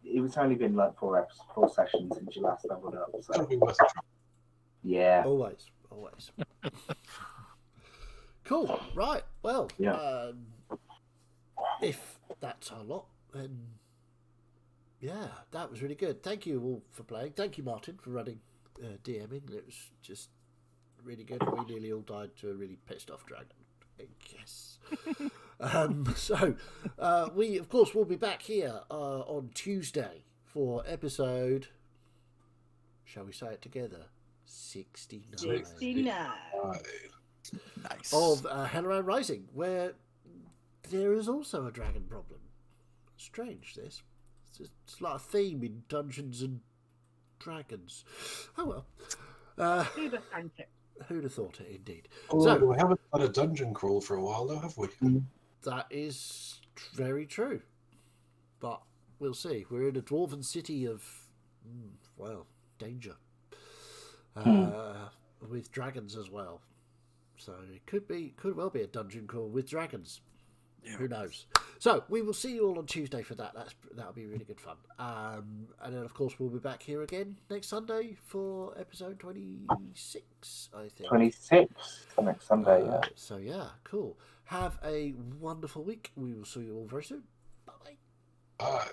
it was only been like 4 sessions since you last leveled up. It'll So be worth a try. yeah, Always. Cool. Right. Well, Yeah. if that's our lot, then yeah, that was really good. Thank you all for playing. Thank you, Martin, for running DMing. It was just really good. We nearly all died to a really pissed off dragon. I guess. So we, of course, will be back here on Tuesday for episode. Shall we say it together? 69. 69. Right. Nice. Of Helleran Rising, where there is also a dragon problem. Strange, this. It's like a theme in Dungeons and Dragons. Oh well. Who'd have thunk it? Who'd have thought it, indeed. Oh, So- we haven't had a dungeon crawl for a while, though, have we? That is very true. But we'll see. We're in a dwarven city of, well, danger. With dragons as well. So it could well be a dungeon crawl with dragons. Yeah. Who knows? So we will see you all on Tuesday for that. That'll be really good fun. And then of course we'll be back here again next Sunday for episode 26, I think. 26 next Sunday. Yeah. So yeah, cool. Have a wonderful week. We will see you all very soon. Bye bye. All right.